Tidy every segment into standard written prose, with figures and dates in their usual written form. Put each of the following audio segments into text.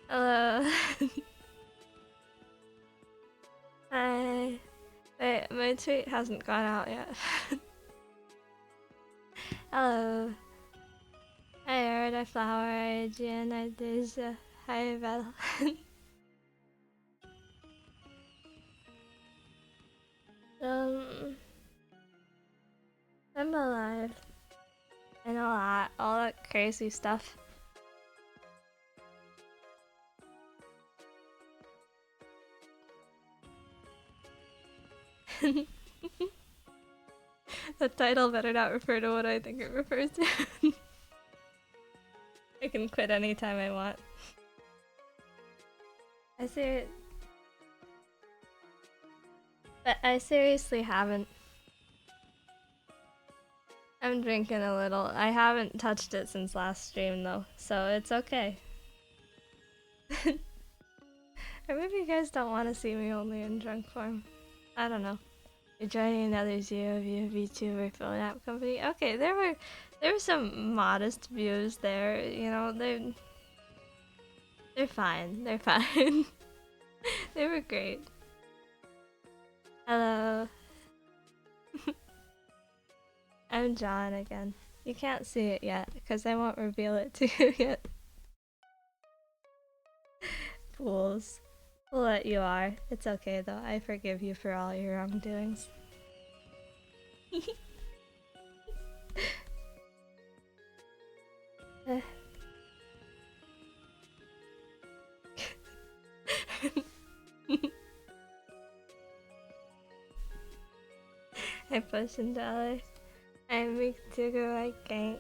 Hello. Hi. Wait, my tweet hasn't gone out yet. Hello. Hi, Erd, I Flower, I Gian, I Deja. Hi, Val. um, I'm alive. I know that. All that crazy stuff. The title better not refer to what I think it refers to. I can quit anytime I want. But I seriously haven't. I'm drinking a little. I haven't touched it since last stream though, so it's okay. Or maybe you guys don't want to see me only in drunk form. I don't know. You're joining another zero view VTuber phone app company. Okay, there were some modest views there. You know, they're fine. They're fine. They were great. Hello. I'm John again. You can't see it yet because I won't reveal it to you yet. Fools. We'll let you are. It's okay though. I forgive you for all your wrongdoings. I push into others. I make Tugu like gank.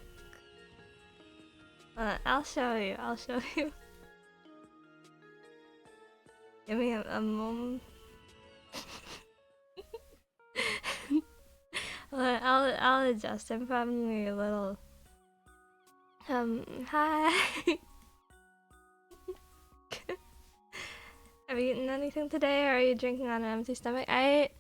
I'll show you. I'll show you. Give me a moment. I'll adjust. I'm probably a little. Hi. Have you eaten anything today, or are you drinking on an empty stomach? I ate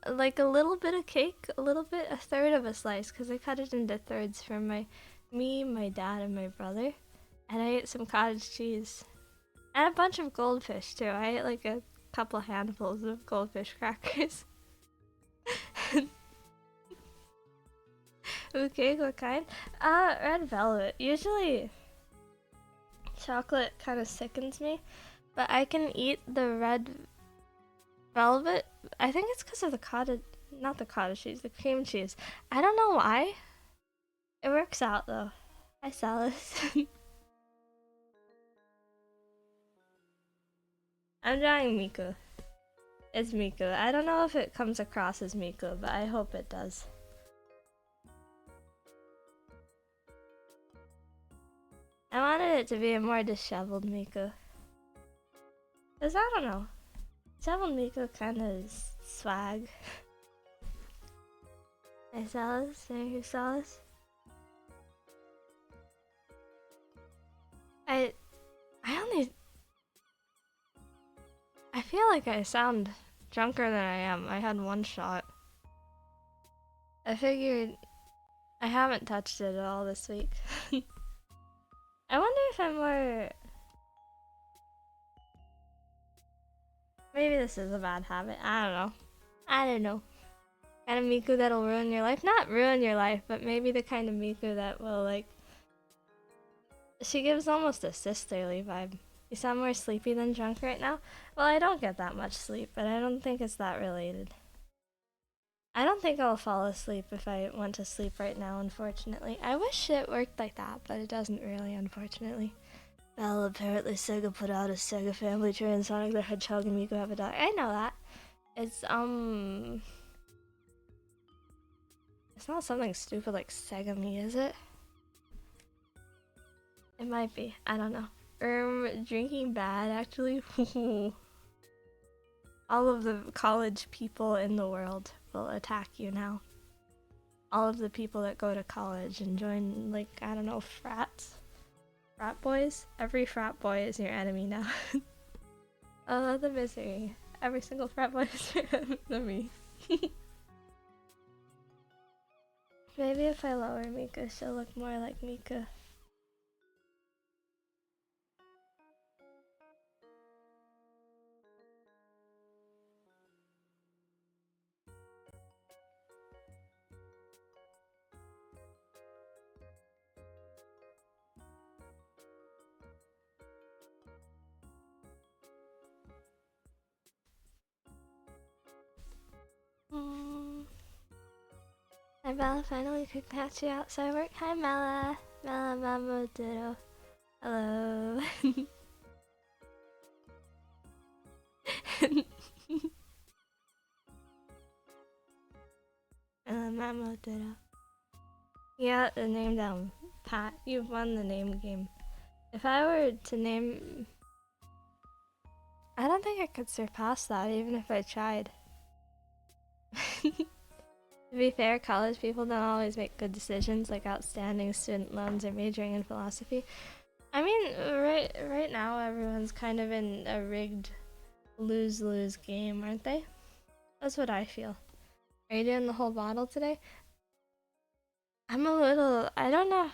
like a little bit of cake, a third of a slice, because I cut it into thirds for me, my dad, and my brother. And I ate some cottage cheese. And a bunch of goldfish, too. I ate like a couple handfuls of goldfish crackers. Okay, what kind? Red velvet. Usually, chocolate kind of sickens me, but I can eat the red velvet. I think it's because of the not the cottage cheese, the cream cheese. I don't know why. It works out though. Hi, Salis. I'm drawing Miku. It's Miku. I don't know if it comes across as Miku, but I hope it does. I wanted it to be a more disheveled Miku. Cause I don't know. Disheveled Miku kinda is swag. Hey Salis, thank you Salis. I feel like I sound drunker than I am. I had one shot. I figured I haven't touched it at all this week. I wonder if I'm more... Maybe this is a bad habit. I don't know. I don't know. Kind of Miku that'll ruin your life. Not ruin your life, but maybe the kind of Miku that will like... She gives almost a sisterly vibe. You sound more sleepy than drunk right now? Well, I don't get that much sleep, but I don't think it's that related. I don't think I'll fall asleep if I went to sleep right now, unfortunately. I wish it worked like that, but it doesn't really, unfortunately. Well, apparently Sega put out a Sega Family Tree and Sonic the Hedgehog and Miku have a dog. I know that. It's not something stupid like Sega Me, is it? It might be. I don't know. Drinking bad, actually. All of the college people in the world will attack you now. All of the people that go to college and join, like, I don't know, frats? Frat boys? Every frat boy is your enemy now. Oh, the misery. Every single frat boy is your enemy. Maybe if I lower Mika, she'll look more like Mika. Hi Bella, finally could catch you outside work. Hi Mela. Mela Mambo Ditto. Hello. Mela Mambo Ditto. You got the name down, Pat. You've won the name game. If I were to name... I don't think I could surpass that even if I tried. To be fair, college people don't always make good decisions like outstanding student loans or majoring in philosophy. I mean, right now everyone's kind of in a rigged lose-lose game, aren't they? That's what I feel. Are you doing the whole bottle today? I'm a little... I don't know.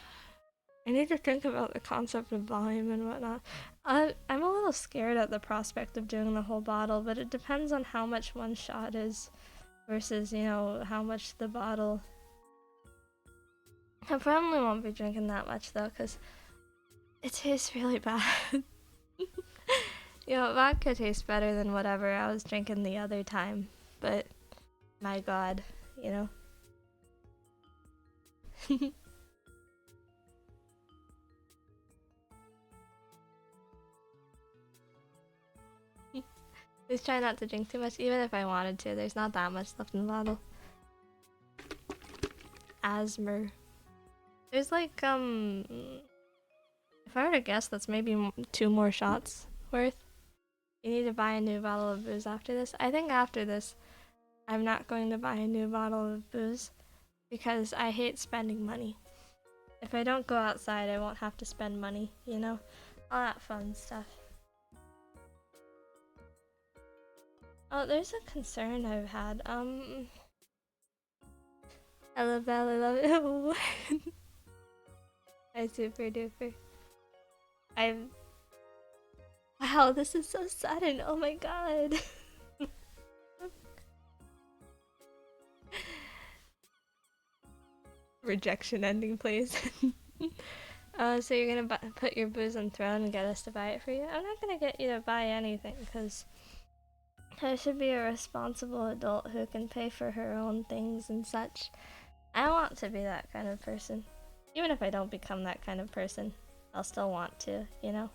I need to think about the concept of volume and whatnot. I'm a little scared at the prospect of doing the whole bottle, but it depends on how much one shot is versus, you know, how much the bottle... I probably won't be drinking that much though, because it tastes really bad. You know, vodka tastes better than whatever I was drinking the other time, but my god, you know. Please try not to drink too much, even if I wanted to. There's not that much left in the bottle. Asthma. There's like, if I were to guess, that's maybe 2 more shots worth. You need to buy a new bottle of booze after this. I think after this, I'm not going to buy a new bottle of booze because I hate spending money. If I don't go outside, I won't have to spend money, you know? All that fun stuff. Oh, there's a concern I've had. I love it. I super duper. Wow, this is so sudden. Oh my god. Rejection ending, please. So you're gonna put your booze on throne and get us to buy it for you? I'm not gonna get you to buy anything, because I should be a responsible adult who can pay for her own things and such. I want to be that kind of person. Even if I don't become that kind of person, I'll still want to, you know?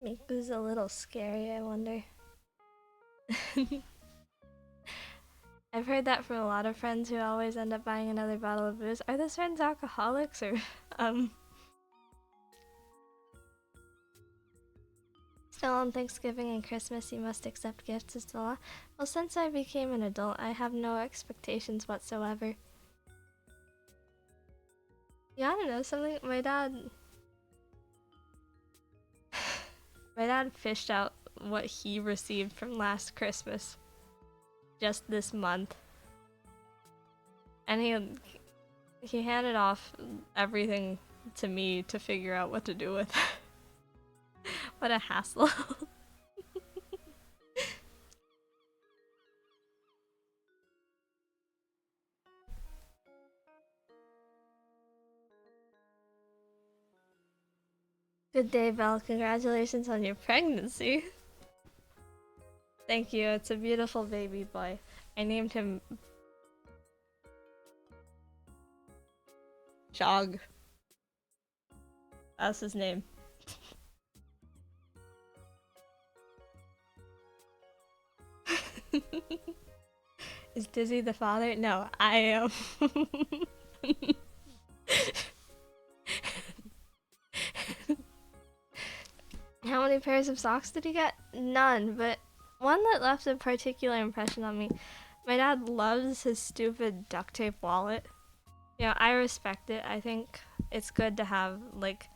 Miku's a little scary, I wonder. I've heard that from a lot of friends who always end up buying another bottle of booze. Are those friends alcoholics or, Still on Thanksgiving and Christmas you must accept gifts as the law? Well, since I became an adult, I have no expectations whatsoever. You wanna know something? My dad fished out what he received from last Christmas just this month. And he handed off everything to me to figure out what to do with. What a hassle. Good day, Belle. Congratulations on your pregnancy. Thank you. It's a beautiful baby boy. I named him Jog. That's his name. Is Dizzy the father? No, I am. How many pairs of socks did he get? None, but one that left a particular impression on me. My dad loves his stupid duct tape wallet. Yeah, I respect it. I think it's good to have, like,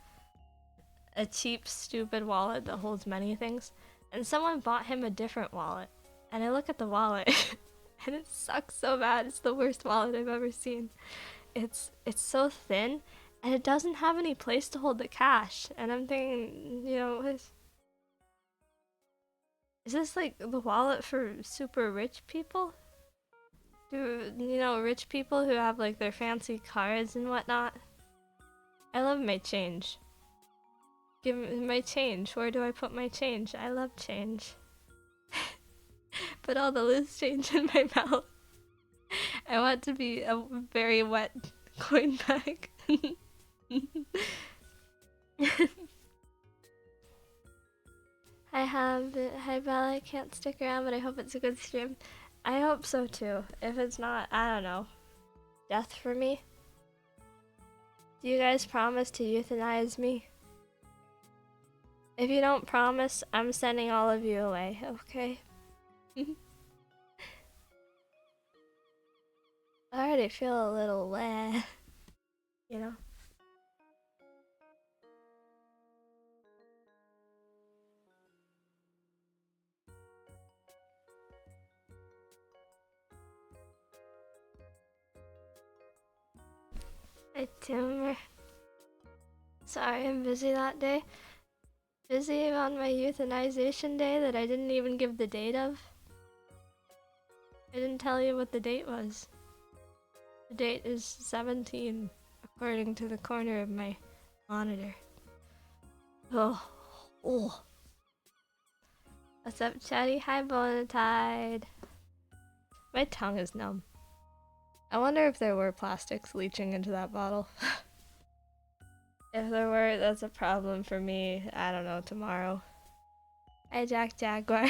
a cheap, stupid wallet that holds many things. And someone bought him a different wallet. And I look at the wallet, and it sucks so bad. It's the worst wallet I've ever seen. It's so thin, and it doesn't have any place to hold the cash. And I'm thinking, you know, is this like the wallet for super rich people? Do you know rich people who have like their fancy cars and whatnot? I love my change. Give me my change. Where do I put my change? I love change. Put all the loose change in my mouth. I want to be a very wet coin bag. Hi Bella, I can't stick around, but I hope it's a good stream. I hope so too. If it's not, I don't know. Death for me? Do you guys promise to euthanize me? If you don't promise, I'm sending all of you away, okay? I already feel a little wet, you know? Hey, Timmer. Sorry, I'm busy that day. Busy on my euthanization day that I didn't even give the date of. I didn't tell you what the date was. The date is 17, according to the corner of my monitor. Oh. What's up, Chatty? Hi, Bonatide. My tongue is numb. I wonder if there were plastics leaching into that bottle. If there were, that's a problem for me. I don't know, tomorrow. Hi, Jack Jaguar.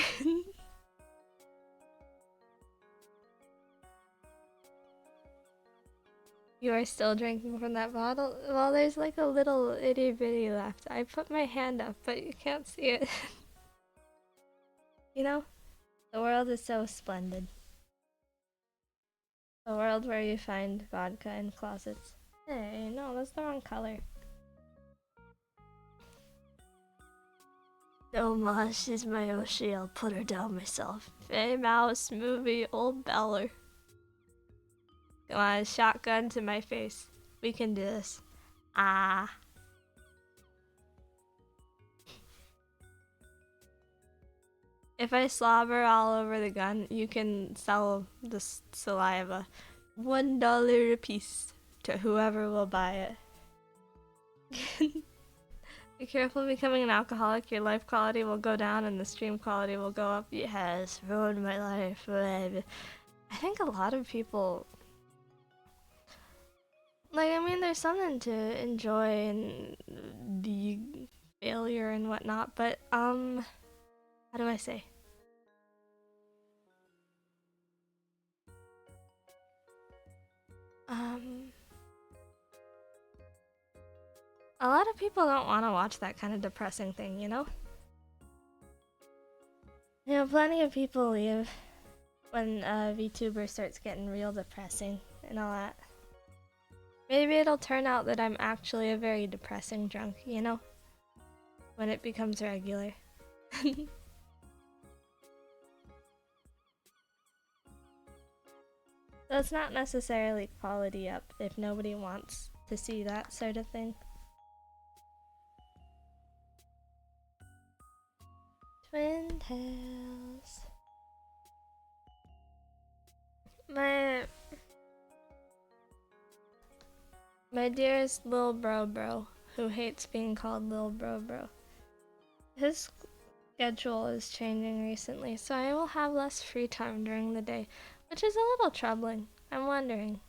You are still drinking from that bottle? Well, there's like a little itty bitty left. I put my hand up, but you can't see it. You know? The world is so splendid. A world where you find vodka in closets. Hey, no, that's the wrong color. No, Ma, she's my Oshi. I'll put her down myself. Faye Mouse, movie, Old Beller. Come on, shotgun to my face. We can do this. Ah. If I slobber all over the gun, you can sell the saliva. $1 a piece to whoever will buy it. Be careful becoming an alcoholic. Your life quality will go down and the stream quality will go up. Yes, ruined my life. I think a lot of people... Like, I mean, there's something to enjoy in the failure and whatnot, but, how do I say? A lot of people don't want to watch that kind of depressing thing, you know? You know, plenty of people leave when a VTuber starts getting real depressing and all that. Maybe it'll turn out that I'm actually a very depressing drunk, you know? When it becomes regular. That's not necessarily quality up if nobody wants to see that sort of thing. Twin Tails. My dearest Lil Bro, who hates being called Lil Bro. His schedule is changing recently, so I will have less free time during the day, which is a little troubling. I'm wondering.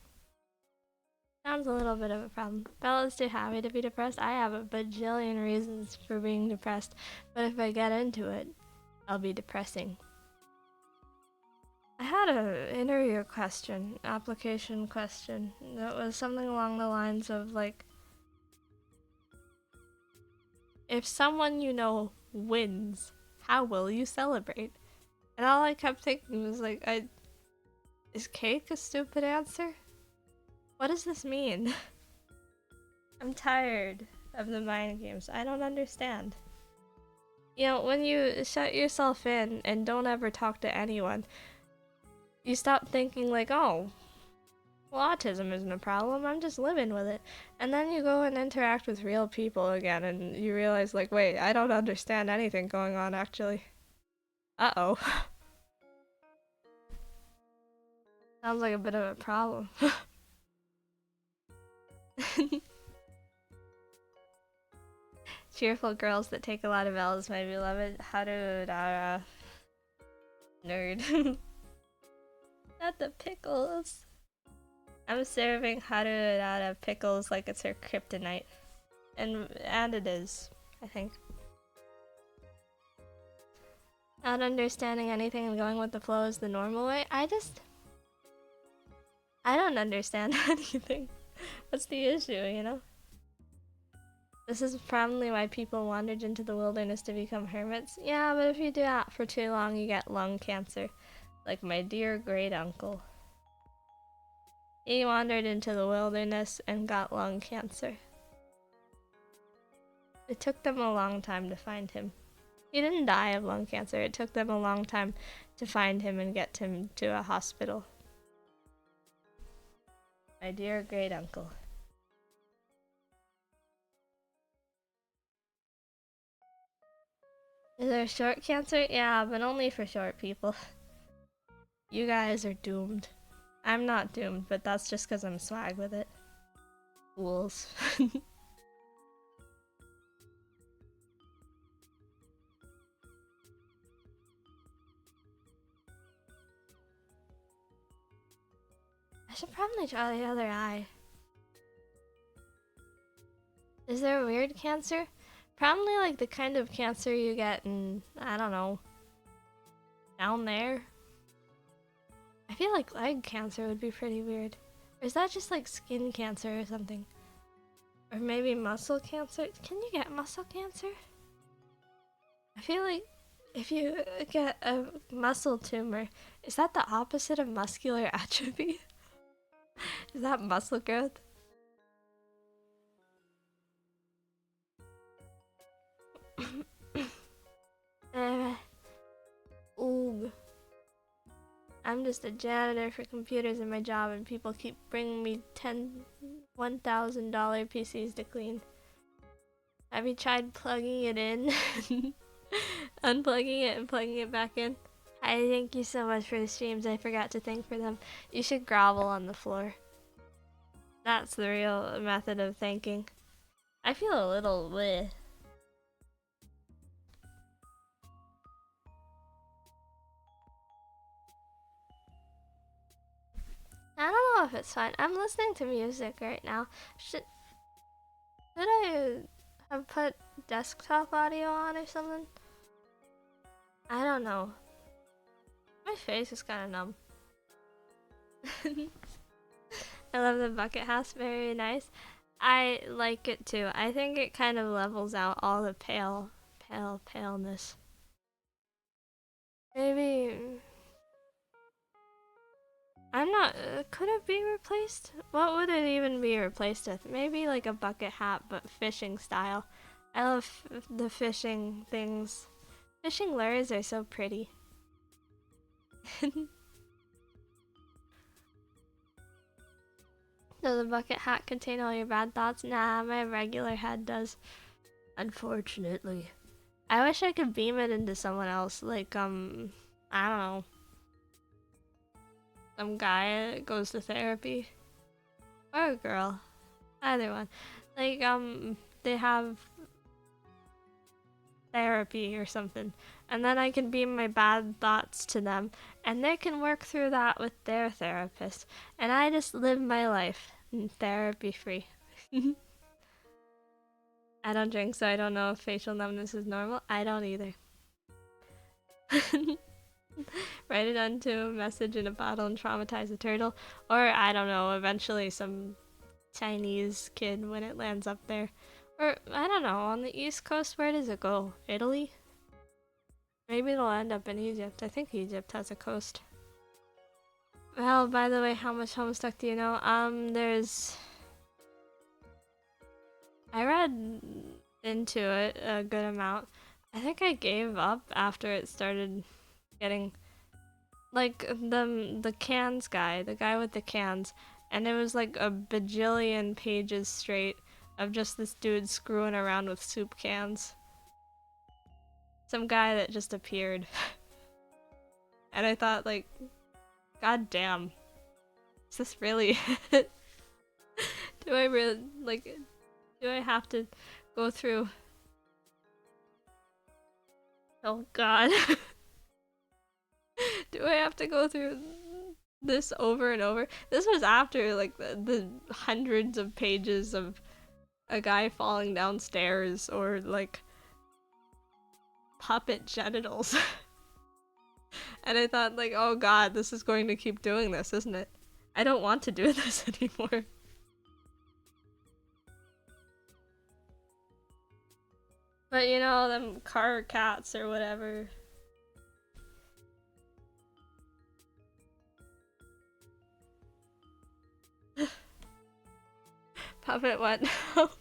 Sounds a little bit of a problem. Bella's too happy to be depressed. I have a bajillion reasons for being depressed, but if I get into it, I'll be depressing. I had an interview question, application question, that was something along the lines of like, if someone you know wins, how will you celebrate? And all I kept thinking was like, is cake a stupid answer? What does this mean? I'm tired of the mind games. I don't understand. You know, when you shut yourself in and don't ever talk to anyone, you stop thinking like, oh, well, autism isn't a problem, I'm just living with it. And then you go and interact with real people again and you realize like, wait, I don't understand anything going on actually. Uh-oh. Sounds like a bit of a problem. Cheerful girls that take a lot of L's, my beloved Harudara. Nerd. Not the pickles. I'm serving Harudara pickles like it's her kryptonite. And it is, I think. Not understanding anything and going with the flow is the normal way. I don't understand anything. What's the issue, you know? This is probably why people wandered into the wilderness to become hermits. Yeah, but if you do that for too long, you get lung cancer. Like my dear great uncle. He wandered into the wilderness and got lung cancer. It took them a long time to find him. He didn't die of lung cancer. It took them a long time to find him and get him to a hospital. My dear great uncle. Is there short cancer? Yeah, but only for short people. You guys are doomed. I'm not doomed, but that's just because I'm swag with it. Fools. I should probably try the other eye. Is there a weird cancer? Probably like the kind of cancer you get in, I don't know, down there. I feel like leg cancer would be pretty weird. Or is that just like skin cancer or something? Or maybe muscle cancer? Can you get muscle cancer? I feel like if you get a muscle tumor, is that the opposite of muscular atrophy? Is that muscle growth? Oog. I'm just a janitor for computers in my job and people keep bringing me $1,000 PCs to clean. Have you tried plugging it in? Unplugging it and plugging it back in? I thank you so much for the streams. I forgot to thank for them. You should grovel on the floor. That's the real method of thanking. I feel a little bleh. I don't know if it's fine. I'm listening to music right now. Should I have put desktop audio on or something? I don't know. My face is kind of numb. I love the bucket house, very nice. I like it too. I think it kind of levels out all the paleness. Maybe... I'm not... could it be replaced? What would it even be replaced with? Maybe like a bucket hat, but fishing style. I love the fishing things. Fishing lures are so pretty. Does the bucket hat contain all your bad thoughts? Nah, my regular head does. Unfortunately. I wish I could beam it into someone else, like, I don't know. Some guy that goes to therapy. Or a girl. Either one. Like, they have therapy or something. And then I can beam my bad thoughts to them. And they can work through that with their therapist. And I just live my life therapy free. I don't drink, so I don't know if facial numbness is normal. I don't either. Write it onto a message in a bottle and traumatize a turtle. Or, I don't know, eventually some Chinese kid when it lands up there. Or, I don't know, on the East Coast, where does it go? Italy? Maybe it'll end up in Egypt. I think Egypt has a coast. Well, by the way, how much Homestuck do you know? There's... I read into it a good amount. I think I gave up after it started getting... Like, the cans guy, the guy with the cans, and it was like a bajillion pages straight of just this dude screwing around with soup cans. Some guy that just appeared. And I thought, like, god damn. Is this really it? Do I really, like, do I have to go through? Oh god. Do I have to go through this over and over? This was after, like, the hundreds of pages of a guy falling downstairs or, like, puppet genitals. And I thought, like, oh god, this is going to keep doing this, isn't it? I don't want to do this anymore. But you know, them car cats or whatever. Puppet what now?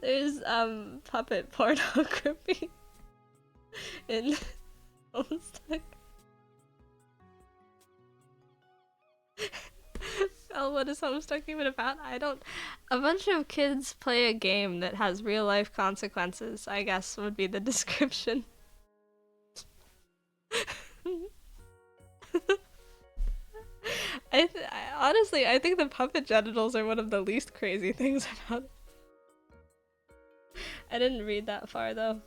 There's puppet pornography in Homestuck. Well, what is Homestuck even about? I don't. A bunch of kids play a game that has real life consequences, I guess would be the description. Honestly, I think the puppet genitals are one of the least crazy things about it. I didn't read that far though.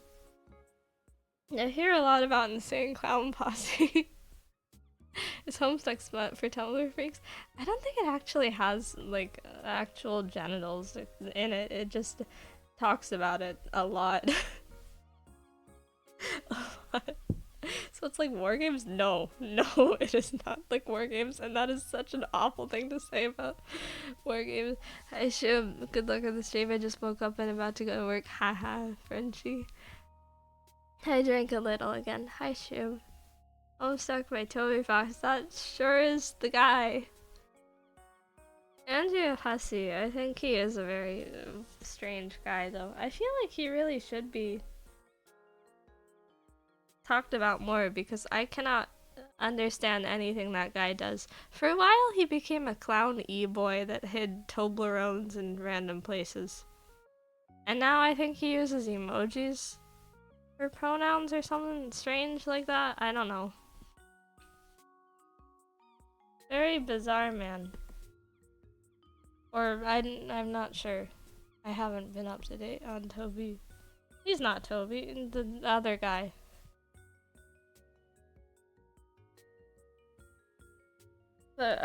I hear a lot about Insane Clown Posse. Is Homestuck smut for Tumblr freaks? I don't think it actually has like actual genitals in it. It just talks about it a lot. A lot. So it's like war games? No, it is not like war games, and that is such an awful thing to say about war games. I should. Good luck on the stream. I just woke up and about to go to work. Haha, Frenchie. I drank a little again. Hi, Shub. Homestuck by Toby Fox. That sure is the guy. Andrew Hussey. I think he is a very strange guy, though. I feel like he really should be talked about more because I cannot understand anything that guy does. For a while, he became a clown e-boy that hid Toblerones in random places. And now I think he uses emojis for pronouns or something strange like that. I don't know. Very bizarre man. Or I'm not sure. I haven't been up to date on Toby. He's not Toby, the other guy. But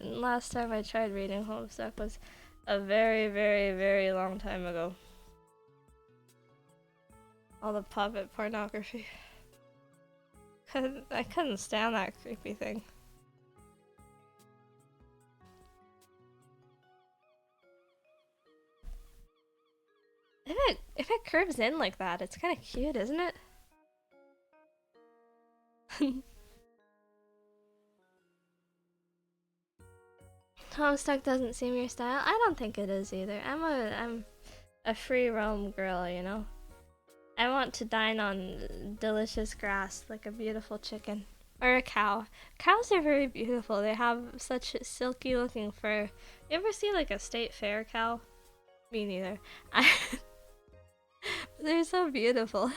last time I tried reading Homestuck was a very, very, very long time ago. All the puppet pornography. I couldn't stand that creepy thing. If it curves in like that, it's kind of cute, isn't it? Homestuck doesn't seem your style. I don't think it is either. I'm a free roam girl, you know. I want to dine on delicious grass like a beautiful chicken or a cow. Cows are very beautiful. They have such silky looking fur. You ever see like a state fair cow? Me neither. They're so beautiful.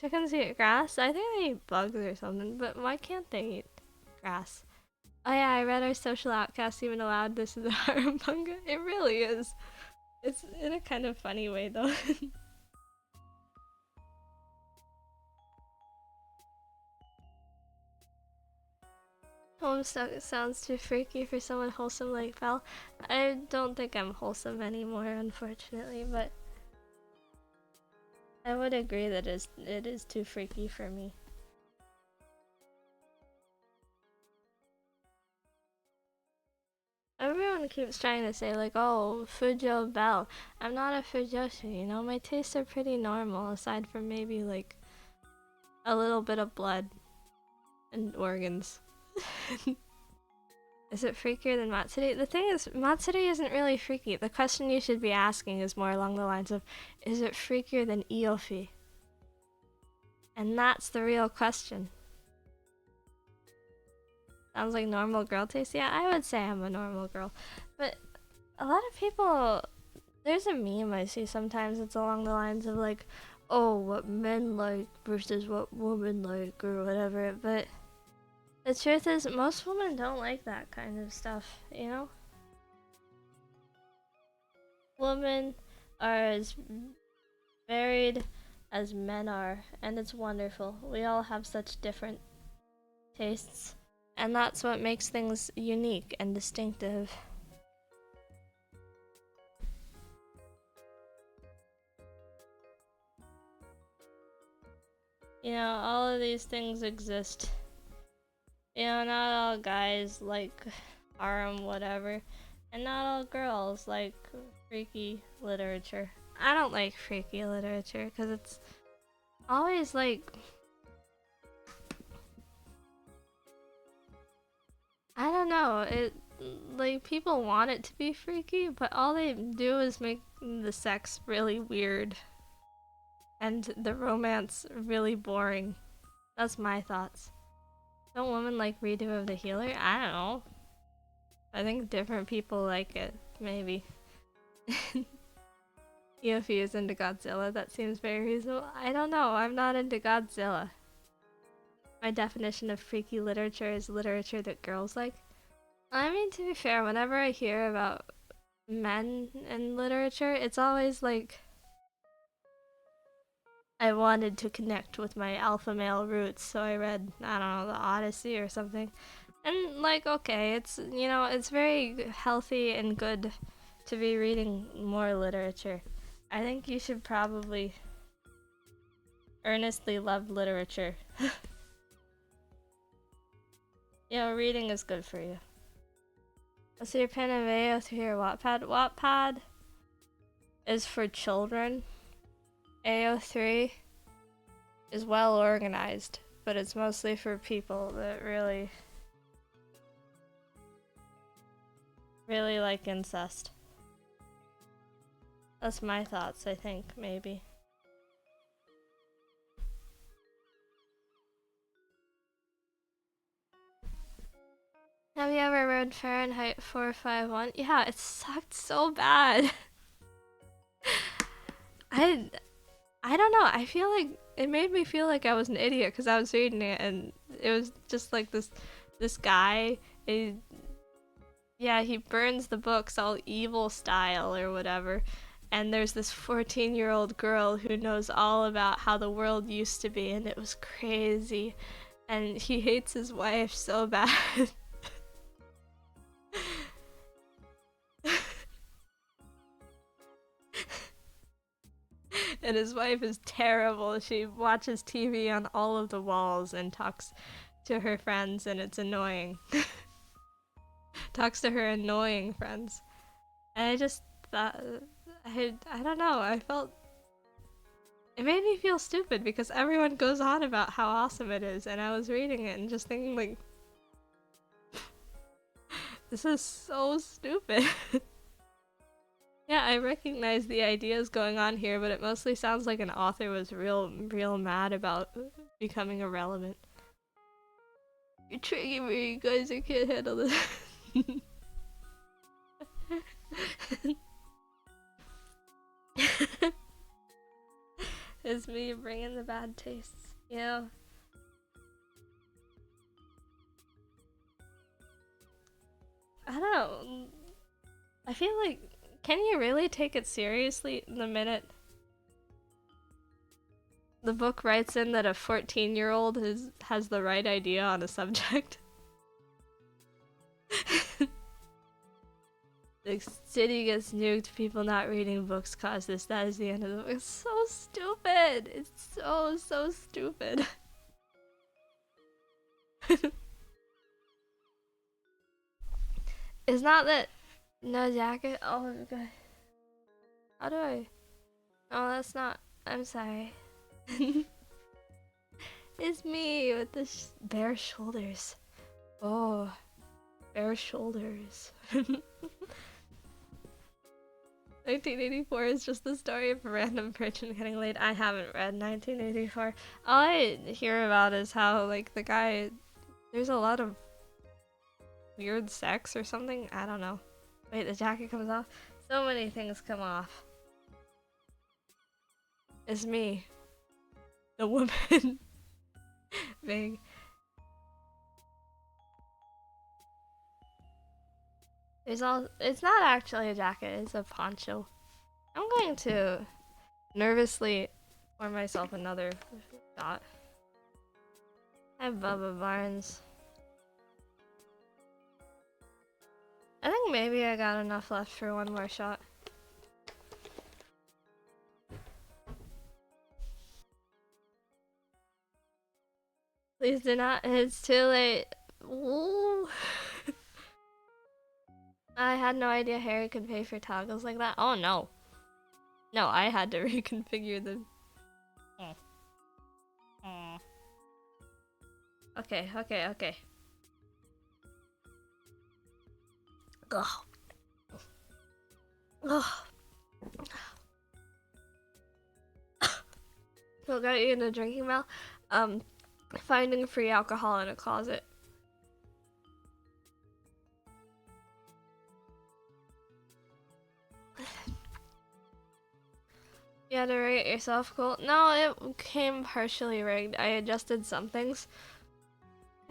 Chickens eat grass? I think they eat bugs or something, but why can't they eat grass? Oh yeah, I read Our Social Outcast Even Allowed This is a horror manga. It really is. It's in a kind of funny way though. Homestuck sounds too freaky for someone wholesome like Val. I don't think I'm wholesome anymore, unfortunately, but I would agree that it is too freaky for me. Everyone keeps trying to say like, oh, Fujo Bell. I'm not a Fujoshi, you know? My tastes are pretty normal, aside from maybe like a little bit of blood and organs. Is it freakier than Matsuri? The thing is, Matsuri isn't really freaky. The question you should be asking is more along the lines of, is it freakier than Iofi? And that's the real question. Sounds like normal girl taste. Yeah, I would say I'm a normal girl. But a lot of people, there's a meme I see sometimes, it's along the lines of like, oh, what men like versus what women like or whatever, but the truth is most women don't like that kind of stuff, you know? Women are as varied as men are, and it's wonderful. We all have such different tastes, and that's what makes things unique and distinctive. You know, all of these things exist. You know, not all guys like harem whatever, and not all girls like freaky literature. I don't like freaky literature because it's always like, I don't know, it like people want it to be freaky, but all they do is make the sex really weird and the romance really boring. That's my thoughts. Don't women like Redo of the Healer? I don't know. I think different people like it, maybe. If he is into Godzilla, that seems very reasonable. I don't know, I'm not into Godzilla. My definition of freaky literature is literature that girls like. I mean, to be fair, whenever I hear about men in literature, it's always like I wanted to connect with my alpha male roots, so I read, I don't know, the Odyssey or something. And like, okay, it's, you know, it's very healthy and good to be reading more literature. I think you should probably earnestly love literature. You know, reading is good for you. What's your pen of AO3 or Wattpad? Wattpad is for children. AO3 is well organized, but it's mostly for people that really like incest. That's my thoughts, I think, maybe. Have you ever read Fahrenheit 451? Yeah, it sucked so bad. I don't know, I feel like it made me feel like I was an idiot because I was reading it and it was just like this guy, yeah, he burns the books all evil style or whatever. And there's this 14-year-old girl who knows all about how the world used to be, and it was crazy. And he hates his wife so bad. And his wife is terrible. She watches TV on all of the walls and talks to her friends, and it's annoying. Talks to her annoying friends. And I just thought, I don't know, I felt, it made me feel stupid because everyone goes on about how awesome it is, and I was reading it and just thinking like, this is so stupid. Yeah, I recognize the ideas going on here, but it mostly sounds like an author was real mad about becoming irrelevant. You're triggering me, you guys, I can't handle this. It's me bringing the bad tastes, you know? I don't know. I feel like, can you really take it seriously the minute the book writes in that a 14-year-old has the right idea on a subject? The city gets nuked, people not reading books cause this, that is the end of the book. It's so stupid! It's so stupid. It's not that no jacket. Oh my god. How do I? Oh, that's not. I'm sorry. It's me with the bare shoulders. Oh, bare shoulders. 1984 is just the story of a random person getting laid. I haven't read 1984. All I hear about is how, like, the guy, there's a lot of weird sex or something. I don't know. Wait, the jacket comes off? So many things come off. It's me the woman thing. It's not actually a jacket, it's a poncho. I'm going to nervously pour myself another shot. Hi, Bubba Barnes. I think maybe I got enough left for one more shot. Please do not. It's too late. Ooh. I had no idea Harry could pay for toggles like that. Oh no. No, I had to reconfigure the... Okay. Ugh. Ugh. What got you into drinking, Mel? Finding free alcohol in a closet. You had to rig it yourself, cool? No, it came partially rigged. I adjusted some things.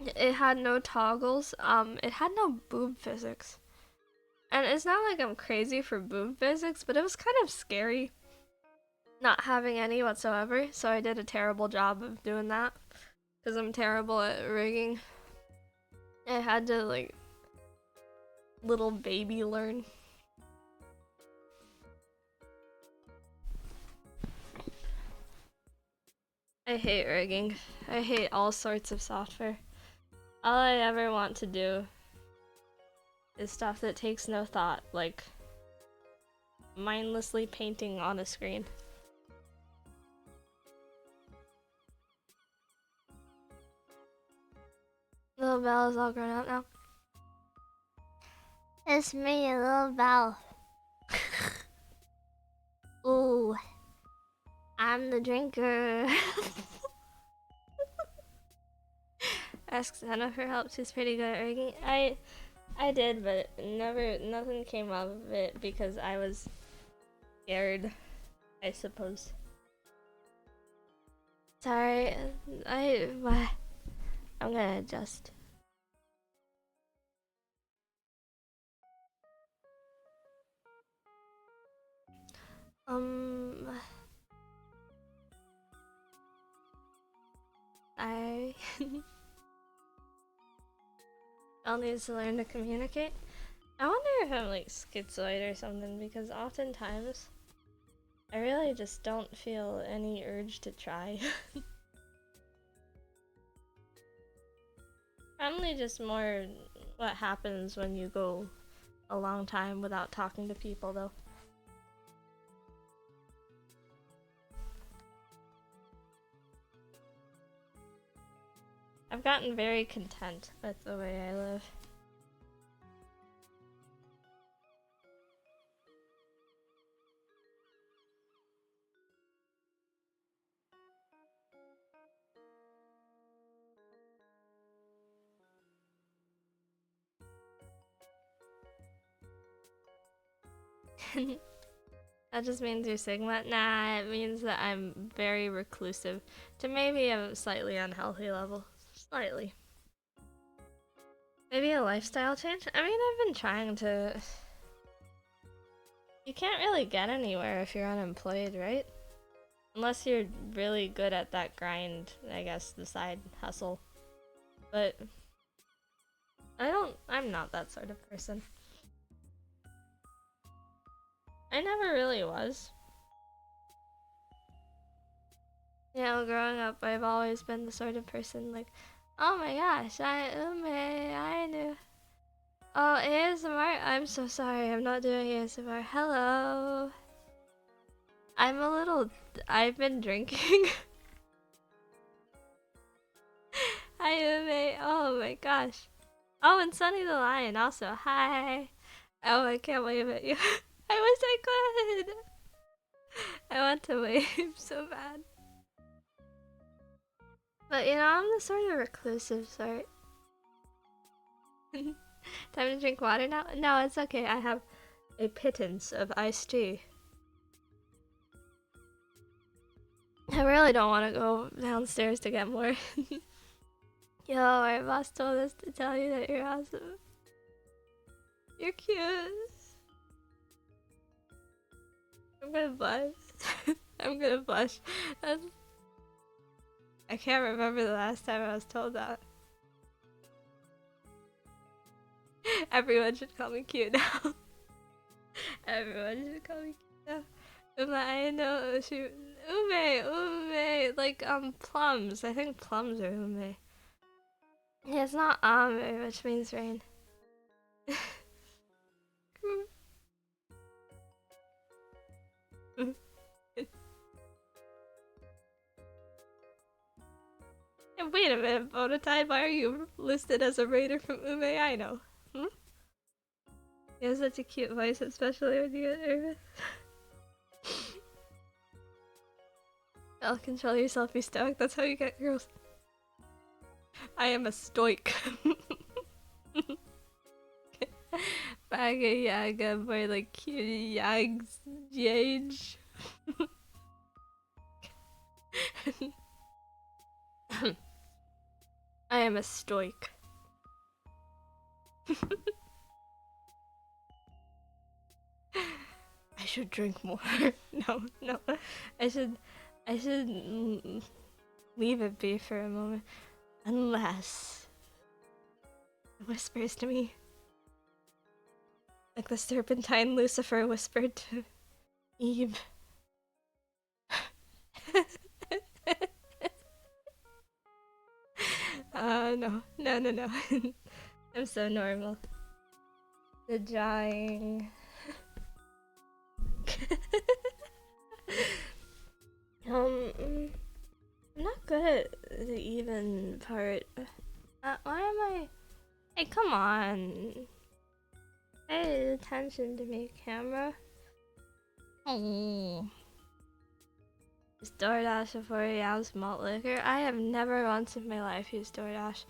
It had no toggles. It had no boob physics. And it's not like I'm crazy for boob physics, but it was kind of scary not having any whatsoever, so I did a terrible job of doing that. Because I'm terrible at rigging. I had to, like, little baby learn. I hate rigging. I hate all sorts of software. All I ever want to do is stuff that takes no thought, like mindlessly painting on a screen. Little Belle is all grown up now. It's me, Little Belle. Ooh. I'm the drinker. Ask Santa for help. She's pretty good at rigging. I did, but nothing came of it because I was scared, I suppose. Sorry, I'm gonna adjust. I'll need to learn to communicate. I wonder if I'm like schizoid or something, because oftentimes I really just don't feel any urge to try. Probably just more what happens when you go a long time without talking to people, though. I've gotten very content with the way I live. That just means you're Sigma? Nah, it means that I'm very reclusive to maybe a slightly unhealthy level. Slightly. Maybe a lifestyle change? I mean, I've been trying to... You can't really get anywhere if you're unemployed, right? Unless you're really good at that grind, I guess, the side hustle. But... I'm not that sort of person. I never really was. You know, growing up, I've always been the sort of person like, oh my gosh, I knew. Oh, ASMR? I'm so sorry, I'm not doing ASMR. Hello. I've been drinking. Hi, oh my gosh. Oh, and Sunny the Lion also, hi. Oh, I can't wave at you. I wish I could. I want to wave so bad. But you know, I'm the sort of reclusive sort. Time to drink water now? No, it's okay. I have a pittance of iced tea. I really don't want to go downstairs to get more. Yo, our boss told us to tell you that you're awesome. You're cute. I'm gonna blush. I'm gonna blush. I can't remember the last time I was told that. Everyone should call me cute now. Everyone should call me cute now. I know she ume, like plums. I think plums are ume. Yeah, it's not ame, which means rain. Wait a minute, Bonatide, why are you listed as a raider from Ume Aino? Hmm? You have such a cute voice, especially when you get nervous. I'll control yourself, be stoic, that's how you get girls. I am a stoic. Baga yaga, more like cute yags, yage. I am a stoic. I should drink more. No. I should leave it be for a moment. Unless it whispers to me. Like the serpentine Lucifer whispered to Eve. No. I'm so normal. The drawing. I'm not good at the even part. Why am I? Hey, come on. Pay attention to me, camera. Oh. Is DoorDash a 40 ounce malt liquor? I have never once in my life used DoorDash.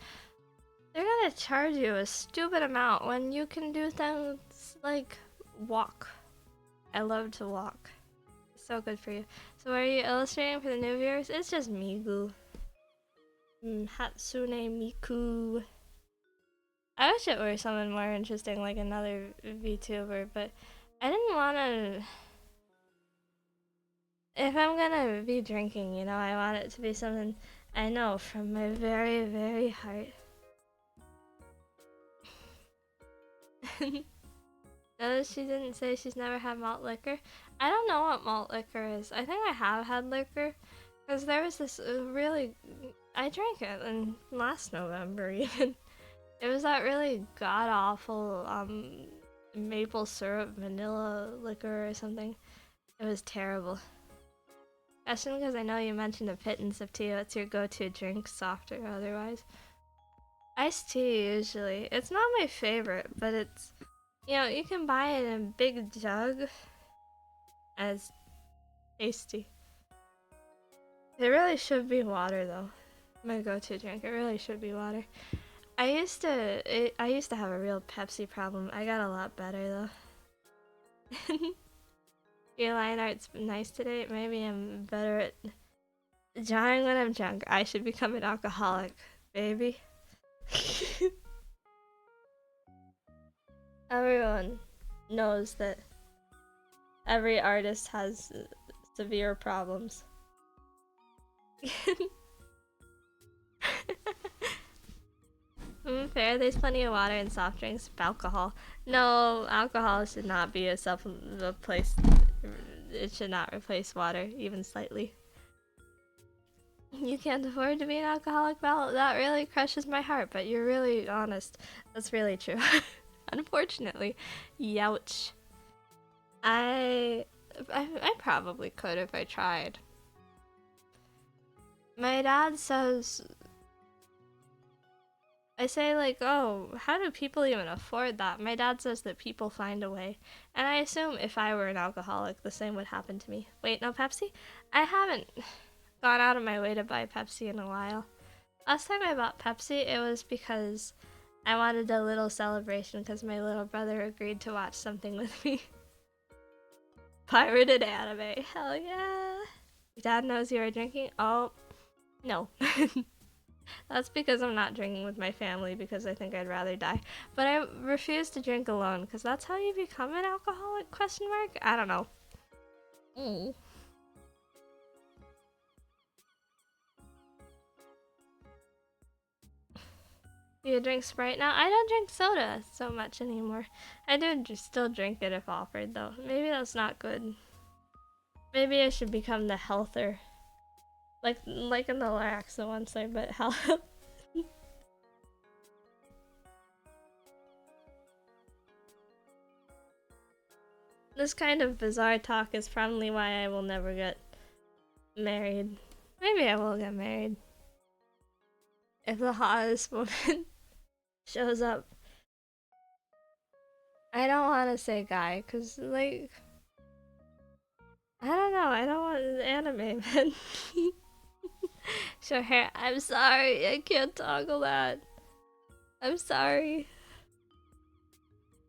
They're gonna charge you a stupid amount when you can do things like walk. I love to walk. So good for you. So are you illustrating for the new viewers? It's just Migu. Hatsune Miku. I wish it were someone more interesting like another VTuber, but I didn't want to... If I'm gonna be drinking, you know, I want it to be something I know from my very, very heart. Notice she didn't say she's never had malt liquor. I don't know what malt liquor is. I think I have had liquor, because there was this really... I drank it in last November even. It was that really god-awful maple syrup vanilla liquor or something. It was terrible. Especially because I know you mentioned a pittance of tea. What's your go-to drink, soft or otherwise? Iced tea, usually. It's not my favorite, but it's... You know, you can buy it in a big jug. As tasty. It really should be water, though. My go-to drink. It really should be water. I used to have a real Pepsi problem. I got a lot better, though. Your line art's nice today. Maybe I'm better at drawing when I'm drunk. I should become an alcoholic, baby. Everyone knows that every artist has severe problems. Fair, there's plenty of water and soft drinks. Alcohol. No, alcohol should not be a place. It should not replace water, even slightly. You can't afford to be an alcoholic? Well, that really crushes my heart, but you're really honest. That's really true. Unfortunately. Youch. I probably could if I tried. My dad says... I say like, oh, how do people even afford that? My dad says that people find a way. And I assume if I were an alcoholic, the same would happen to me. Wait, no Pepsi? I haven't gone out of my way to buy Pepsi in a while. Last time I bought Pepsi, it was because I wanted a little celebration because my little brother agreed to watch something with me. Pirated anime, hell yeah. Dad knows you are drinking? Oh, no. That's because I'm not drinking with my family because I think I'd rather die. But I refuse to drink alone because that's how you become an alcoholic, question mark? I don't know. Mm. Do you drink Sprite now? I don't drink soda so much anymore. I do still drink it if offered though. Maybe that's not good. Maybe I should become the healther. Like in the Laxa one side, but health. This kind of bizarre talk is probably why I will never get married. Maybe I will get married. If the hottest woman shows up. I don't want to say guy, cause like... I don't know, I don't want anime, man. Short hair, I'm sorry, I can't toggle that. I'm sorry.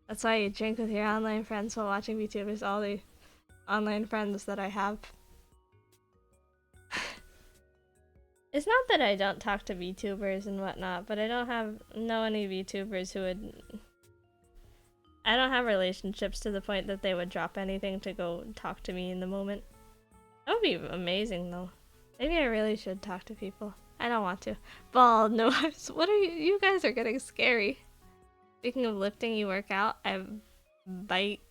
That's why you drink with your online friends while watching VTubers, all the online friends that I have. It's not that I don't talk to VTubers and whatnot, but I don't know any VTubers who would... I don't have relationships to the point that they would drop anything to go talk to me in the moment. That would be amazing though. Maybe I really should talk to people. I don't want to. Bald nose. What are you? You guys are getting scary. Speaking of lifting, you work out. I bike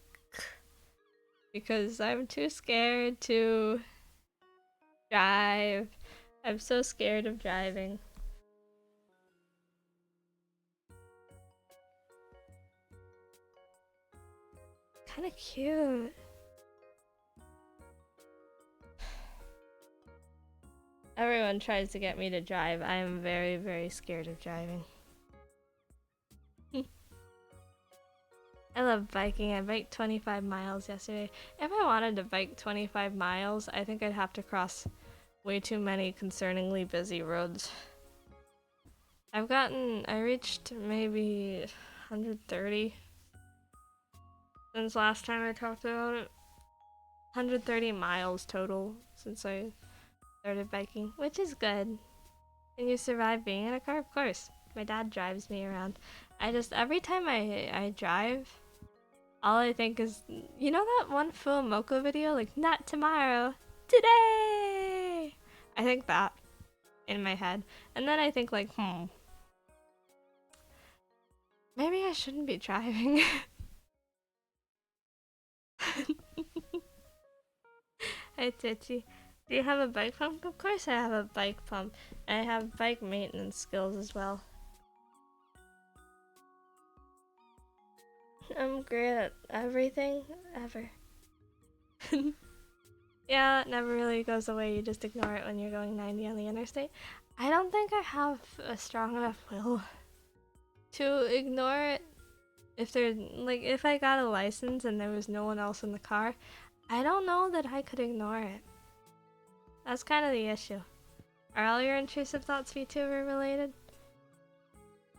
because I'm too scared to drive. I'm so scared of driving. Kind of cute. Everyone tries to get me to drive. I am very, very scared of driving. I love biking. I biked 25 miles yesterday. If I wanted to bike 25 miles, I think I'd have to cross way too many concerningly busy roads. I reached maybe 130 since last time I talked about it. 130 miles total since I started biking, which is good. Can you survive being in a car? Of course. My dad drives me around. Every time I drive, all I think is, you know that one Full Mocha video? Like, not tomorrow, today! I think that in my head. And then I think like, maybe I shouldn't be driving. Hi Titchy. Do you have a bike pump? Of course I have a bike pump. I have bike maintenance skills as well. I'm great at everything, ever. Yeah, that never really goes away. You just ignore it when you're going 90 on the interstate. I don't think I have a strong enough will to ignore it. If I got a license and there was no one else in the car, I don't know that I could ignore it. That's kind of the issue. Are all your intrusive thoughts VTuber related?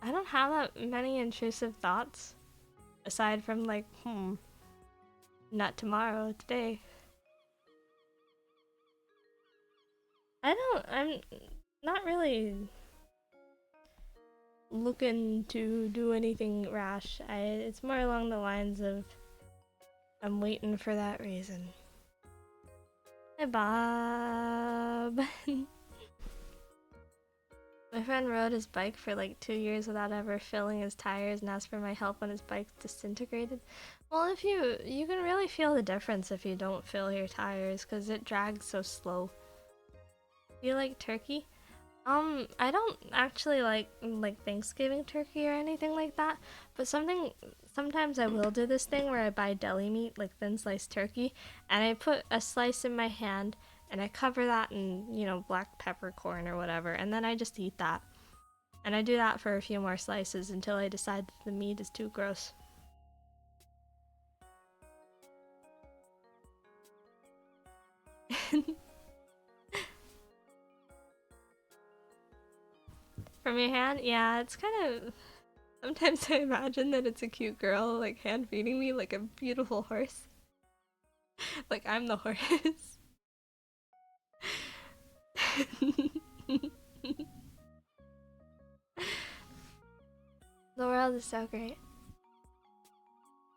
I don't have that many intrusive thoughts. Aside from like, not tomorrow, today. I'm not really looking to do anything rash. It's more along the lines of I'm waiting for that reason. Hi Bob. My friend rode his bike for like 2 years without ever filling his tires and asked for my help when his bike disintegrated. Well, if you can really feel the difference if you don't fill your tires because it drags so slow. Do you like turkey? I don't actually like Thanksgiving turkey or anything like that, but sometimes I will do this thing where I buy deli meat, like thin sliced turkey, and I put a slice in my hand and I cover that in, black peppercorn or whatever, and then I just eat that. And I do that for a few more slices until I decide that the meat is too gross. From your hand? Yeah, it's kind of... Sometimes I imagine that it's a cute girl, like, hand feeding me like a beautiful horse. Like, I'm the horse. The world is so great.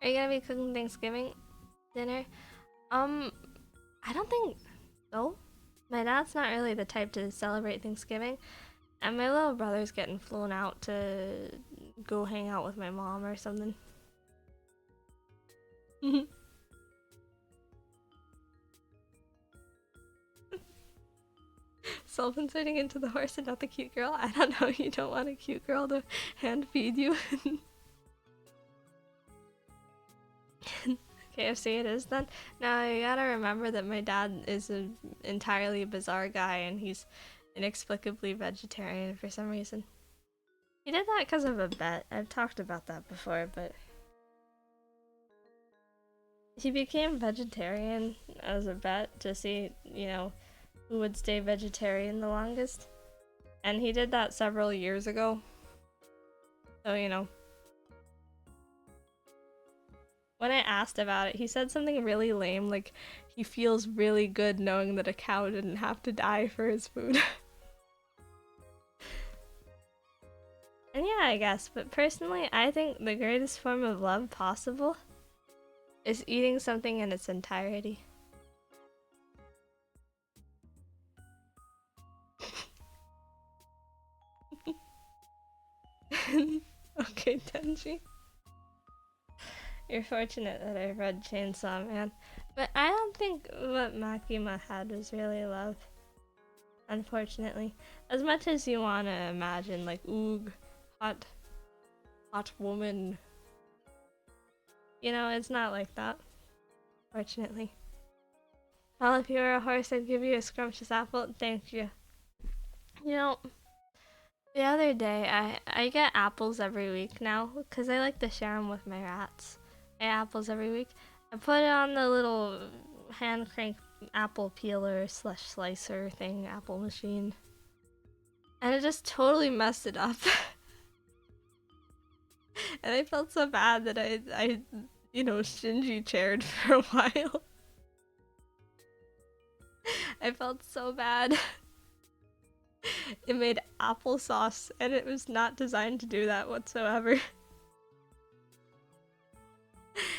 Are you gonna be cooking Thanksgiving dinner? I don't think so. My dad's not really the type to celebrate Thanksgiving, and my little brother's getting flown out to go hang out with my mom or something. Self-inserting into the horse and not the cute girl? I don't know, you don't want a cute girl to hand feed you. KFC it is then. Now you gotta remember that my dad is an entirely bizarre guy and he's inexplicably vegetarian for some reason. He did that because of a bet. I've talked about that before, but he became vegetarian as a bet to see, you know, who would stay vegetarian the longest. And he did that several years ago. So, you know. When I asked about it, he said something really lame, like he feels really good knowing that a cow didn't have to die for his food. And yeah, I guess, but personally, I think the greatest form of love possible is eating something in its entirety. Okay, Tenji. You're fortunate that I read Chainsaw Man. But I don't think what Makima had was really love. Unfortunately. As much as you want to imagine, like, oog, hot woman. You know, it's not like that. Fortunately. Well, if you were a horse, I'd give you a scrumptious apple. Thank you. You know, the other day, I get apples every week now, because I like to share them with my rats. I get apples every week. I put it on the little hand crank apple peeler / slicer thing, apple machine. And it just totally messed it up. And I felt so bad that I you know, Shinji chaired for a while. I felt so bad. It made applesauce, and it was not designed to do that whatsoever.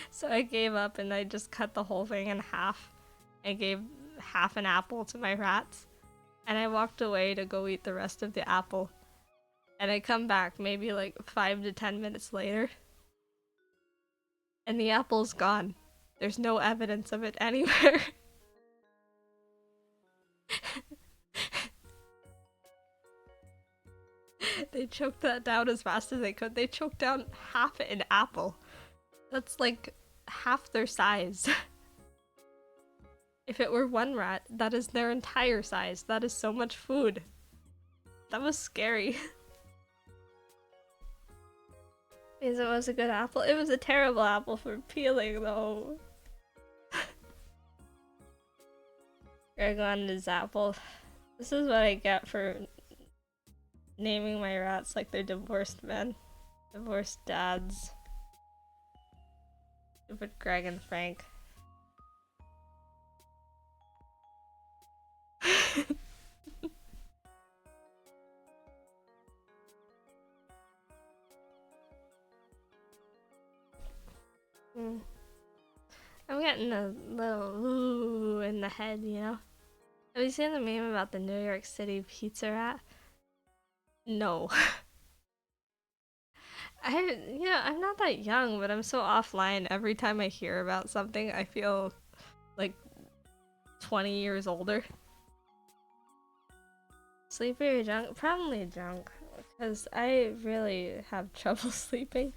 So I gave up and I just cut the whole thing in half. I gave half an apple to my rats, and I walked away to go eat the rest of the apple. And I come back maybe like 5 to 10 minutes later, and the apple's gone. There's no evidence of it anywhere. They choked that down as fast as they could. They choked down half an apple. That's like half their size. If it were one rat, that is their entire size. That is so much food. That was scary. Because it was a good apple. It was a terrible apple for peeling though. Greg wanted his apple. This is what I get for naming my rats like they're divorced men. Divorced dads. Stupid Greg and Frank. I'm getting a little ooh in the head, you know? Have you seen the meme about the New York City pizza rat? No. I'm not that young, but I'm so offline. Every time I hear about something, I feel like 20 years older. Sleepy or drunk? Probably drunk, because I really have trouble sleeping.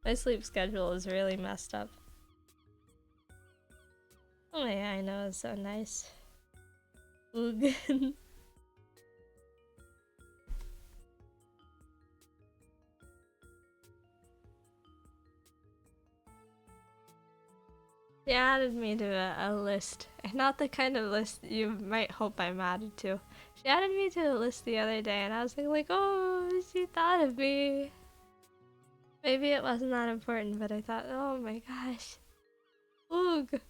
My sleep schedule is really messed up. Oh yeah, I know, it's so nice. Oog. She added me to a list. Not the kind of list you might hope I'm added to. She added me to a list the other day and I was like, oh, she thought of me. Maybe it wasn't that important, but I thought, oh my gosh. Oog.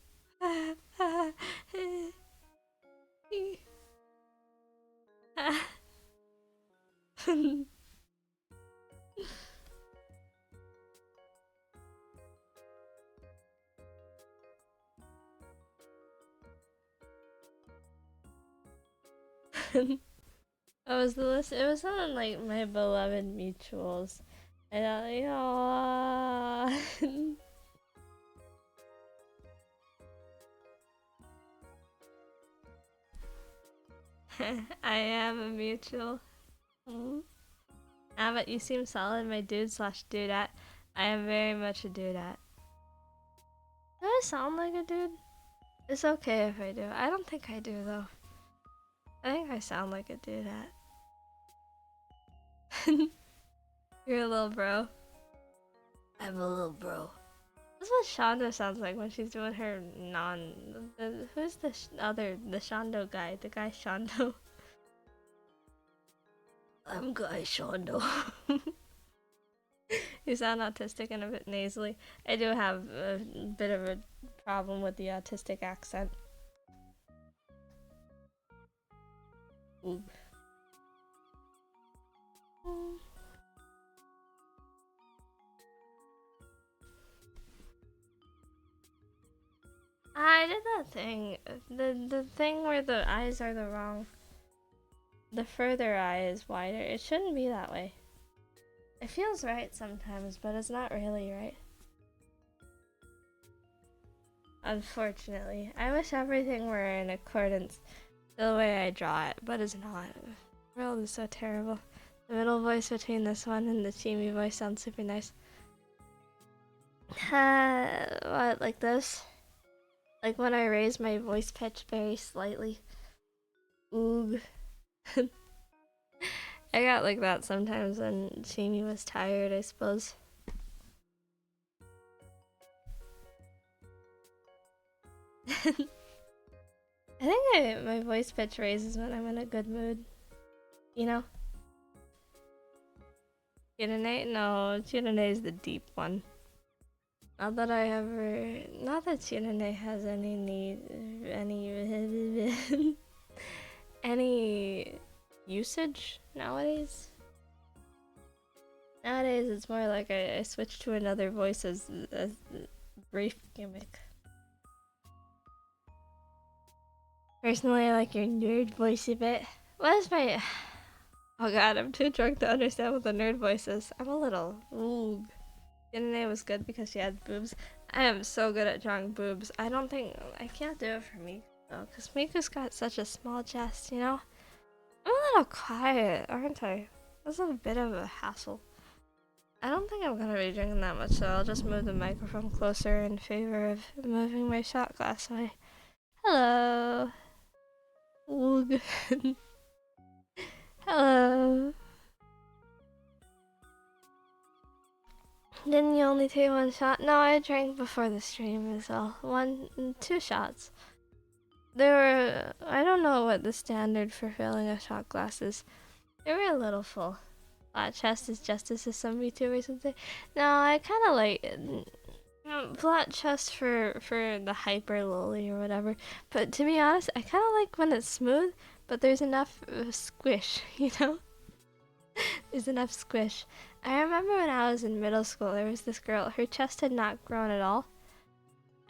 What was the list? It was on like my beloved mutuals. And I I am a mutual. Ah, but you seem solid, my dude slash dudette. I am very much a dudette. Do I sound like a dude? It's okay if I do. I don't think I do though. I think I sound like a dudette. You're a little bro. I'm a little bro. That's what Shonda sounds like when she's doing her who's the the Shondo guy? The guy Shondo. I'm Guy Shondo. You sound autistic and a bit nasally. I do have a bit of a problem with the autistic accent. Ooh. I did that thing. The thing where the eyes are the wrong. The further eye is wider. It shouldn't be that way. It feels right sometimes, but it's not really right. Unfortunately. I wish everything were in accordance to the way I draw it, but it's not. The world is so terrible. The middle voice between this one and the Chimi voice sounds super nice. What, like this? Like when I raise my voice pitch very slightly. Oog. I got like that sometimes when Chimi was tired, I suppose. I think my voice pitch raises when I'm in a good mood. You know? Chinone? No, Chinone is the deep one. Not that Chinone has any need, any usage nowadays. Nowadays it's more like I switch to another voice as a brief gimmick. Personally, I like your nerd voice a bit. What is my... Oh god, I'm too drunk to understand what the nerd voice is. I'm a little... Ooh. Chinone was good because she had boobs. I am so good at drawing boobs. I can't do it for Miku though, because Miku's got such a small chest, you know? I'm a little quiet, aren't I? That's a bit of a hassle. I don't think I'm gonna be drinking that much, so I'll just move the microphone closer in favor of moving my shot glass away. Hello. Oog. Hello. Didn't you only take one shot? No, I drank before the stream as well. 2 shots. I don't know what the standard for filling a shot glass is. They were a little full. Flat chest is justice, as some VTubers would say. No, I kind of like flat chest for the hyper lolly or whatever. But to be honest, I kind of like when it's smooth, but there's enough squish, you know? There's enough squish. I remember when I was in middle school, there was this girl, her chest had not grown at all.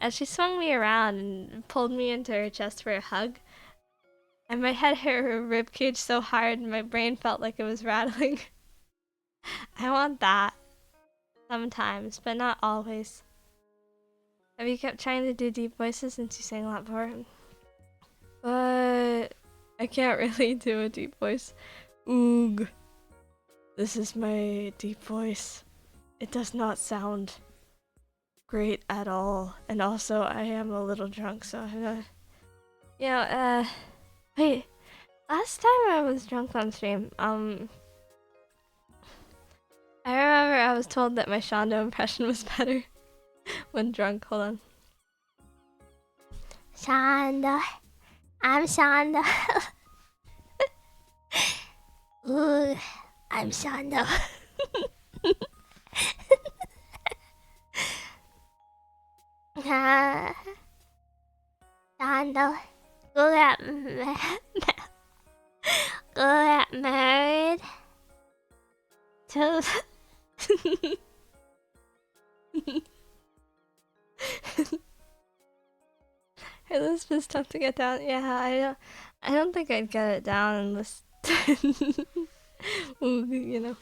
And she swung me around and pulled me into her chest for a hug. And my head hit her ribcage so hard my brain felt like it was rattling. I want that. Sometimes, but not always. Have you kept trying to do deep voices since you sang a lot before? But I can't really do a deep voice. Oog. This is my deep voice. It does not sound great at all. And also, I am a little drunk, so I'm not... You know, wait. Last time I was drunk on stream, I remember I was told that my Shondo impression was better when drunk. Hold on. Shondo. I'm Shondo. Ooh, I'm Shondo. Shondo. Go get married to... Her lisp is tough to get down. Yeah, I don't think I'd get it down unless... you know.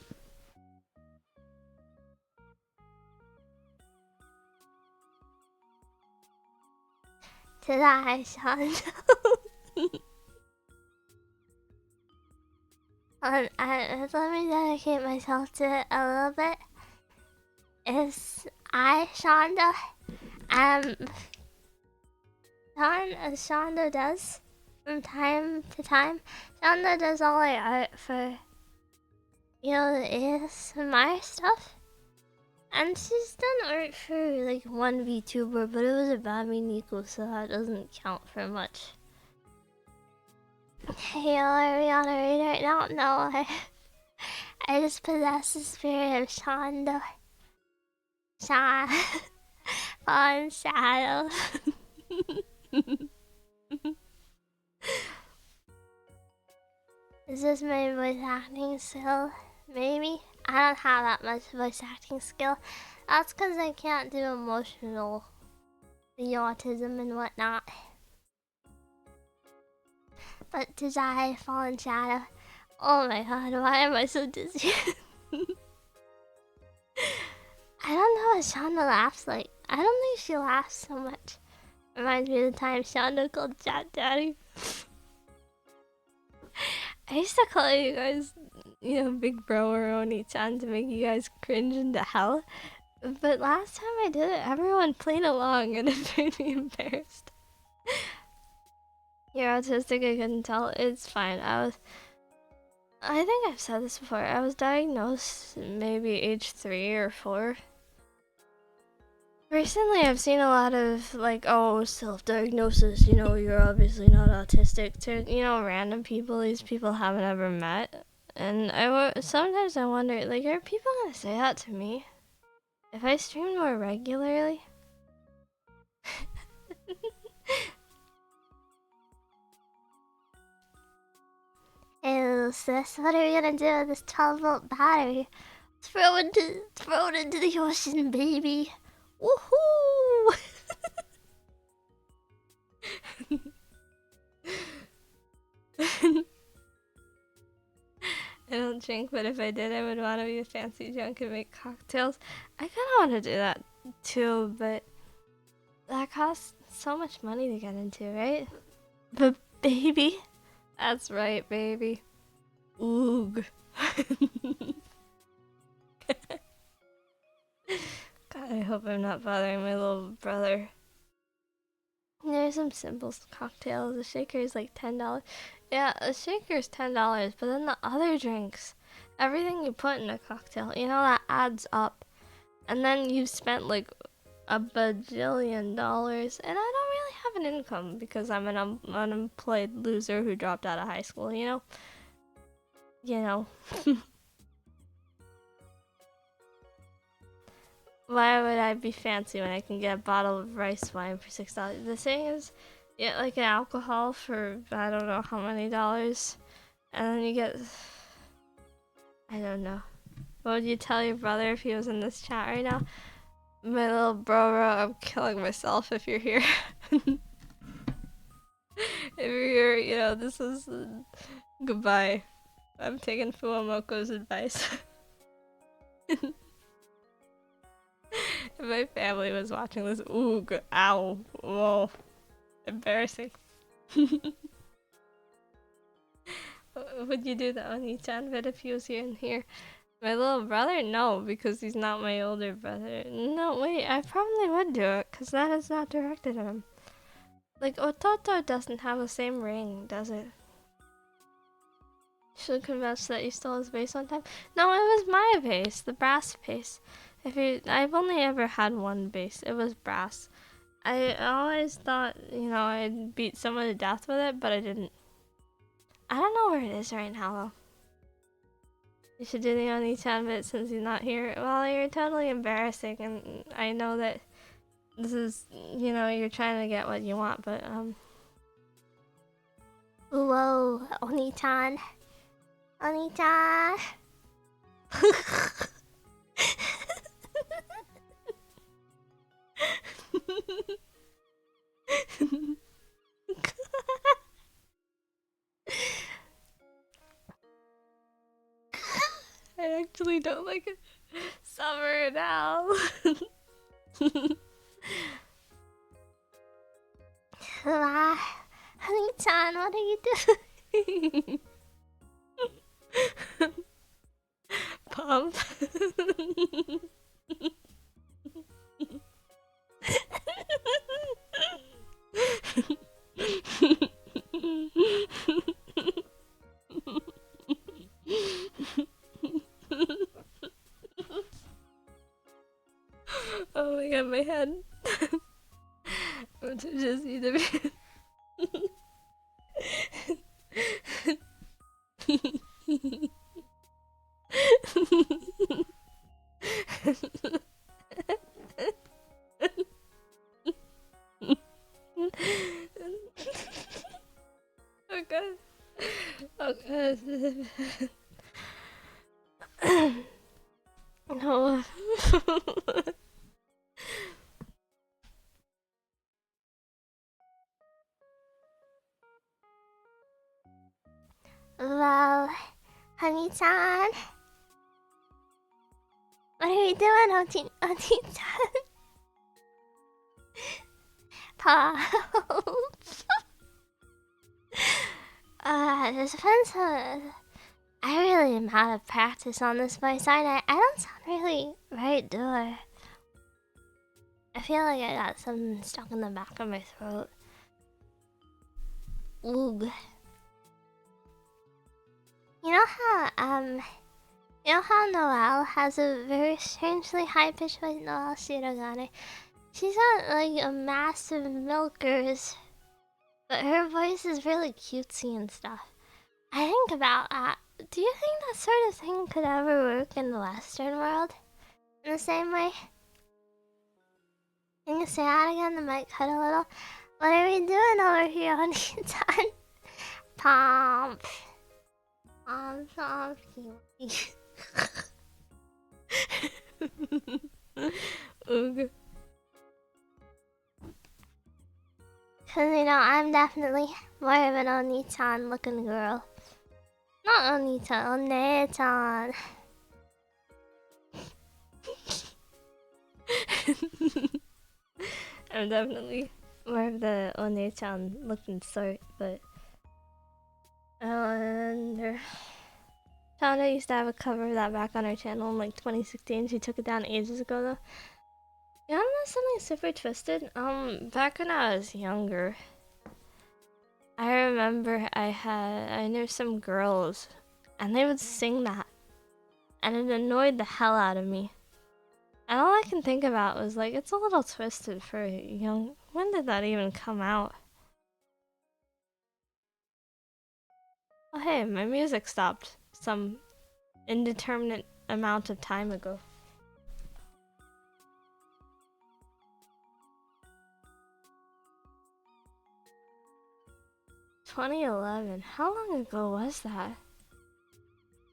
Did I, Sean? Let me dedicate myself to it a little bit. Shonda, Shonda does from time to time. Shonda does all my art for, the ASMR stuff. And she's done art for like one VTuber, but it was a Bobby Nico, so that doesn't count for much. Hey, are we on a raid right now? No, I just possess the spirit of Shonda. On Shadow. Is this my voice acting skill? Maybe? I don't have that much voice acting skill. That's because I can't do emotional, the autism and whatnot. But did I fall in shadow? Oh my god, why am I so dizzy? I don't know what Shonda laughs like. I don't think she laughs so much. Reminds me of the time Shonda called Chat Daddy. I used to call you guys, Big Bro or Oni-chan to make you guys cringe into hell. But last time I did it, everyone played along and it made me embarrassed. You're autistic, I couldn't tell. It's fine. I think I've said this before. I was diagnosed maybe age 3 or 4. Recently, I've seen a lot of, self-diagnosis, you're obviously not autistic, to, random people these people haven't ever met. And sometimes I wonder, are people gonna say that to me? If I streamed more regularly? Hey, little sis, what are we gonna do with this 12-volt battery? Throw it into the ocean, baby! Woohoo! I don't drink, but if I did, I would want to be a fancy drunk and make cocktails. I kind of want to do that too, but that costs so much money to get into, right? But baby, that's right, baby. Oog. God, I hope I'm not bothering my little brother. There's some simple cocktails. A shaker is like $10. Yeah, a shaker is $10, but then the other drinks, everything you put in a cocktail, that adds up. And then you've spent like a bajillion dollars, and I don't really have an income because I'm an unemployed loser who dropped out of high school, Why would I be fancy when I can get a bottle of rice wine for $6? The thing is, you get like an alcohol for I don't know how many dollars, and then you get, I don't know. What would you tell your brother if he was in this chat right now? My little bro, I'm killing myself if you're here. If you're here, this is goodbye. I'm taking Fuwamoko's advice. If my family was watching this, ooh, ow, whoa, embarrassing. Would you do the Oni-chan vid if he was here? My little brother? No, because he's not my older brother. No, wait, I probably would do it, because that is not directed at him. Like, Ototo doesn't have the same ring, does it? Should confess that you stole his vase one time. No, it was my vase, the brass vase. I've only ever had one vase. It was brass. I always thought, I'd beat someone to death with it, but I didn't. I don't know where it is right now, though. You should do the Oni-chan bit since he's not here. Well, you're totally embarrassing, and I know that this is, you're trying to get what you want, but, Whoa, Oni-chan. Oni-chan. I actually don't like it. Summer now. Honey-chan, what are you doing? Pump. Oh my god, my head. I'm just need to be. Oh god. Oh god. No. Well, honey-chan. What are you doing, honey-chan? Pop. This depends on... I really am out of practice on this voice, aren't I? I don't sound really right, do I? I feel like I got something stuck in the back of my throat. Oog. You know how Noelle has a very strangely high-pitched voice? Noelle Shirogane. She's got like a massive milkers, but her voice is really cutesy and stuff. I think about that. Do you think that sort of thing could ever work in the Western world? In the same way? Can you say that again? The mic cut a little. What are we doing over here on Itan? Pomp. Pomp. Oog. Cause you know, I'm definitely more of an Oni-chan looking girl. Not Oni-chan, One-chan. I'm definitely more of the One-chan looking sort, but... And... Tana used to have a cover of that back on her channel in like 2016. She took it down ages ago though. You know something super twisted? Back when I was younger, I remember I knew some girls, and they would sing that, and it annoyed the hell out of me. And all I can think about was like, it's a little twisted for a young... When did that even come out? Oh hey, my music stopped some indeterminate amount of time ago. ...2011. How long ago was that?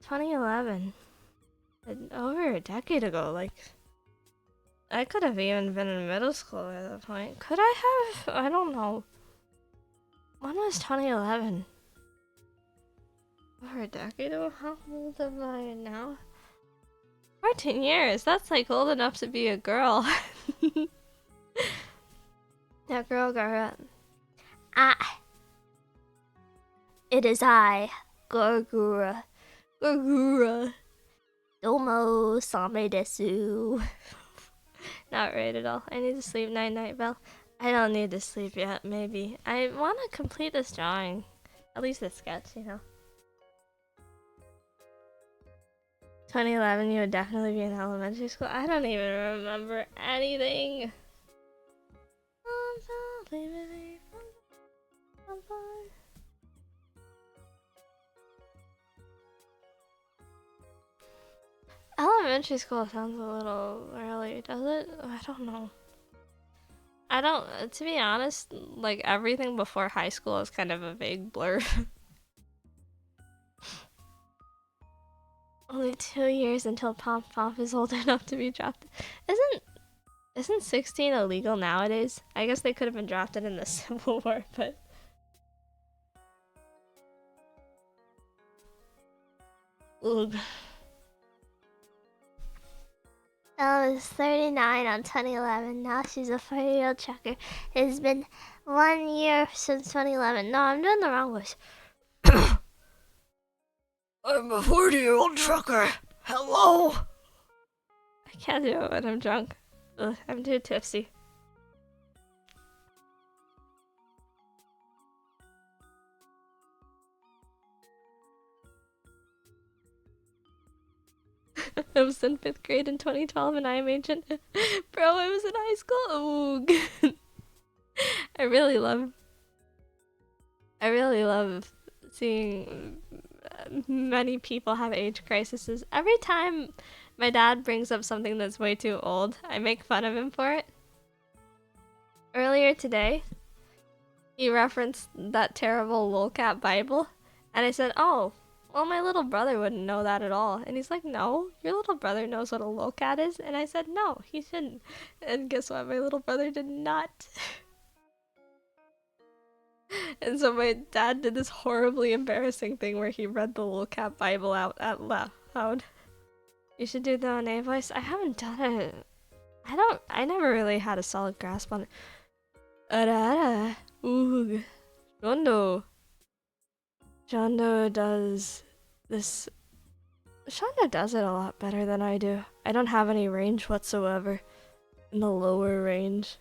2011. Over a decade ago, like... I could have even been in middle school at that point. Could I have? I don't know. When was 2011? Over a decade ago? How old am I now? 14 years! That's like old enough to be a girl. That girl got up. It is I, Gorgura. Gorgura. Domo same desu. Not right at all. I need to sleep. Night night, Belle. I don't need to sleep yet, maybe. I want to complete this drawing. At least the sketch, you know. 2011, you would definitely be in elementary school. I don't even remember anything. Elementary school sounds a little early, does it? I don't know. I don't, to be honest, like everything before high school is kind of a vague blur. Only 2 years until Pop Pop is old enough to be drafted. Isn't 16 illegal nowadays? I guess they could have been drafted in the Civil War, but... Ugh. Ella was 39 on 2011. Now she's a 40-year-old trucker. It has been 1 year since 2011. No, I'm doing the wrong voice. I'm a 40-year-old trucker. Hello. I can't do it when I'm drunk. Ugh, I'm too tipsy. I was in 5th grade in 2012 and I am ancient. Bro, I was in high school. Ooh. I really love seeing many people have age crises. Every time my dad brings up something that's way too old, I make fun of him for it. Earlier today, he referenced that terrible lolcat Bible, and I said, oh, well, my little brother wouldn't know that at all. And he's like, no, your little brother knows what a lolcat is. And I said, no, he shouldn't. And guess what? My little brother did not. And so my dad did this horribly embarrassing thing where he read the lolcat Bible out loud. You should do the Monet voice. I haven't done it. I never really had a solid grasp on it. Ara, ooh, Shondo. Shondo does this. Shondo does it a lot better than I do. I don't have any range whatsoever in the lower range.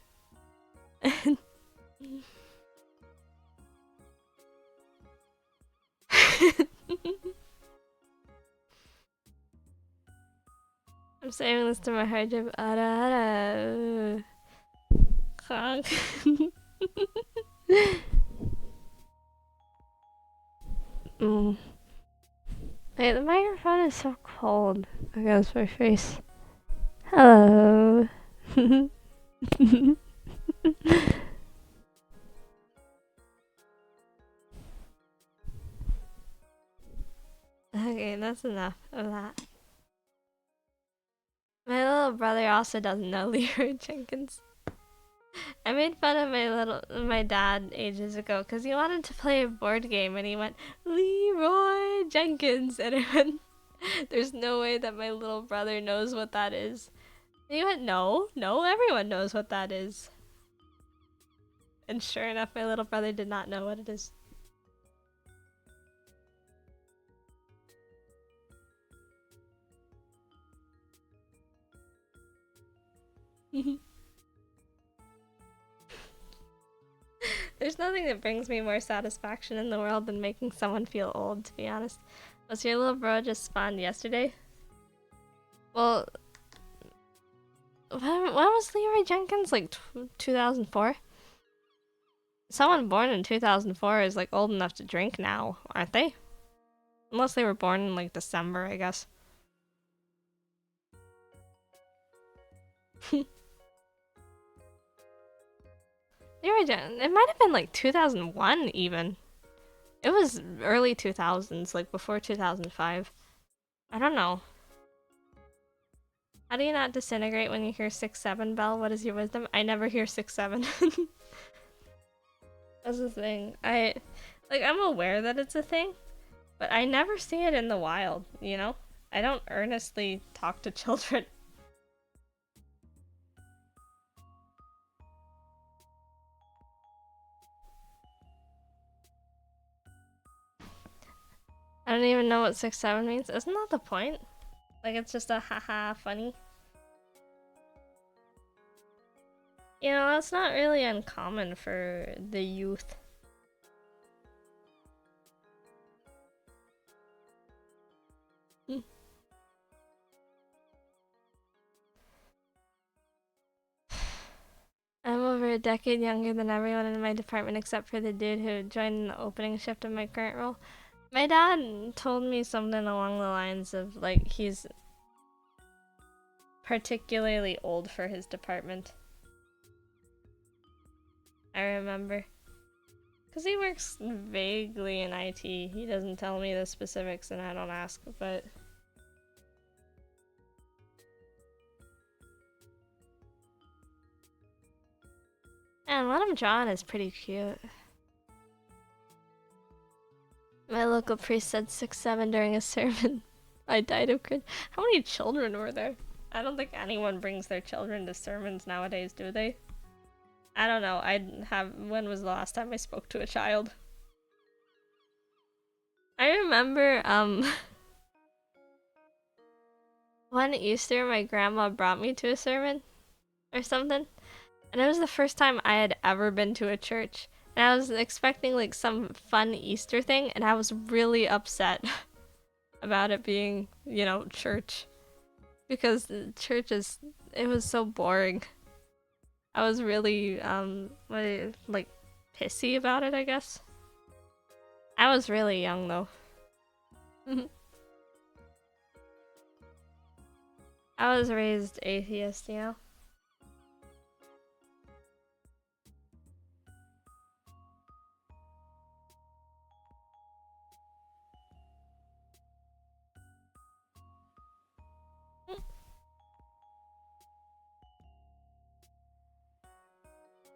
I'm saving this to my hard drive. Ara, honk. Wait, the microphone is so cold against my face. Hello. Okay, that's enough of that. My little brother also doesn't know Leroy Jenkins. I made fun of my dad ages ago because he wanted to play a board game and he went, Leroy Jenkins, and I went, there's no way that my little brother knows what that is. And he went, no, everyone knows what that is. And sure enough, my little brother did not know what it is. There's nothing that brings me more satisfaction in the world than making someone feel old, to be honest. Was your little bro just spawned yesterday? Well, when was Leroy Jenkins? Like 2004? Someone born in 2004 is like old enough to drink now, aren't they? Unless they were born in like December, I guess. It might have been like 2001 even. It was early 2000s, like before 2005. I don't know. How do you not disintegrate when you hear 6-7 bell? What is your wisdom? I never hear 6-7. That's the thing. I'm aware that it's a thing, but I never see it in the wild, you know? I don't earnestly talk to children. I don't even know what 6-7 means. Isn't that the point? Like, it's just a haha funny. You know, that's not really uncommon for the youth. I'm over a decade younger than everyone in my department except for the dude who joined in the opening shift of my current role. My dad told me something along the lines of, like, he's particularly old for his department. I remember. Because he works vaguely in IT. He doesn't tell me the specifics and I don't ask, but And what I'm drawing is pretty cute. My local priest said 6'7" during a sermon. I died of cringe. How many children were there? I don't think anyone brings their children to sermons nowadays, do they? I don't know. When was the last time I spoke to a child? I remember, one Easter my grandma brought me to a sermon or something. And it was the first time I had ever been to a church. And I was expecting like some fun Easter thing, and I was really upset about it being, you know, church. Because church it was so boring. I was really, like, pissy about it, I guess. I was really young, though. I was raised atheist, you know?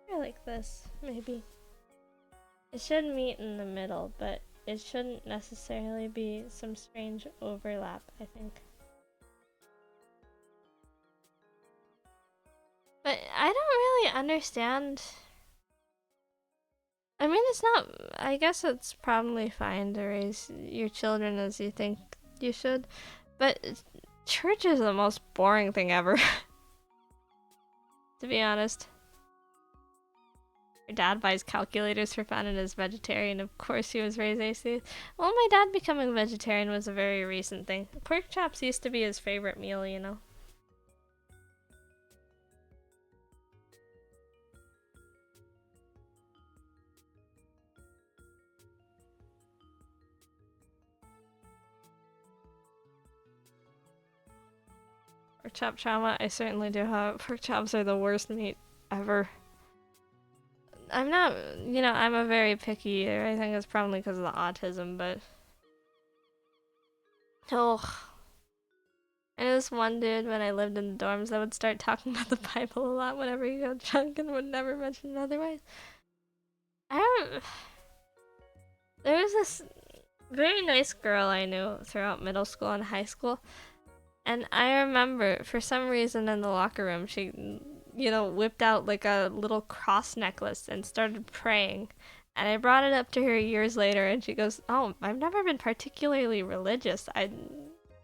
I like this, maybe. It should meet in the middle, but it shouldn't necessarily be some strange overlap, I think. But I don't really understand. I mean, it's not. I guess it's probably fine to raise your children as you think you should, but church is the most boring thing ever. To be honest. Your dad buys calculators for fun and is vegetarian. Of course he was raised atheist. Well, my dad becoming vegetarian was a very recent thing. Pork chops used to be his favorite meal, you know. Pork chop trauma, I certainly do have. Pork chops are the worst meat ever. I'm not, you know, I'm a very picky eater. I think it's probably because of the autism, but... Oh. I know this one dude when I lived in the dorms that would start talking about the Bible a lot whenever he got drunk and would never mention it otherwise. There was this very nice girl I knew throughout middle school and high school, and I remember for some reason in the locker room she, you know, whipped out like a little cross necklace and started praying. And I brought it up to her years later, and she goes, "Oh, I've never been particularly religious.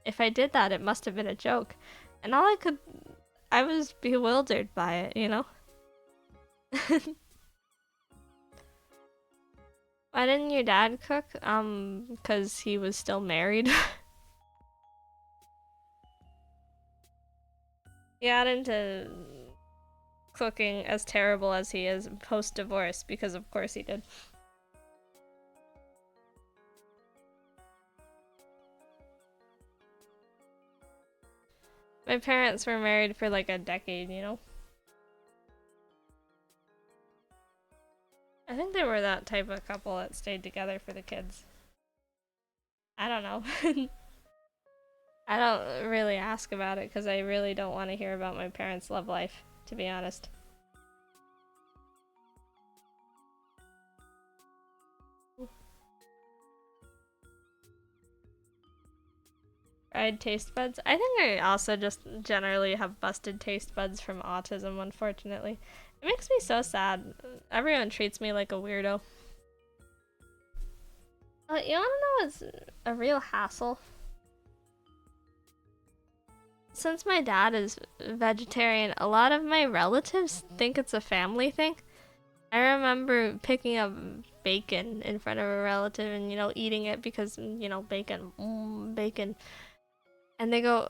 If I did that, it must have been a joke." And I was bewildered by it, you know? Why didn't your dad cook? 'Cause he was still married. He got into cooking as terrible as he is post-divorce, because of course he did. My parents were married for like a decade, you know? I think they were that type of couple that stayed together for the kids. I don't know. I don't really ask about it because I really don't want to hear about my parents' love life, to be honest. Fried taste buds? I think I also just generally have busted taste buds from autism, unfortunately. It makes me so sad. Everyone treats me like a weirdo. You wanna know what's a real hassle? Since my dad is vegetarian, a lot of my relatives think it's a family thing. I remember picking up bacon in front of a relative and, you know, eating it because, you know, bacon, bacon. And they go,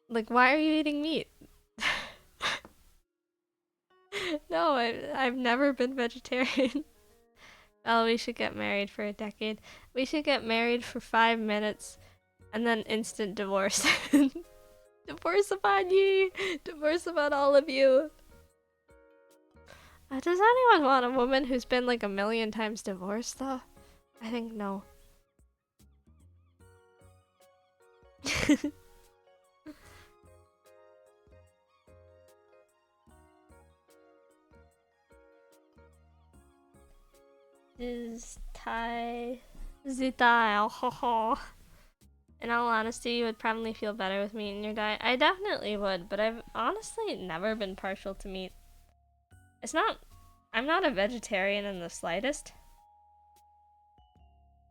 like, "Why are you eating meat?" No, I've never been vegetarian. Oh, we should get married for a decade. We should get married for 5 minutes and then instant divorce. Divorce upon ye! Divorce upon all of you! Does anyone want a woman who's been like a million times divorced, though? I think no. is Thai. Zita. In all honesty, you would probably feel better with meat in your diet. I definitely would, but I've honestly never been partial to meat. It's not. I'm not a vegetarian in the slightest.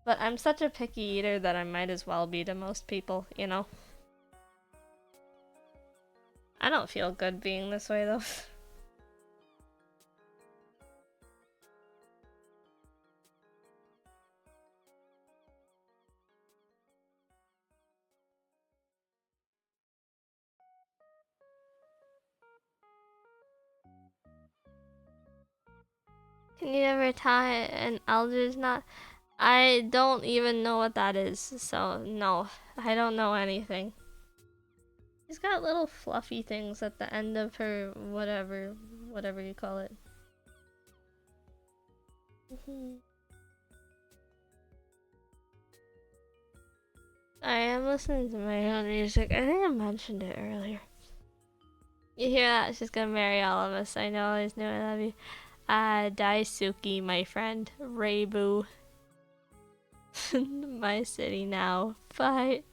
But I'm such a picky eater that I might as well be to most people, you know? I don't feel good being this way though. Can you ever tie an elder's knot? I don't even know what that is, so no, I don't know anything. She's got little fluffy things at the end of her whatever you call it. I am listening to my own music. I think I mentioned it earlier. You hear that? She's gonna marry all of us. I know, I always knew I love you. Daisuke, my friend. Reibu. My city now. Bye.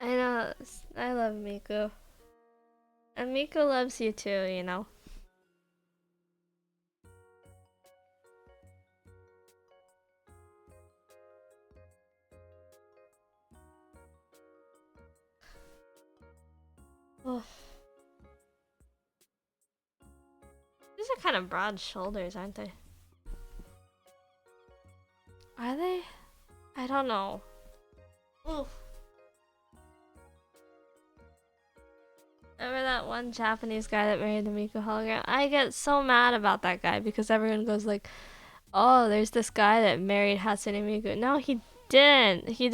I know, I love Miku. And Miku loves you too, you know. Oh. These are kind of broad shoulders, aren't they? Are they? I don't know. Oof. Remember that one Japanese guy that married the Miku hologram? I get so mad about that guy because everyone goes like, oh, there's this guy that married Hatsune Miku. No, he didn't. He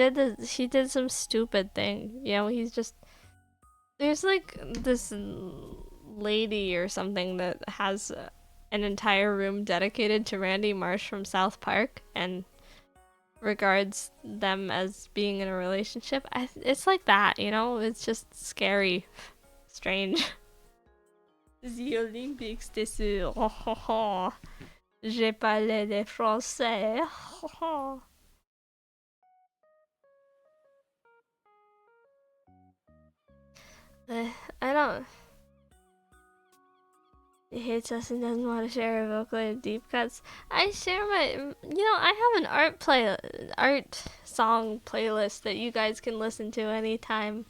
did some stupid thing. You know, he's just... There's like this lady or something that has an entire room dedicated to Randy Marsh from South Park and regards them as being in a relationship. It's like that, you know? It's just scary. Strange. The Olympics desu. Oh, ho, ho. J'ai parlé de français. Ho, ho. I don't... He hates us and doesn't want to share our vocally deep cuts. I share my... You know, I have an art song playlist that you guys can listen to anytime.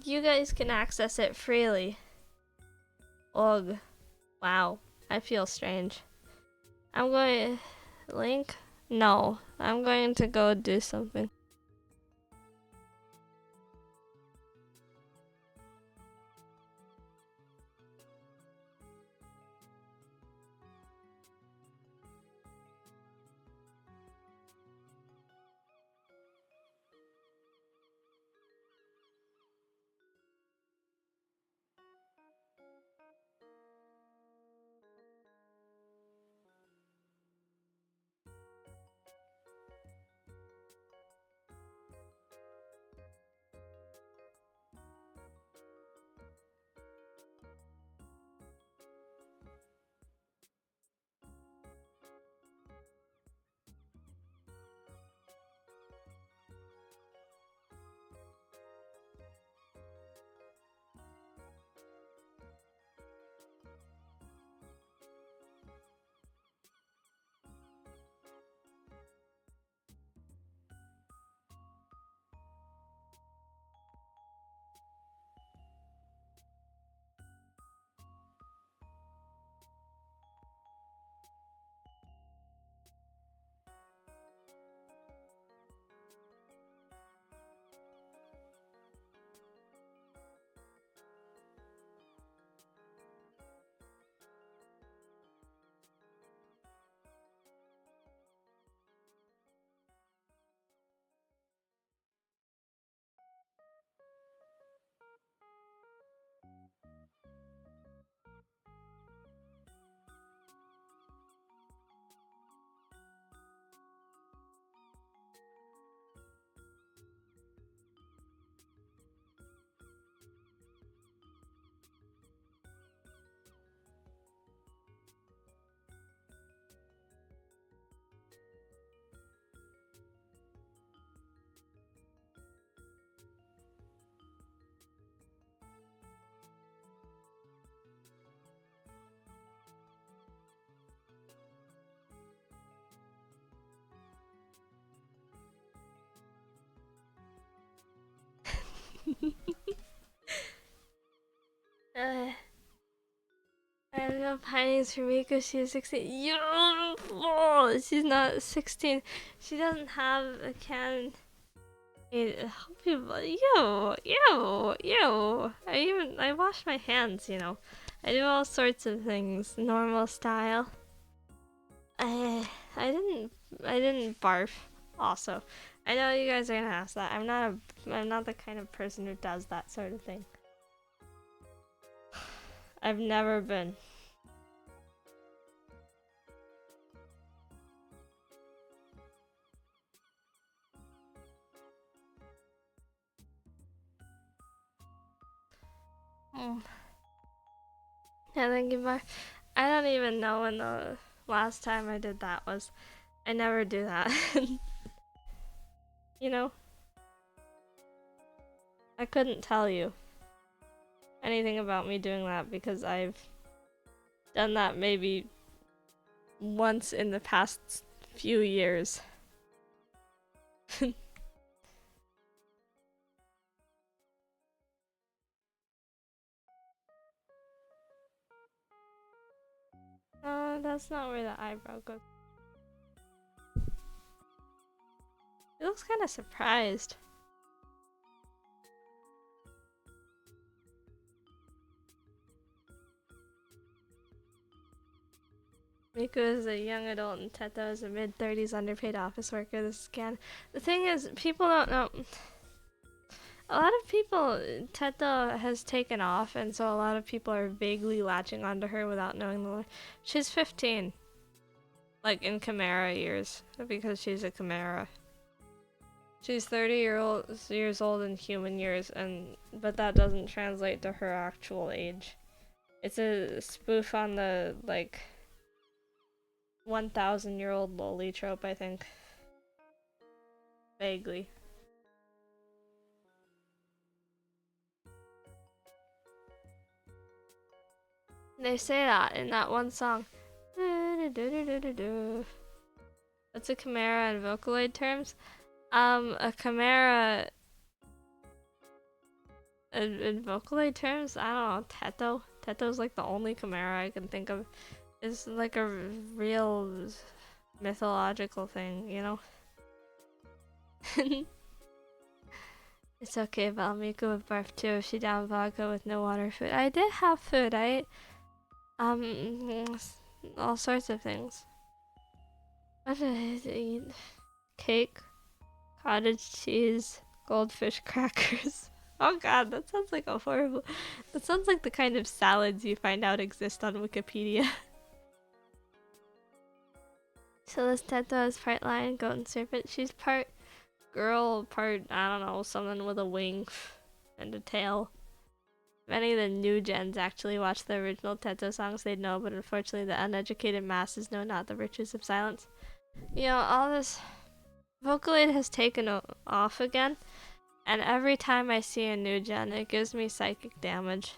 You guys can access it freely. Ugh. Wow. I feel strange. I'm going... Link? No. I'm going to go do something. I have no panties for Miko. She is 16. Yo, she's not 16. She doesn't have a canon. People, ew. I wash my hands, you know. I do all sorts of things, normal style. I didn't barf. Also, I know you guys are gonna ask that. I'm not the kind of person who does that sort of thing. I've never been. Yeah, thank you, bye. I don't even know when the last time I did that was. I never do that. You know? I couldn't tell you anything about me doing that because I've done that maybe once in the past few years. That's not where the eyebrow goes. He looks kind of surprised. Miko is a young adult and Teto is a mid-30s underpaid office worker. The scan. The thing is, people don't know. A lot of people, Teto has taken off, and so a lot of people are vaguely latching onto her without knowing the. She's 15. Like in Chimera years, because she's a Chimera. She's 30 years old in human years, but that doesn't translate to her actual age. It's a spoof on the, like, 1,000-year-old loli trope, I think. Vaguely. They say that in that one song. What's a Chimera in Vocaloid terms? A Chimera in Vocaloid terms? I don't know, Teto? Teto's like the only Chimera I can think of. It's like a real mythological thing, you know? It's okay, Valmiko would barf too if she downed vodka with no water food. I did have food, I ate, all sorts of things. What did I eat? Cake, cottage cheese, goldfish crackers. Oh god, that sounds like a horrible... That sounds like the kind of salads you find out exist on Wikipedia. So this Teto is part lion, goat, and serpent. She's part girl, part, I don't know, something with a wing and a tail. If any of the new gens actually watch the original Teto songs, they'd know, but unfortunately the uneducated masses know not the virtues of silence. You know, all this... Vocaloid has taken off again, and every time I see a new gen, it gives me psychic damage.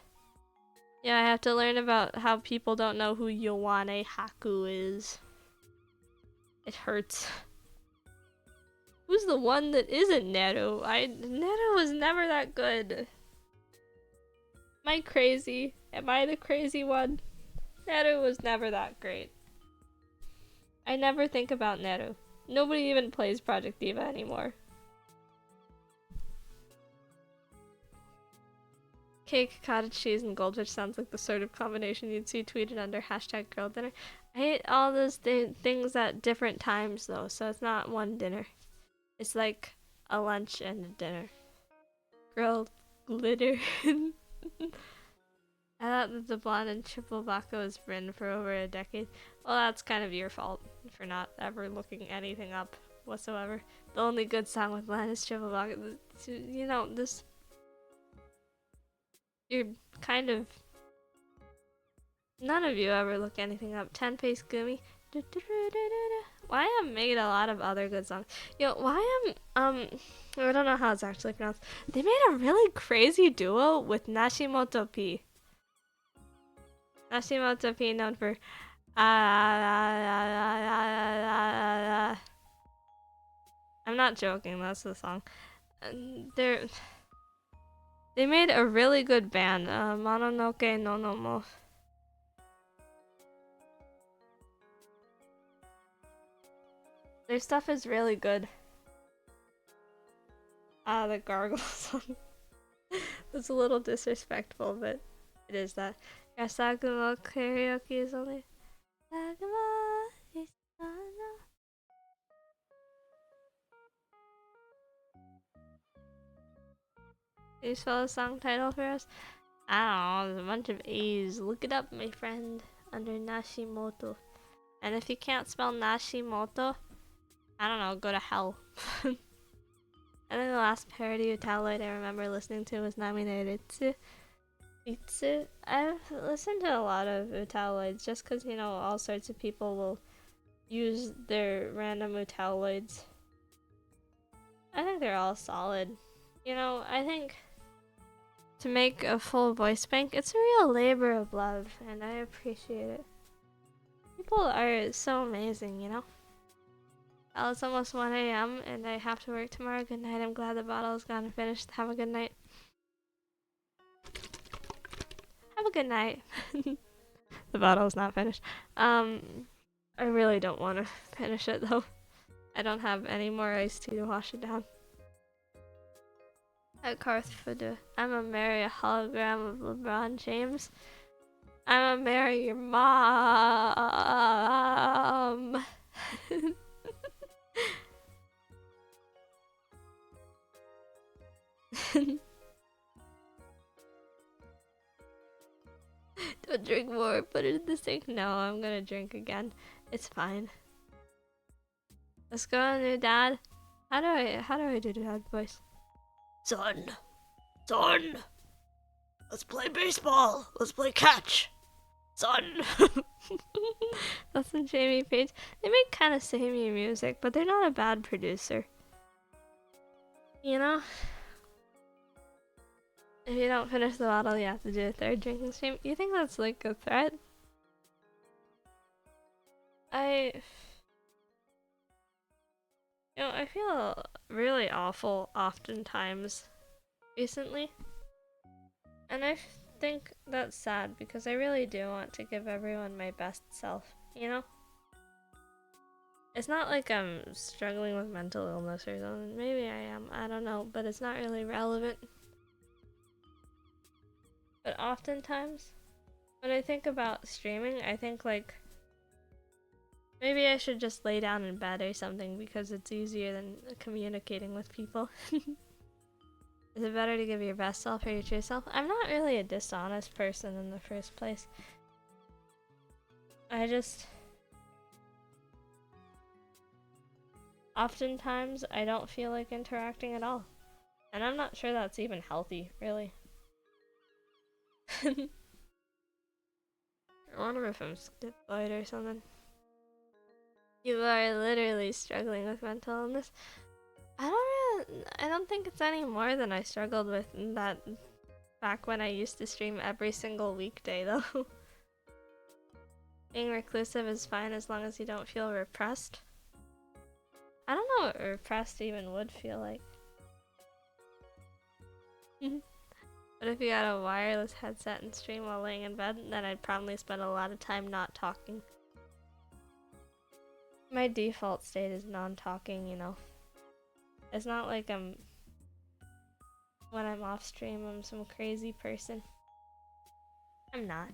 Yeah, I have to learn about how people don't know who Yowane Haku is. It hurts. Who's the one that isn't Neto? Neto was never that good. Am I crazy? Am I the crazy one? Neto was never that great. I never think about Neto. Nobody even plays Project Diva anymore. Cake, cottage cheese, and goldfish sounds like the sort of combination you'd see tweeted under #girldinner. I ate all those things at different times though, so it's not one dinner. It's like a lunch and a dinner. Grilled glitter. I thought that the blonde and triple vodka was written for over a decade. Well, that's kind of your fault for not ever looking anything up whatsoever. The only good song with blonde is triple vodka. You know, this... You're kind of... None of you ever look anything up. 10-Pace Gumi. YM made a lot of other good songs. Yo, YM, I don't know how it's actually pronounced. They made a really crazy duo with Nashimoto P. Nashimoto P, known for I'm not joking, that's the song. They made a really good band, Mononoke no no Mo. Their stuff is really good. Ah, the gargle song. That's a little disrespectful, but it is that. Yasakumo karaoke is only. Can you spell a song title for us? I don't know, there's a bunch of A's. Look it up, my friend, under Nashimoto. And if you can't spell Nashimoto, I don't know, go to hell. I think the last parody Utaloid I remember listening to was Namineritsu. Itsu. I've listened to a lot of Utaloids just because, you know, all sorts of people will use their random Utaloids. I think they're all solid. You know, I think to make a full voice bank, it's a real labor of love, and I appreciate it. People are so amazing, you know? Well, it's almost 1 a.m. and I have to work tomorrow. Good night. I'm glad the bottle is gone and finished. Have a good night. Have a good night. The bottle is not finished. I really don't want to finish it though. I don't have any more iced tea to wash it down. At Carthfuda, I'ma marry a hologram of LeBron James. I'ma marry your mom. Don't drink more, put it in the sink. No, I'm gonna drink again. It's fine. Let's go, new dad. How do I do the dad voice? Son, let's play baseball. Let's play catch. Son. That's some Jamie Page. They make kind of samey music, but they're not a bad producer. You know? If you don't finish the bottle, you have to do a third drinking stream. You think that's like a threat? You know, I feel really awful oftentimes recently. And I think that's sad because I really do want to give everyone my best self, you know? It's not like I'm struggling with mental illness or something. Maybe I am, I don't know, but it's not really relevant. But oftentimes, when I think about streaming, I think like, maybe I should just lay down in bed or something because it's easier than communicating with people. Is it better to give your best self or your true self? I'm not really a dishonest person in the first place. Oftentimes, I don't feel like interacting at all. And I'm not sure that's even healthy, really. I wonder if I'm schizoid or something. You are literally struggling with mental illness. I don't think it's any more than I struggled with that back when I used to stream every single weekday though. Being reclusive is fine as long as you don't feel repressed. I don't know what repressed even would feel like. But if you had a wireless headset and stream while laying in bed, then I'd probably spend a lot of time not talking. My default state is non-talking, you know. It's not like when I'm off stream, I'm some crazy person. I'm not.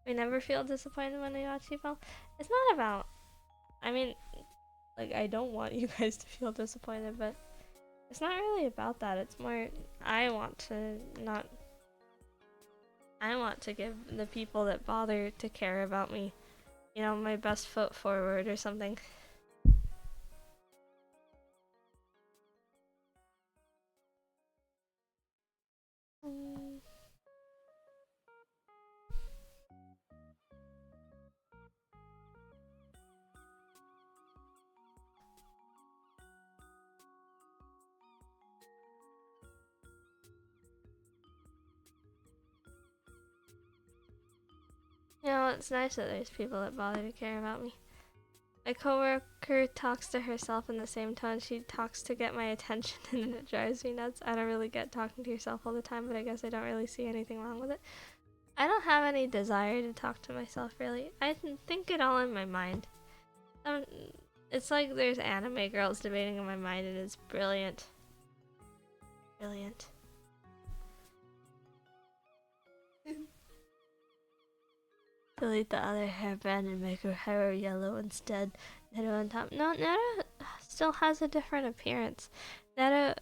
We never feel disappointed when we watch people. It's not about, I mean, like, I don't want you guys to feel disappointed, but it's not really about that. It's more, I want to give the people that bother to care about me, you know, my best foot forward or something. You know, it's nice that there's people that bother to care about me. My coworker talks to herself in the same tone she talks to get my attention, and it drives me nuts. I don't really get talking to yourself all the time, but I guess I don't really see anything wrong with it. I don't have any desire to talk to myself, really. I think it all in my mind. It's like there's anime girls debating in my mind, and it's brilliant. Brilliant. Delete the other hairband and make her hair yellow instead. Neto on top. No, Neto still has a different appearance. Neto,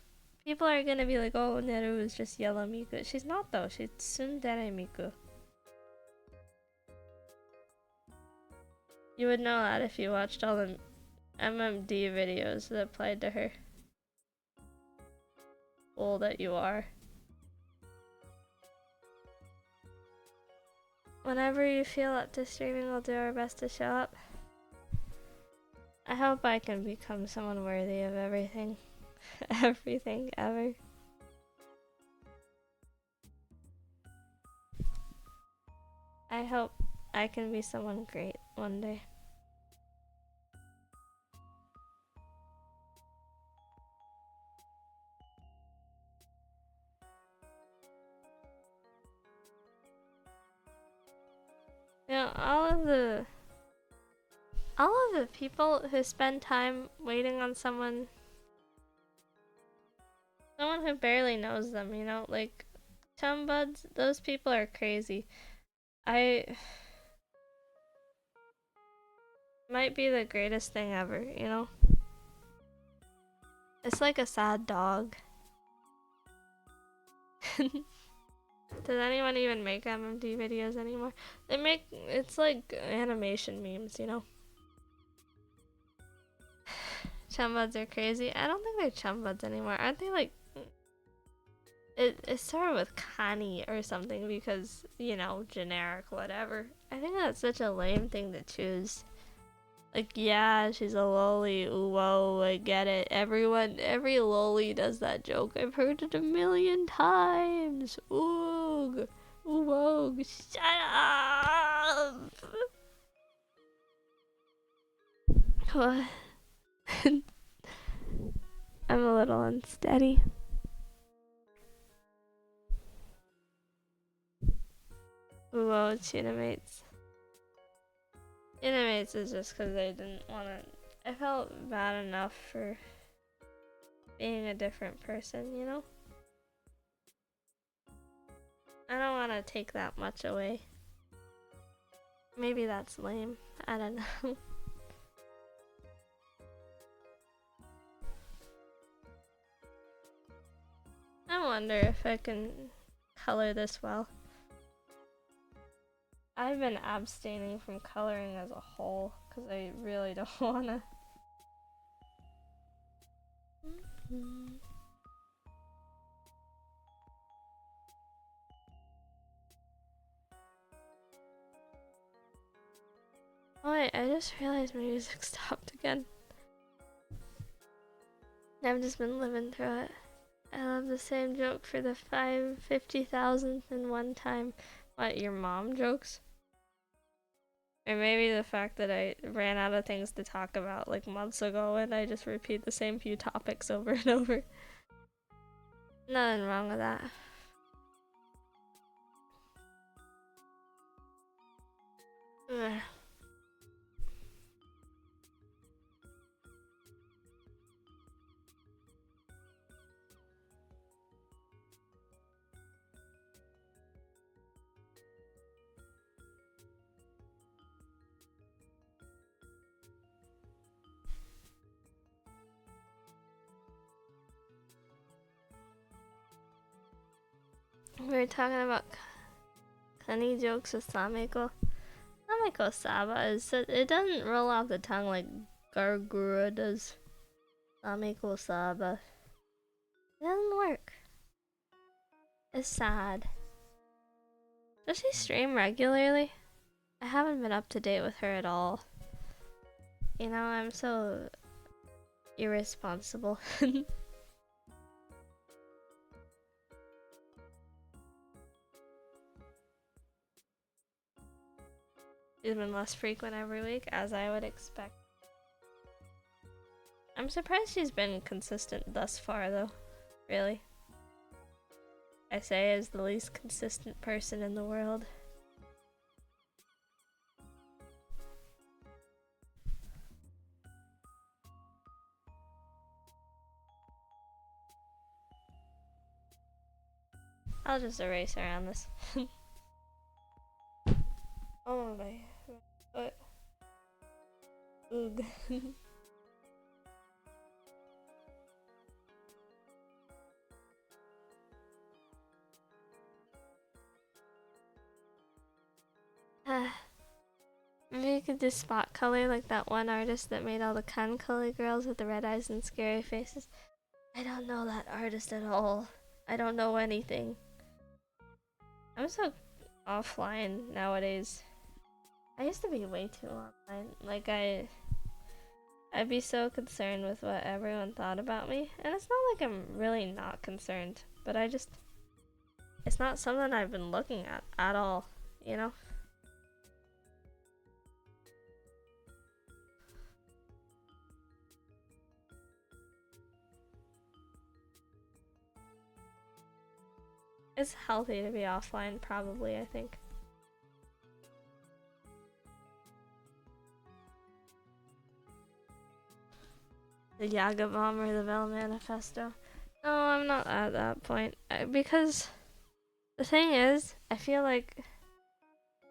people are gonna be like, oh, Neto is just yellow Miku. She's not though. She's tsundere Miku. You would know that if you watched all the MMD videos that applied to her. Fool that you are. Whenever you feel up to streaming, we'll do our best to show up. I hope I can become someone worthy of everything. Everything, ever. I hope I can be someone great one day. You know, all of the people who spend time waiting on someone who barely knows them, you know, like chum buds, those people are crazy. Might be the greatest thing ever, you know? It's like a sad dog. Does anyone even make MMD videos anymore? It's like animation memes, you know? Chumbuds are crazy. I don't think they're chumbuds anymore. Aren't they like... It started with Kani or something because, you know, generic, whatever. I think that's such a lame thing to choose. Like, yeah, she's a loli. Ooh, whoa, I get it. Every loli does that joke. I've heard it a million times. Oog. Ooh, whoa, shut up. What? I'm a little unsteady. Ooh, whoa, Chinamates. Chinamates is just because I didn't want to... I felt bad enough for being a different person, you know? I don't want to take that much away. Maybe that's lame. I don't know. I wonder if I can color this well. I've been abstaining from coloring as a whole because I really don't want to. Oh wait, I just realized my music stopped again. I've just been living through it. I love the same joke for the 50,000th in one time. What, your mom jokes? Or maybe the fact that I ran out of things to talk about like months ago and I just repeat the same few topics over and over. Nothing wrong with that. Ugh. We were talking about funny jokes with Sameko. Sameko Saba it doesn't roll off the tongue like Gargura does. Sameko Saba. It doesn't work. It's sad. Does she stream regularly? I haven't been up to date with her at all. You know, I'm so irresponsible. She's been less frequent every week, as I would expect. I'm surprised she's been consistent thus far, though. Really. I say as the least consistent person in the world. I'll just erase around this. Oh my foot. Oog. Maybe you could do spot color like that one artist that made all the Kankoli girls with the red eyes and scary faces. I don't know that artist at all. I don't know anything. I'm so offline nowadays. I used to be way too online. Like I'd be so concerned with what everyone thought about me. And it's not like I'm really not concerned, but it's not something I've been looking at all, you know? It's healthy to be offline, probably, I think. The Yaga Bomb or the Vel Manifesto. No, I'm not at that point. Because the thing is, I feel like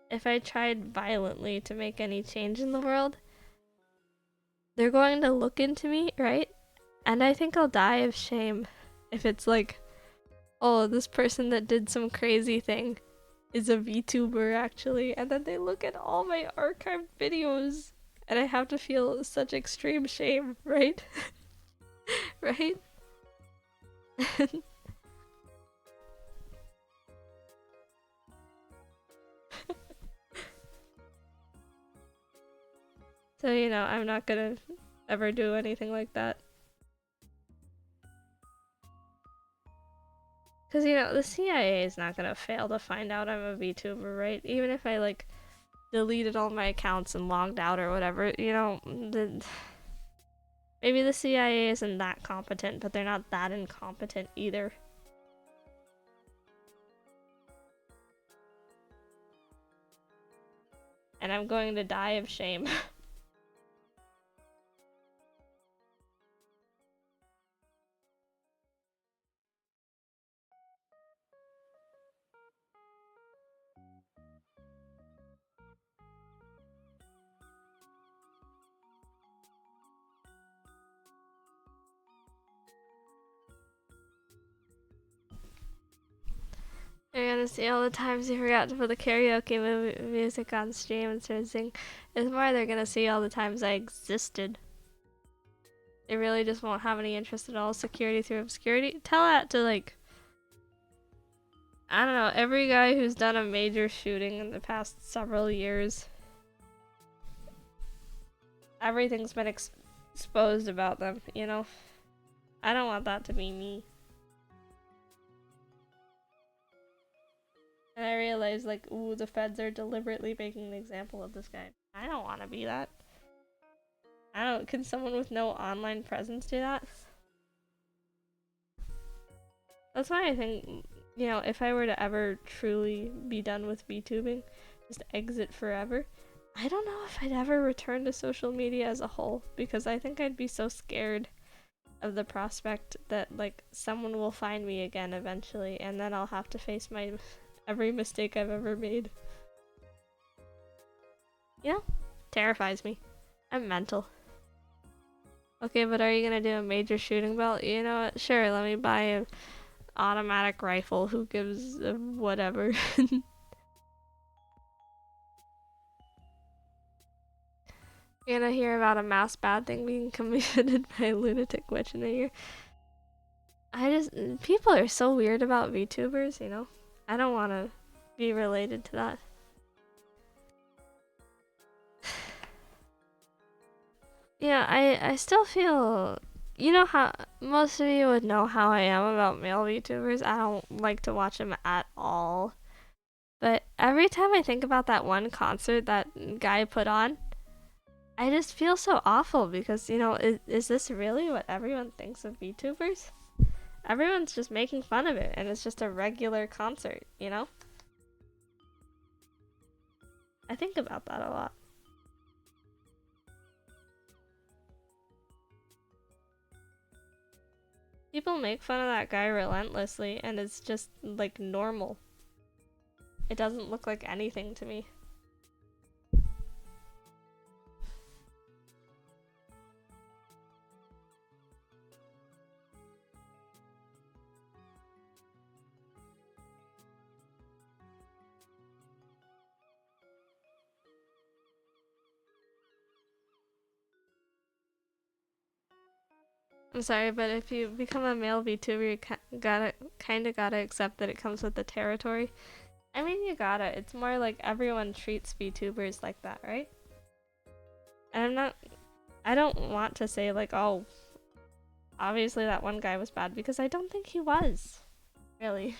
if I tried violently to make any change in the world, they're going to look into me, right? And I think I'll die of shame if it's like, oh, this person that did some crazy thing is a VTuber actually, and then they look at all my archived videos and I have to feel such extreme shame, right? Right? So, you know, I'm not gonna ever do anything like that. Because, you know, the CIA is not gonna fail to find out I'm a VTuber, right? Even if I, like, deleted all my accounts and logged out or whatever, you know, maybe the CIA isn't that competent, but they're not that incompetent either. And I'm going to die of shame. You're gonna see all the times you forgot to put the karaoke music on stream and started singing. It's more they're gonna see all the times I existed. They really just won't have any interest at all. Security through obscurity. Tell that to, like, I don't know, every guy who's done a major shooting in the past several years. Everything's been exposed about them, you know? I don't want that to be me. And I realized, like, ooh, the feds are deliberately making an example of this guy. I don't want to be that. Can someone with no online presence do that? That's why I think, you know, if I were to ever truly be done with VTubing, just exit forever, I don't know if I'd ever return to social media as a whole, because I think I'd be so scared of the prospect that, like, someone will find me again eventually, and then I'll have to face my every mistake I've ever made. You know? Terrifies me. I'm mental. Okay, but are you gonna do a major shooting belt? You know what? Sure, let me buy an automatic rifle. Who gives a whatever? You're gonna hear about a mass bad thing being committed by a lunatic witch in a year. People are so weird about VTubers, you know? I don't want to be related to that. Yeah, I still feel, you know how most of you would know how I am about male VTubers. I don't like to watch them at all. But every time I think about that one concert that guy put on, I just feel so awful because, you know, is this really what everyone thinks of VTubers? Everyone's just making fun of it, and it's just a regular concert, you know? I think about that a lot. People make fun of that guy relentlessly, and it's just, like, normal. It doesn't look like anything to me. I'm sorry, but if you become a male VTuber, you kinda gotta accept that it comes with the territory. I mean, you gotta. It's more like everyone treats VTubers like that, right? And I don't want to say like, oh, obviously that one guy was bad, because I don't think he was, really.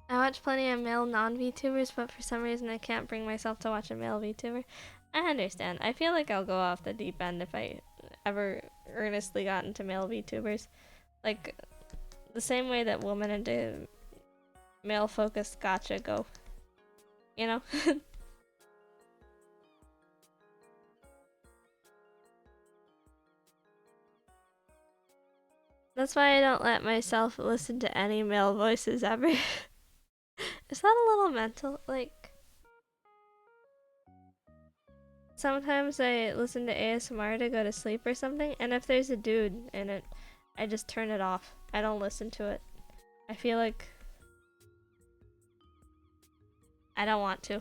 I watch plenty of male non-VTubers, but for some reason I can't bring myself to watch a male VTuber. I understand. I feel like I'll go off the deep end if I ever earnestly got into male VTubers. Like, the same way that women into male-focused gacha go. You know? That's why I don't let myself listen to any male voices ever. Is that a little mental? Like, sometimes I listen to ASMR to go to sleep or something, and if there's a dude in it, I just turn it off. I don't listen to it. I feel like I don't want to.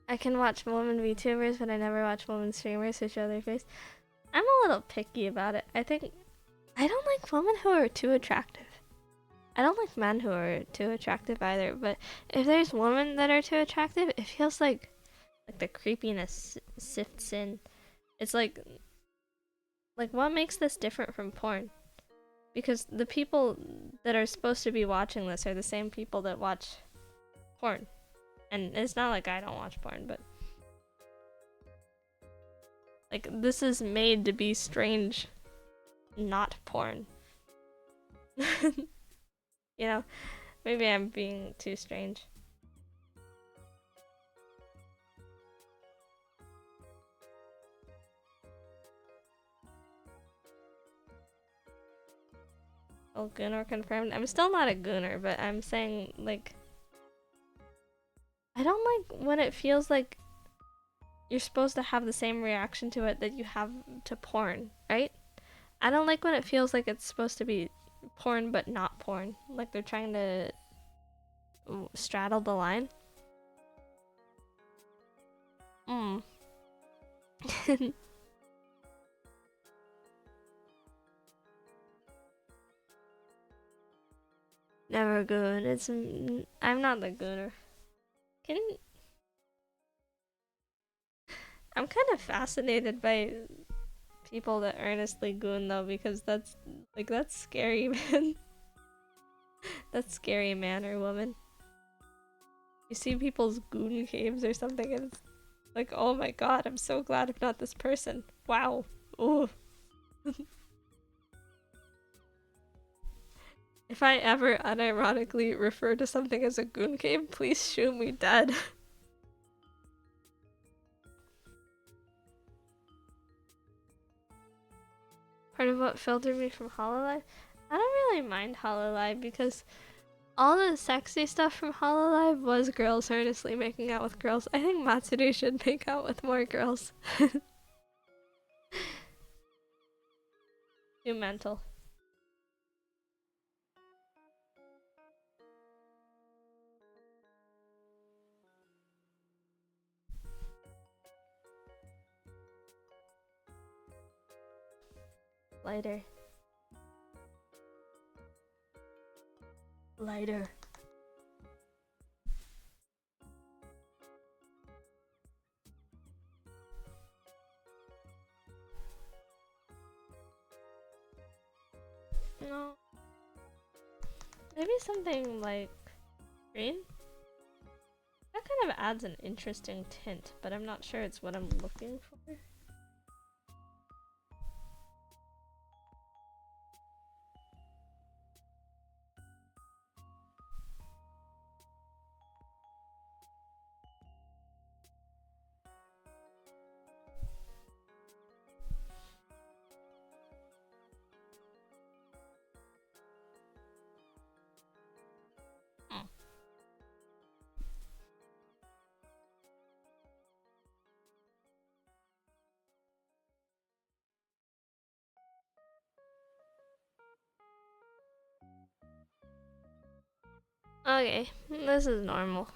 I can watch women VTubers, but I never watch women streamers who show their face. I'm a little picky about it. I don't like women who are too attractive. I don't like men who are too attractive either, but if there's women that are too attractive, it feels like the creepiness sifts in. It's like what makes this different from porn? Because the people that are supposed to be watching this are the same people that watch porn. And it's not like I don't watch porn, but like, this is made to be strange, not porn. You know, maybe I'm being too strange. Oh, Gooner confirmed. I'm still not a Gooner, but I'm saying, like, I don't like when it feels like you're supposed to have the same reaction to it that you have to porn, right? I don't like when it feels like it's supposed to be porn but not porn. Like they're trying to straddle the line. Never goon. I'm not the gooner. I'm kind of fascinated by people that earnestly goon though, because that's scary, man. That's scary, man or woman. You see people's goon caves or something, and it's like, oh my god, I'm so glad I'm not this person. Wow. Ooh. If I ever unironically refer to something as a goon cave, please shoot me dead. Part of what filtered me from Hololive? I don't really mind Hololive because all the sexy stuff from Hololive was girls earnestly making out with girls. I think Matsuri should make out with more girls. Too mental. Lighter. Lighter. No. Maybe something like green? That kind of adds an interesting tint, but I'm not sure it's what I'm looking for. Okay, this is normal.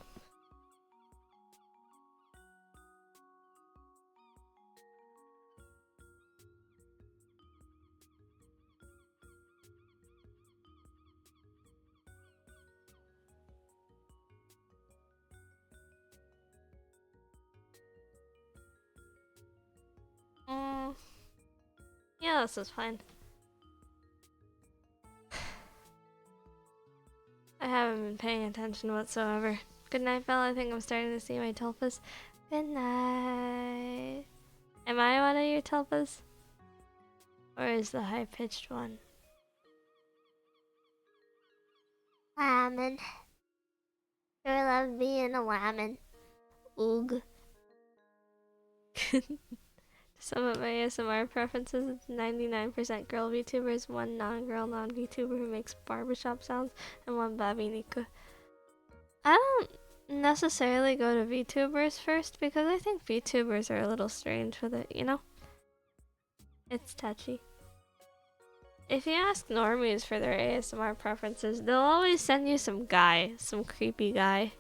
Yeah, this is fine. I haven't been paying attention whatsoever. Good night, Belle. I think I'm starting to see my tulpas. Good night. Am I one of your tulpas? Or is the high-pitched one? Lemon. Sure love being a lemon. Oog. Some of my ASMR preferences, it's 99% girl VTubers, 1 non-girl non-VTuber who makes barbershop sounds, and 1 Babi Nika. I don't necessarily go to VTubers first because I think VTubers are a little strange with it, you know? It's touchy. If you ask normies for their ASMR preferences, they'll always send you some guy, some creepy guy.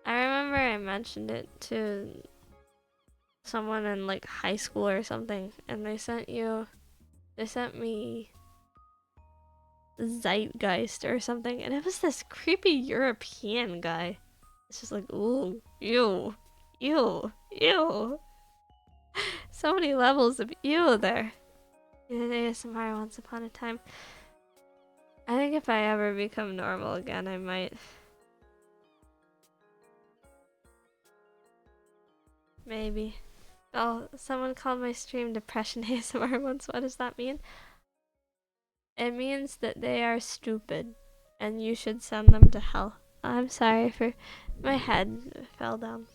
I remember I mentioned it to someone in like high school or something, and they sent me Zeitgeist or something, and it was this creepy European guy. It's just like, ooh, ew, ew, ew. So many levels of ew there. In ASMR once upon a time. I think if I ever become normal again, I might. Maybe. Oh, someone called my stream Depression ASMR once. What does that mean? It means that they are stupid, and you should send them to hell. I'm sorry for my head fell down.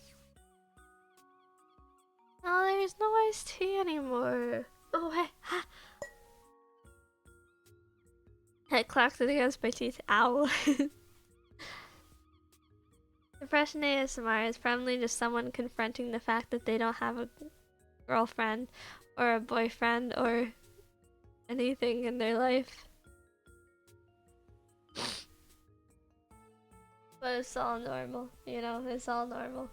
Oh, there's no iced tea anymore. Oh, hey, ha. I clocked it against my teeth. Ow. Depression ASMR is probably just someone confronting the fact that they don't have a girlfriend or a boyfriend or anything in their life. But it's all normal, you know, it's all normal.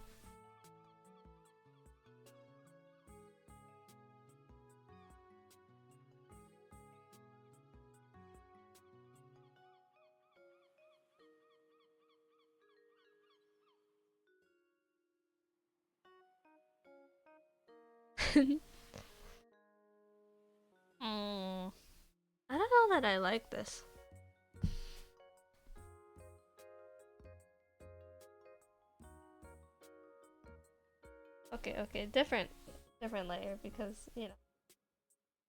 I don't know that I like this. Okay, different layer because, you know,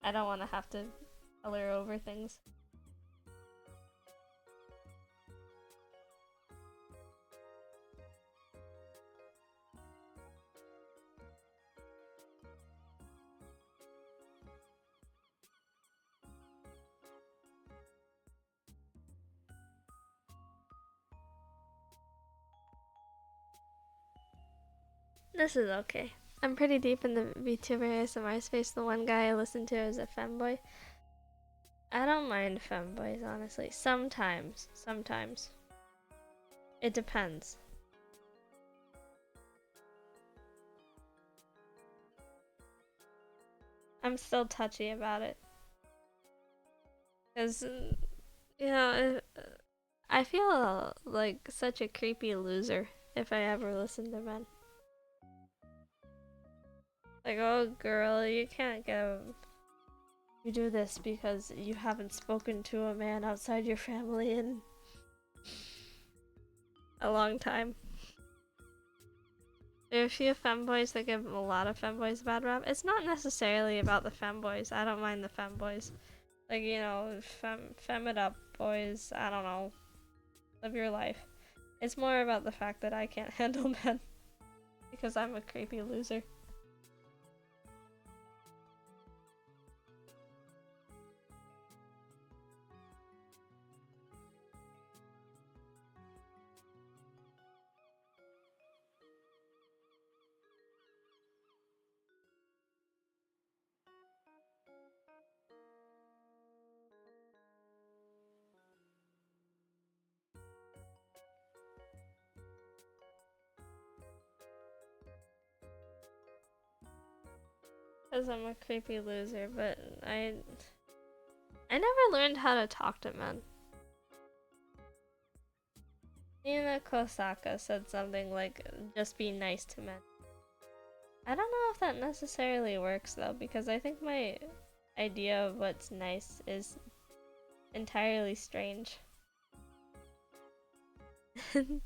I don't want to have to color over things. This is okay. I'm pretty deep in the VTuber ASMR space. The one guy I listen to is a femboy. I don't mind femboys, honestly. Sometimes. It depends. I'm still touchy about it. Because, you know, I feel like such a creepy loser if I ever listen to men. Like, oh girl, you can't go. You do this because you haven't spoken to a man outside your family in a long time. There are a few femboys that give a lot of femboys a bad rap. It's not necessarily about the femboys. I don't mind the femboys. Like, you know, fem it up, boys. I don't know. Live your life. It's more about the fact that I can't handle men. Because I'm a creepy loser. Because I'm a creepy loser, but I never learned how to talk to men. Nina Kosaka said something like, just be nice to men. I don't know if that necessarily works though, because I think my idea of what's nice is entirely strange. Do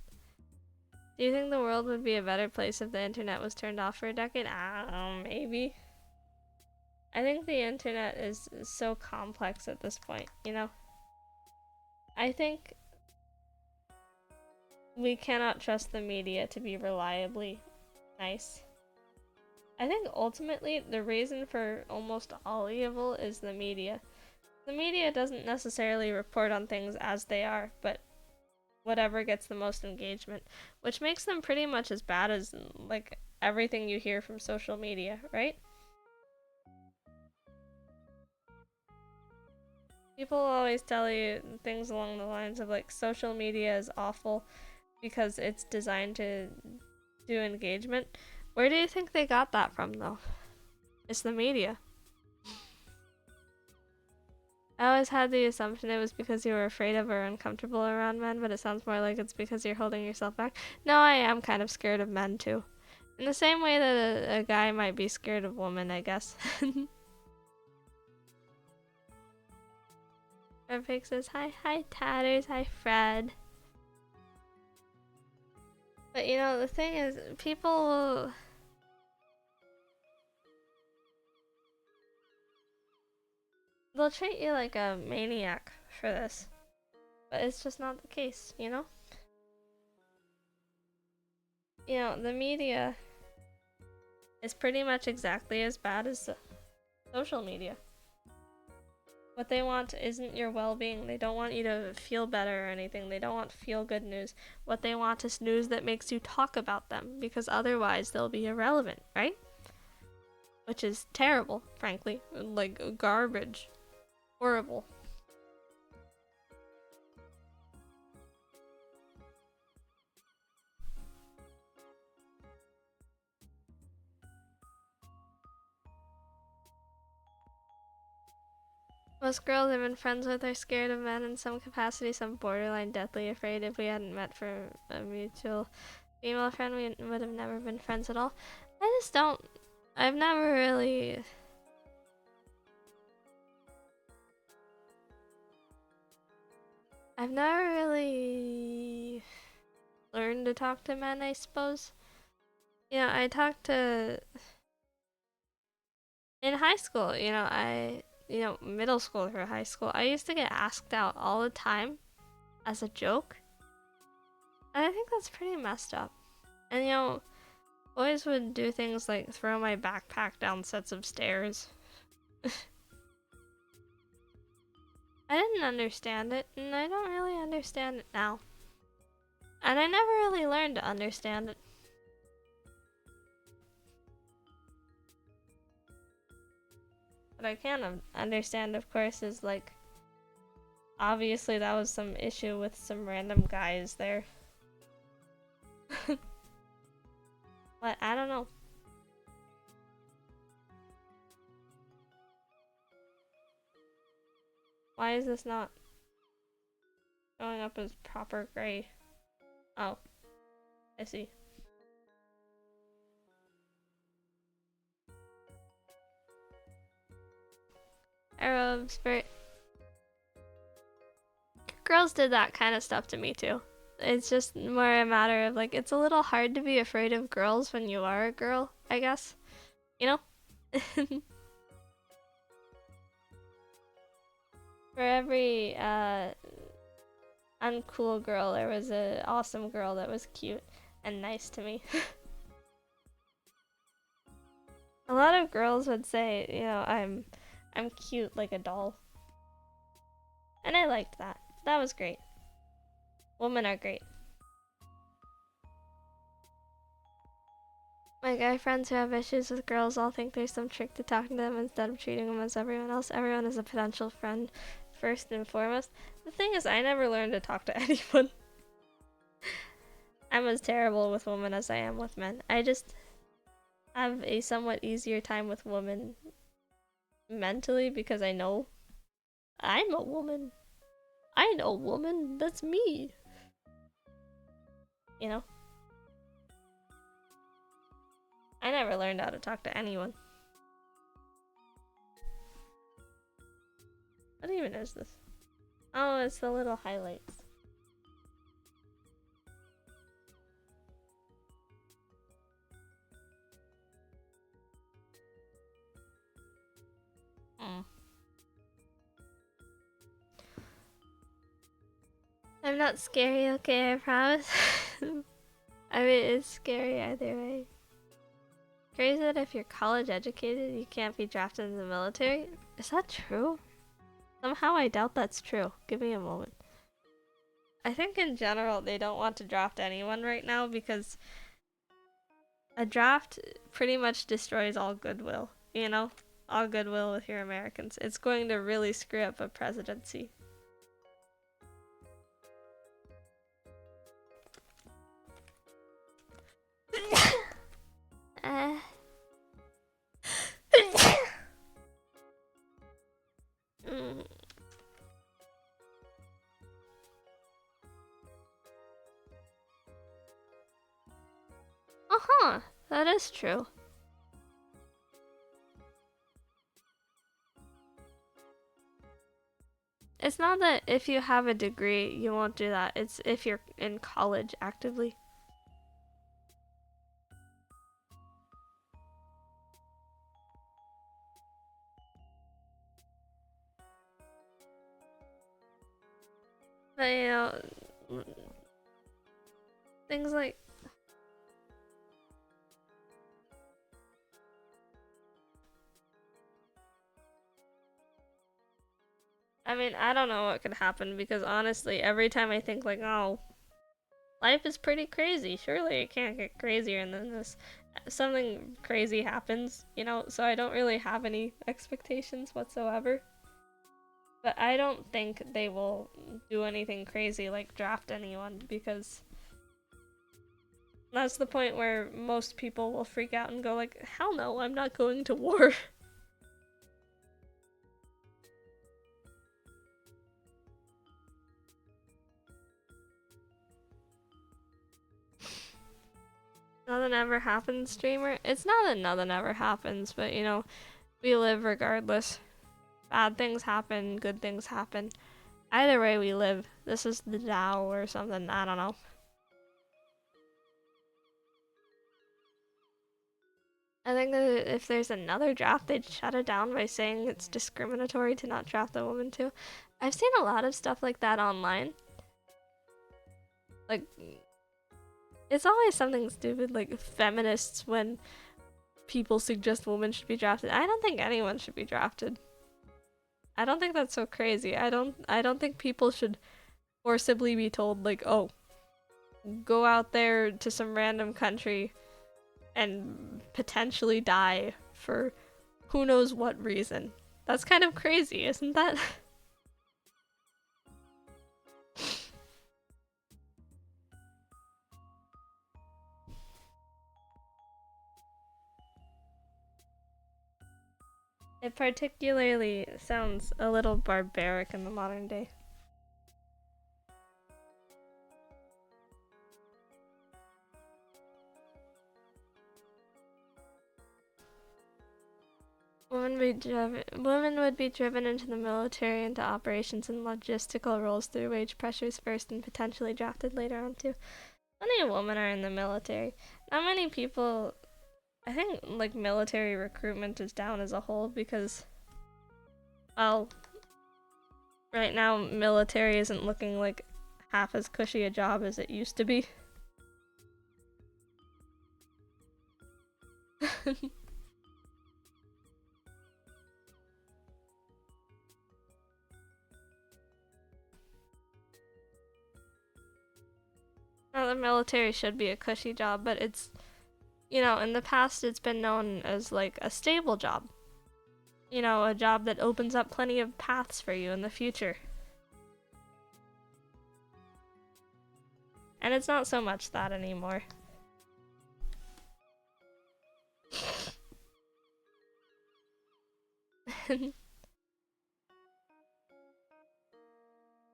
you think the world would be a better place if the internet was turned off for a decade? I don't know, maybe. I think the internet is so complex at this point, you know? I think we cannot trust the media to be reliably nice. I think ultimately the reason for almost all evil is the media. The media doesn't necessarily report on things as they are, but whatever gets the most engagement, which makes them pretty much as bad as like everything you hear from social media, right? People always tell you things along the lines of like social media is awful because it's designed to do engagement. Where do you think they got that from though? It's the media. I always had the assumption it was because you were afraid of or uncomfortable around men, but it sounds more like it's because you're holding yourself back. No, I am kind of scared of men too. In the same way that a guy might be scared of women, I guess. Fredpig says, hi Tatters, hi Fred. But you know, the thing is, people will... They'll treat you like a maniac for this. But it's just not the case, you know? You know, the media is pretty much exactly as bad as social media. What they want isn't your well-being. They don't want you to feel better or anything. They don't want feel-good news. What they want is news that makes you talk about them, because otherwise they'll be irrelevant, right? Which is terrible, frankly. Like, garbage. Horrible. Most girls I've been friends with are scared of men in some capacity, some borderline deathly afraid. If we hadn't met for a mutual female friend, we would have never been friends at all. I just don't... I've never really... learned to talk to men, I suppose. You know, I talked to... In high school, you know, middle school or high school, I used to get asked out all the time as a joke. And I think that's pretty messed up. And you know, boys would do things like throw my backpack down sets of stairs. I didn't understand it, and I don't really understand it now. And I never really learned to understand it. What I can understand, of course, is like, obviously that was some issue with some random guys there. But I don't know. Why is this not showing up as proper gray? Oh, I see. Arabs, very... Girls did that kind of stuff to me too. It's just more a matter of like, it's a little hard to be afraid of girls when you are a girl, I guess. You know? For every uncool girl, there was an awesome girl that was cute and nice to me. A lot of girls would say, you know, I'm cute like a doll. And I liked that. That was great. Women are great. My guy friends who have issues with girls all think there's some trick to talking to them instead of treating them as everyone else. Everyone is a potential friend first and foremost. The thing is, I never learned to talk to anyone. I'm as terrible with women as I am with men. I just have a somewhat easier time with women mentally because I know I'm a woman. I know woman, that's me. You know? I never learned how to talk to anyone. What even is this? Oh, it's the little highlights. I'm not scary, okay, I promise. I mean, it's scary either way. Crazy that if you're college educated, you can't be drafted in the military? Is that true? Somehow I doubt that's true. Give me a moment. I think in general they don't want to draft anyone right now because a draft pretty much destroys all goodwill, you know? All goodwill with your Americans. It's going to really screw up a presidency. Uh-huh, that is true. It's not that if you have a degree, you won't do that. It's if you're in college actively. But, you know, things like... I mean, I don't know what could happen because honestly, every time I think like, oh, life is pretty crazy. Surely it can't get crazier than this. Something crazy happens, you know, so I don't really have any expectations whatsoever. But I don't think they will do anything crazy like draft anyone because that's the point where most people will freak out and go like, hell no, I'm not going to war. Nothing ever happens, streamer. It's not that nothing ever happens, but you know, we live regardless. Bad things happen, good things happen. Either way we live. This is the Tao or something, I don't know. I think that if there's another draft, they'd shut it down by saying it's discriminatory to not draft a woman too. I've seen a lot of stuff like that online. Like, it's always something stupid like feminists when people suggest women should be drafted. I don't think anyone should be drafted. I don't think that's so crazy. I don't think people should forcibly be told like, oh, go out there to some random country and potentially die for who knows what reason. That's kind of crazy, isn't that? It particularly sounds a little barbaric in the modern day. Women would be driven into the military, into operations and logistical roles through wage pressures first and potentially drafted later on too. Many women are in the military. Not many people. I think like military recruitment is down as a whole because, well, right now military isn't looking like half as cushy a job as it used to be. Now, the military should be a cushy job, but it's, you know, in the past it's been known as like a stable job. You know, a job that opens up plenty of paths for you in the future. And it's not so much that anymore.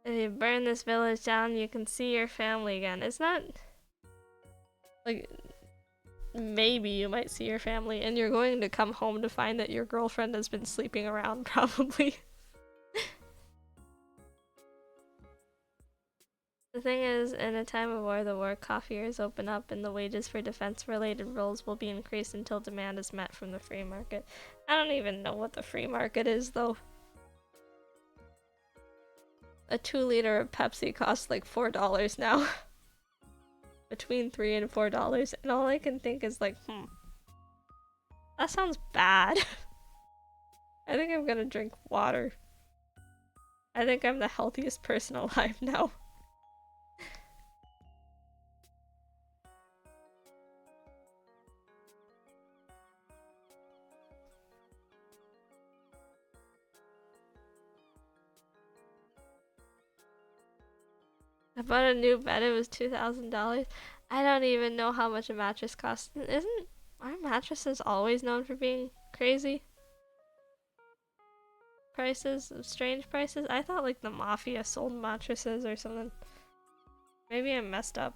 If you burn this village down, you can see your family again. It's not like maybe you might see your family and you're going to come home to find that your girlfriend has been sleeping around, probably. The thing is, in a time of war, the war coffers open up and the wages for defense-related roles will be increased until demand is met from the free market. I don't even know what the free market is, though. A 2-liter of Pepsi costs like $4 now. Between $3 and $4, and all I can think is like, that sounds bad. I think I'm gonna drink water. I think I'm the healthiest person alive now. I bought a new bed, it was $2,000. I don't even know how much a mattress costs. Isn't our mattresses always known for being crazy? Prices, strange prices? I thought like the mafia sold mattresses or something. Maybe I'm messed up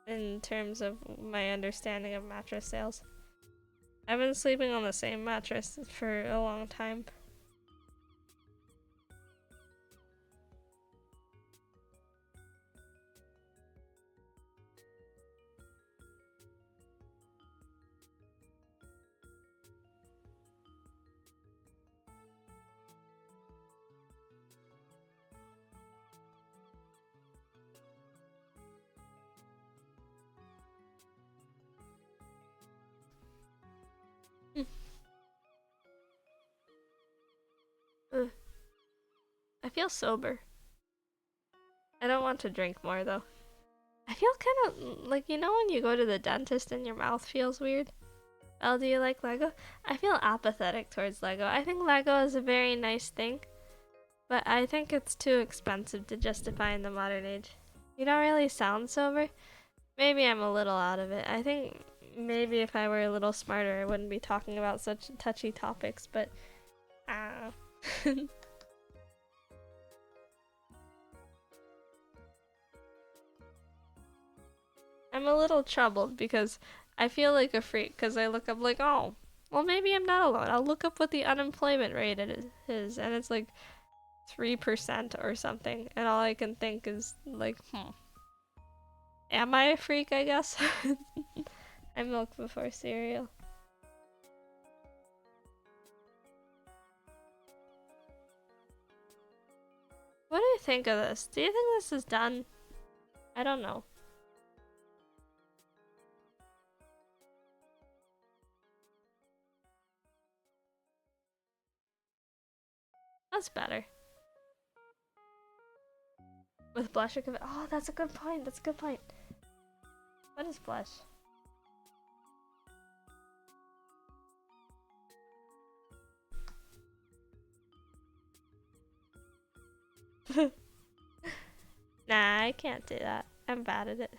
in terms of my understanding of mattress sales. I've been sleeping on the same mattress for a long time. I feel sober. I don't want to drink more though. I feel kind of like, you know when you go to the dentist and your mouth feels weird? Oh, do you like Lego? I feel apathetic towards Lego. I think Lego is a very nice thing, but I think it's too expensive to justify in the modern age. You don't really sound sober? Maybe I'm a little out of it. I think maybe if I were a little smarter I wouldn't be talking about such touchy topics, but I'm a little troubled because I feel like a freak because I look up like, oh, well maybe I'm not alone. I'll look up what the unemployment rate is and it's like 3% or something, and all I can think is like, am I a freak, I guess? I milk before cereal. What do you think of this? Do you think this is done? I don't know. That's better. With blush or oh, that's a good point. That's a good point. What is blush? Nah, I can't do that. I'm bad at it.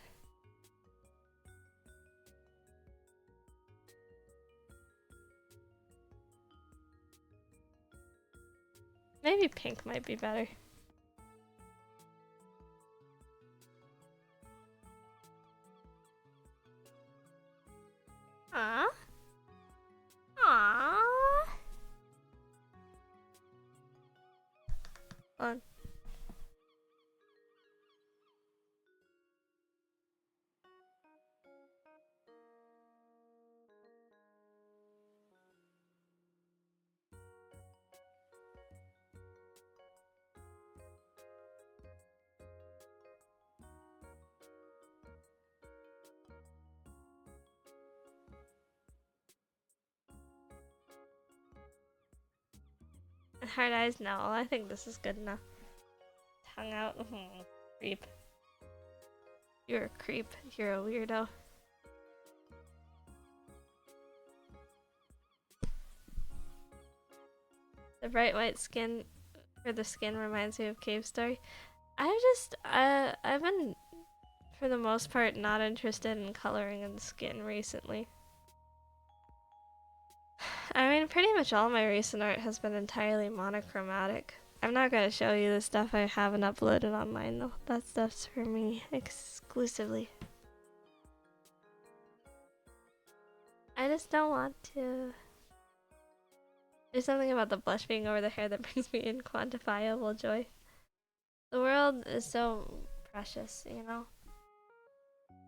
Maybe pink might be better. Aww. Aww. Fun. Hard eyes? No, I think this is good enough. Tongue out? Creep. You're a creep. You're a weirdo. The bright white skin for the skin reminds me of Cave Story. I've been, for the most part, not interested in coloring in skin recently. I mean, pretty much all my recent art has been entirely monochromatic. I'm not gonna show you the stuff I haven't uploaded online though. That stuff's for me exclusively. I just don't want to. There's something about the blush being over the hair that brings me inquantifiable joy. The world is so precious, you know?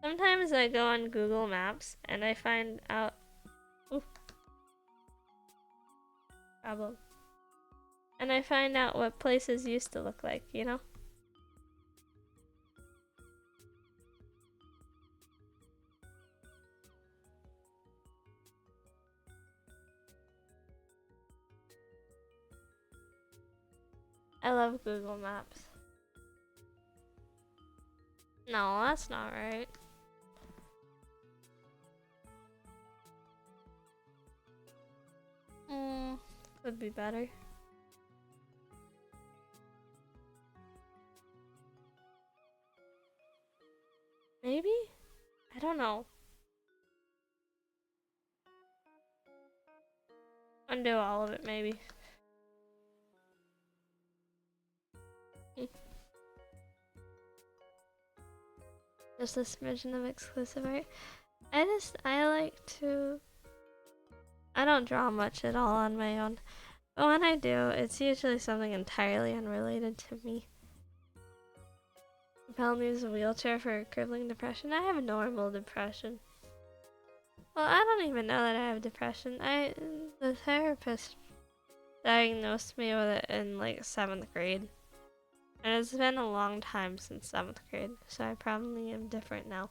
Sometimes I go on Google Maps and I find out... Ooh. Problem. And I find out what places used to look like, you know? I love Google Maps. No, that's not right. Could be better. Maybe? I don't know. Undo all of it, maybe. Just a smidgen of exclusive art. I like to... I don't draw much at all on my own. But when I do, it's usually something entirely unrelated to me. Compelled me to use a wheelchair for crippling depression. I have normal depression. Well, I don't even know that I have depression. The therapist diagnosed me with it in like 7th grade. And it's been a long time since 7th grade, so I probably am different now.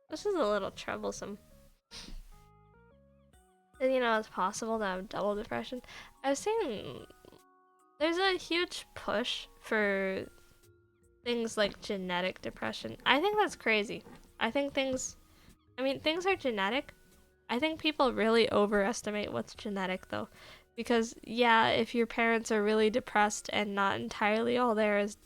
This is a little troublesome. And you know, it's possible to have double depression. I've seen there's a huge push for things like genetic depression. I think that's crazy. I think things are genetic. I think people really overestimate what's genetic though. Because yeah, if your parents are really depressed and not entirely all there as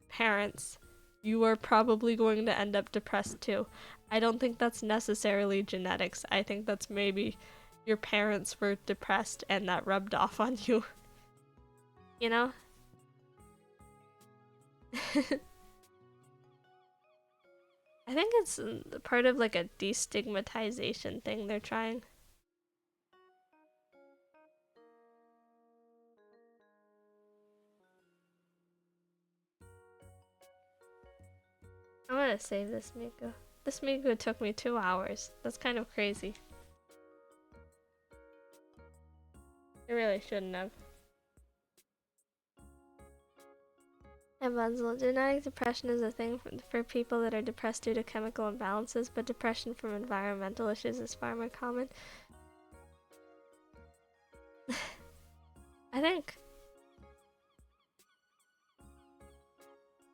parents, you are probably going to end up depressed too. I don't think that's necessarily genetics. I think that's maybe your parents were depressed and that rubbed off on you. You know? I think it's part of like a destigmatization thing they're trying. I'm gonna save this Miku. This Miku took me 2 hours. That's kind of crazy. I really shouldn't have. And Bunzel, genetic depression is a thing for people that are depressed due to chemical imbalances, but depression from environmental issues is far more common. I think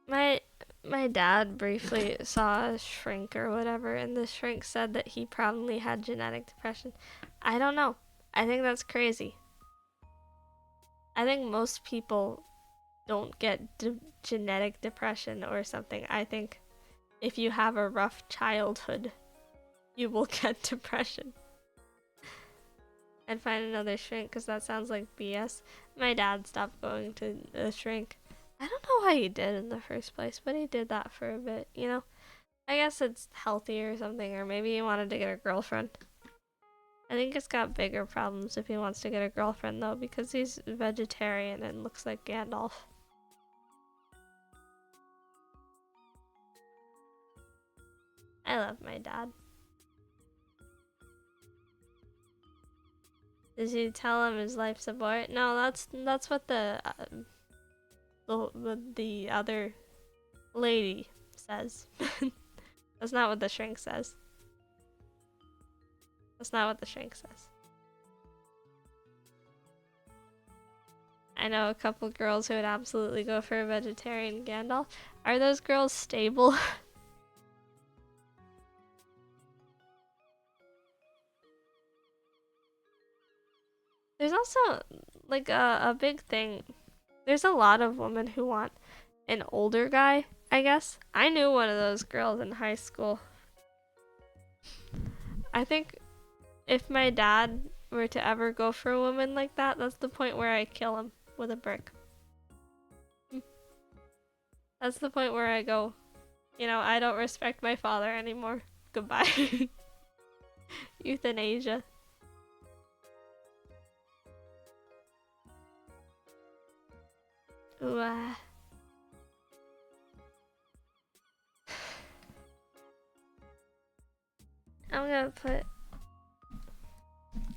my dad briefly saw a shrink or whatever, and the shrink said that he probably had genetic depression. I don't know. I think that's crazy. I think most people don't get genetic depression or something. I think if you have a rough childhood, you will get depression. And find another shrink, because that sounds like BS. My dad stopped going to a shrink. I don't know why he did in the first place, but he did that for a bit, you know? I guess it's healthy or something, or maybe he wanted to get a girlfriend. I think it's got bigger problems if he wants to get a girlfriend, though, because he's vegetarian and looks like Gandalf. I love my dad. Did you tell him his life's a bore? No, that's what the other lady says. That's not what the shrink says. That's not what the shrink says. I know a couple girls who would absolutely go for a vegetarian Gandalf. Are those girls stable? There's also like a big thing. There's a lot of women who want an older guy, I guess. I knew one of those girls in high school. I think if my dad were to ever go for a woman like that, that's the point where I kill him with a brick. That's the point where I go, you know, I don't respect my father anymore. Goodbye. Euthanasia. Ooh, I'm gonna put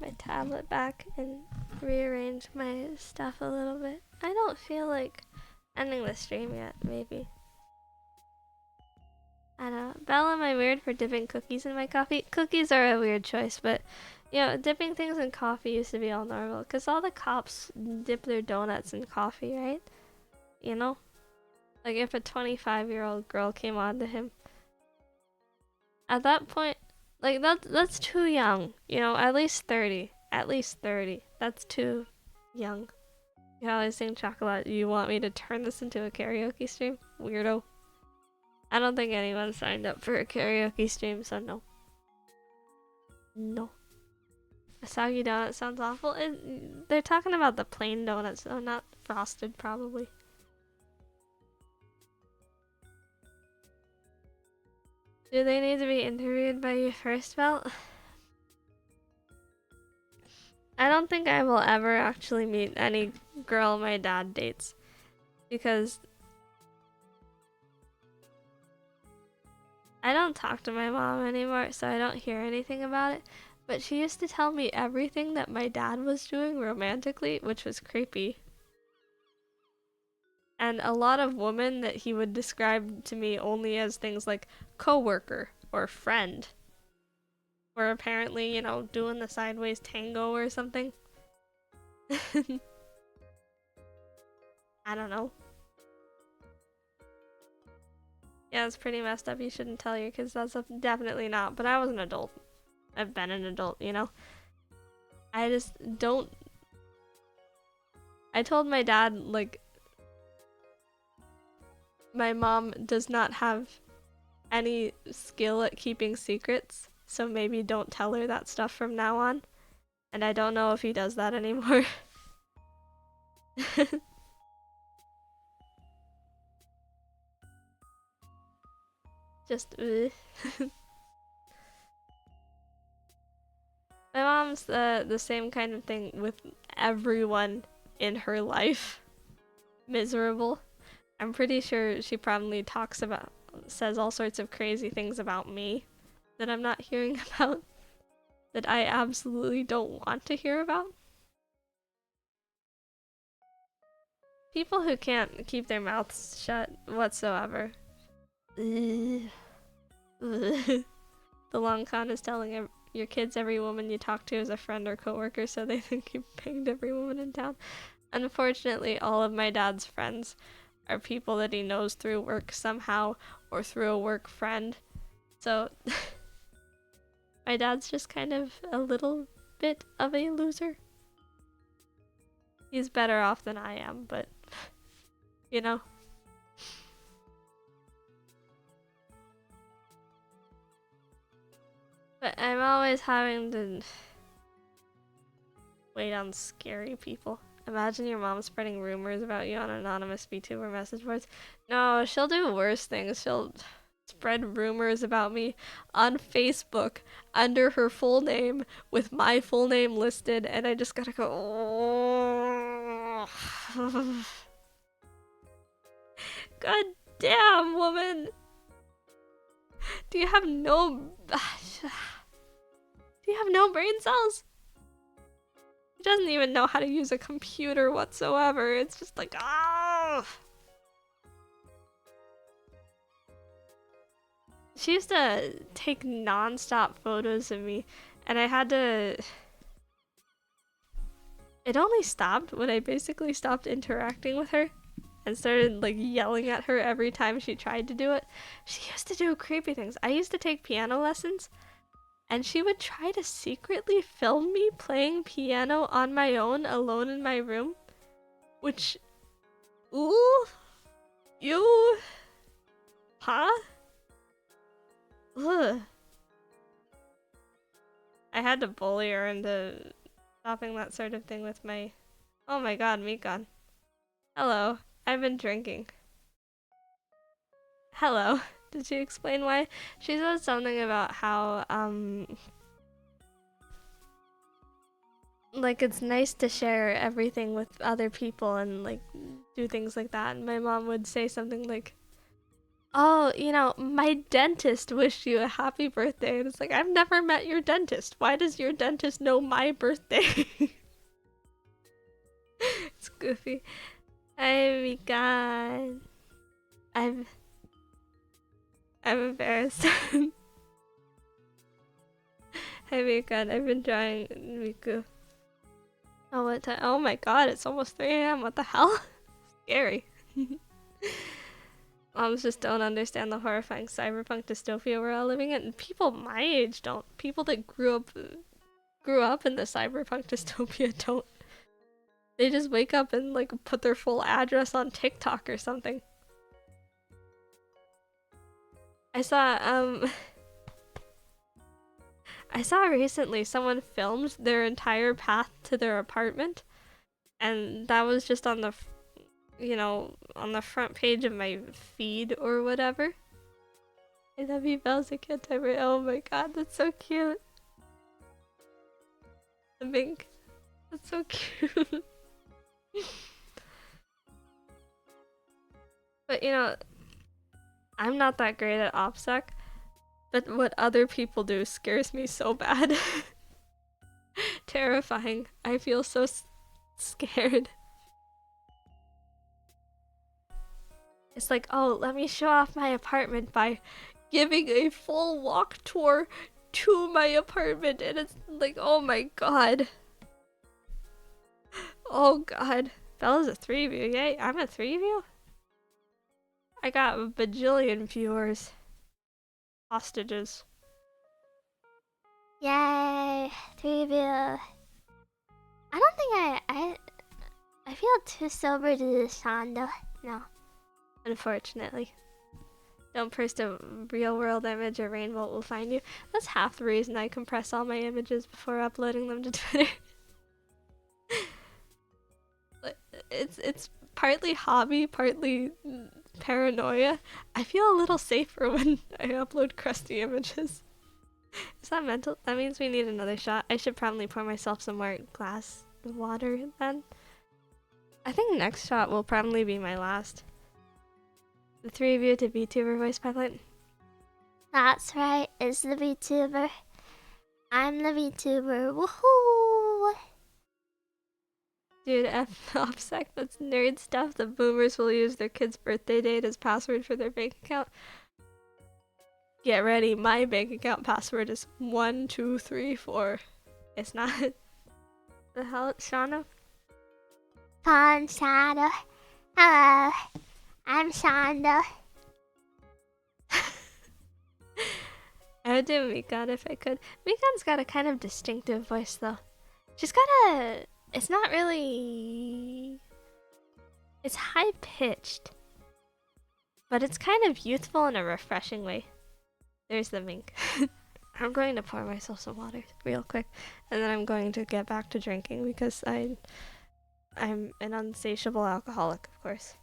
my tablet back and rearrange my stuff a little bit. I don't feel like ending the stream yet, maybe. I don't know. Belle, am I weird for dipping cookies in my coffee? Cookies are a weird choice, but you know, dipping things in coffee used to be all normal, because all the cops dip their donuts in coffee, right? You know? Like if a 25-year-old girl came on to him, at that point, like that's too young, you know, at least 30. At least 30. That's too young. You always sing chocolate. You want me to turn this into a karaoke stream? Weirdo. I don't think anyone signed up for a karaoke stream, so no. No. A soggy donut sounds awful. They're talking about the plain donuts, though, not frosted, probably. Do they need to be interviewed by you first, Belle? I don't think I will ever actually meet any girl my dad dates, because I don't talk to my mom anymore, so I don't hear anything about it. But she used to tell me everything that my dad was doing romantically, which was creepy. And a lot of women that he would describe to me only as things like coworker or friend. Or apparently, you know, doing the sideways tango or something. I don't know. Yeah, it's pretty messed up. You shouldn't tell your kids that stuff. Definitely not. But I was an adult. I've been an adult, you know? I just don't... I told my dad, like... My mom does not have any skill at keeping secrets, so maybe don't tell her that stuff from now on. And I don't know if he does that anymore. Just my mom's the same kind of thing with everyone in her life. Miserable. I'm pretty sure she probably says all sorts of crazy things about me that I'm not hearing about, that I absolutely don't want to hear about. People who can't keep their mouths shut whatsoever. The long con is telling your kids every woman you talk to is a friend or coworker, so they think you banged every woman in town. Unfortunately, all of my dad's friends are people that he knows through work somehow or through a work friend. So my dad's just kind of a little bit of a loser. He's better off than I am, but you know. But I'm always having to wait on scary people. Imagine your mom spreading rumors about you on anonymous VTuber message boards. No, she'll do worse things. She'll spread rumors about me on Facebook under her full name with my full name listed, and I just gotta go, oh. God damn, woman. Do you have no brain cells? He doesn't even know how to use a computer whatsoever. It's just like, oh. She used to take non-stop photos of me, and I had to... It only stopped when I basically stopped interacting with her and started like yelling at her every time she tried to do it. She used to do creepy things. I used to take piano lessons, and she would try to secretly film me playing piano on my own alone in my room, which... Ooh? You? Huh? Ugh. I had to bully her into stopping that sort of thing with my... Oh my god, Mikon. Hello. I've been drinking. Hello. Did she explain why? She said something about how, like, it's nice to share everything with other people and, like, do things like that. And my mom would say something like, oh, you know, my dentist wished you a happy birthday. And it's like, I've never met your dentist. Why does your dentist know my birthday? It's goofy. I'm gone. I'm embarrassed. Hey Mikan, I've been trying Miku. Oh, what time? Oh my god, it's almost 3 AM. What the hell? Scary. Moms just don't understand the horrifying cyberpunk dystopia we're all living in. And people my age don't. People that grew up in the cyberpunk dystopia don't. They just wake up and like put their full address on TikTok or something. I saw recently someone filmed their entire path to their apartment, and that was just on the on the front page of my feed or whatever. I love you, Bowser Kid. Oh my god, that's so cute. The mink. That's so cute. But you know, I'm not that great at OPSEC, but what other people do scares me so bad. Terrifying. I feel so scared. It's like, oh, let me show off my apartment by giving a full walk tour to my apartment, and it's like, oh my god. Oh god. Bella's a 3 view, yay, I'm a 3 view? I got a bajillion viewers. Hostages. Yay, 3 view. I don't think I feel too sober to do this, Shonda. No. Unfortunately. Don't post a real world image or Rainbow will find you. That's half the reason I compress all my images before uploading them to Twitter. It's partly hobby, partly paranoia. I feel a little safer when I upload crusty images. Is that mental? That means we need another shot. I should probably pour myself some more glass water then. I think next shot will probably be my last. The 3 of you to VTuber voice pilot. That's right, it's the VTuber. I'm the VTuber. Woohoo! Dude, F OPSEC, that's nerd stuff. The boomers will use their kid's birthday date as password for their bank account. Get ready, my bank account password is 1234. It's not. The hell, Shauna? Pond Shadow. Hello, I'm Shonda. I would do Mikan if I could. Mikan's got a kind of distinctive voice though. She's got a... It's not really... It's high pitched. But it's kind of youthful in a refreshing way. There's the mink. I'm going to pour myself some water real quick. And then I'm going to get back to drinking because I'm an unsatiable alcoholic, of course.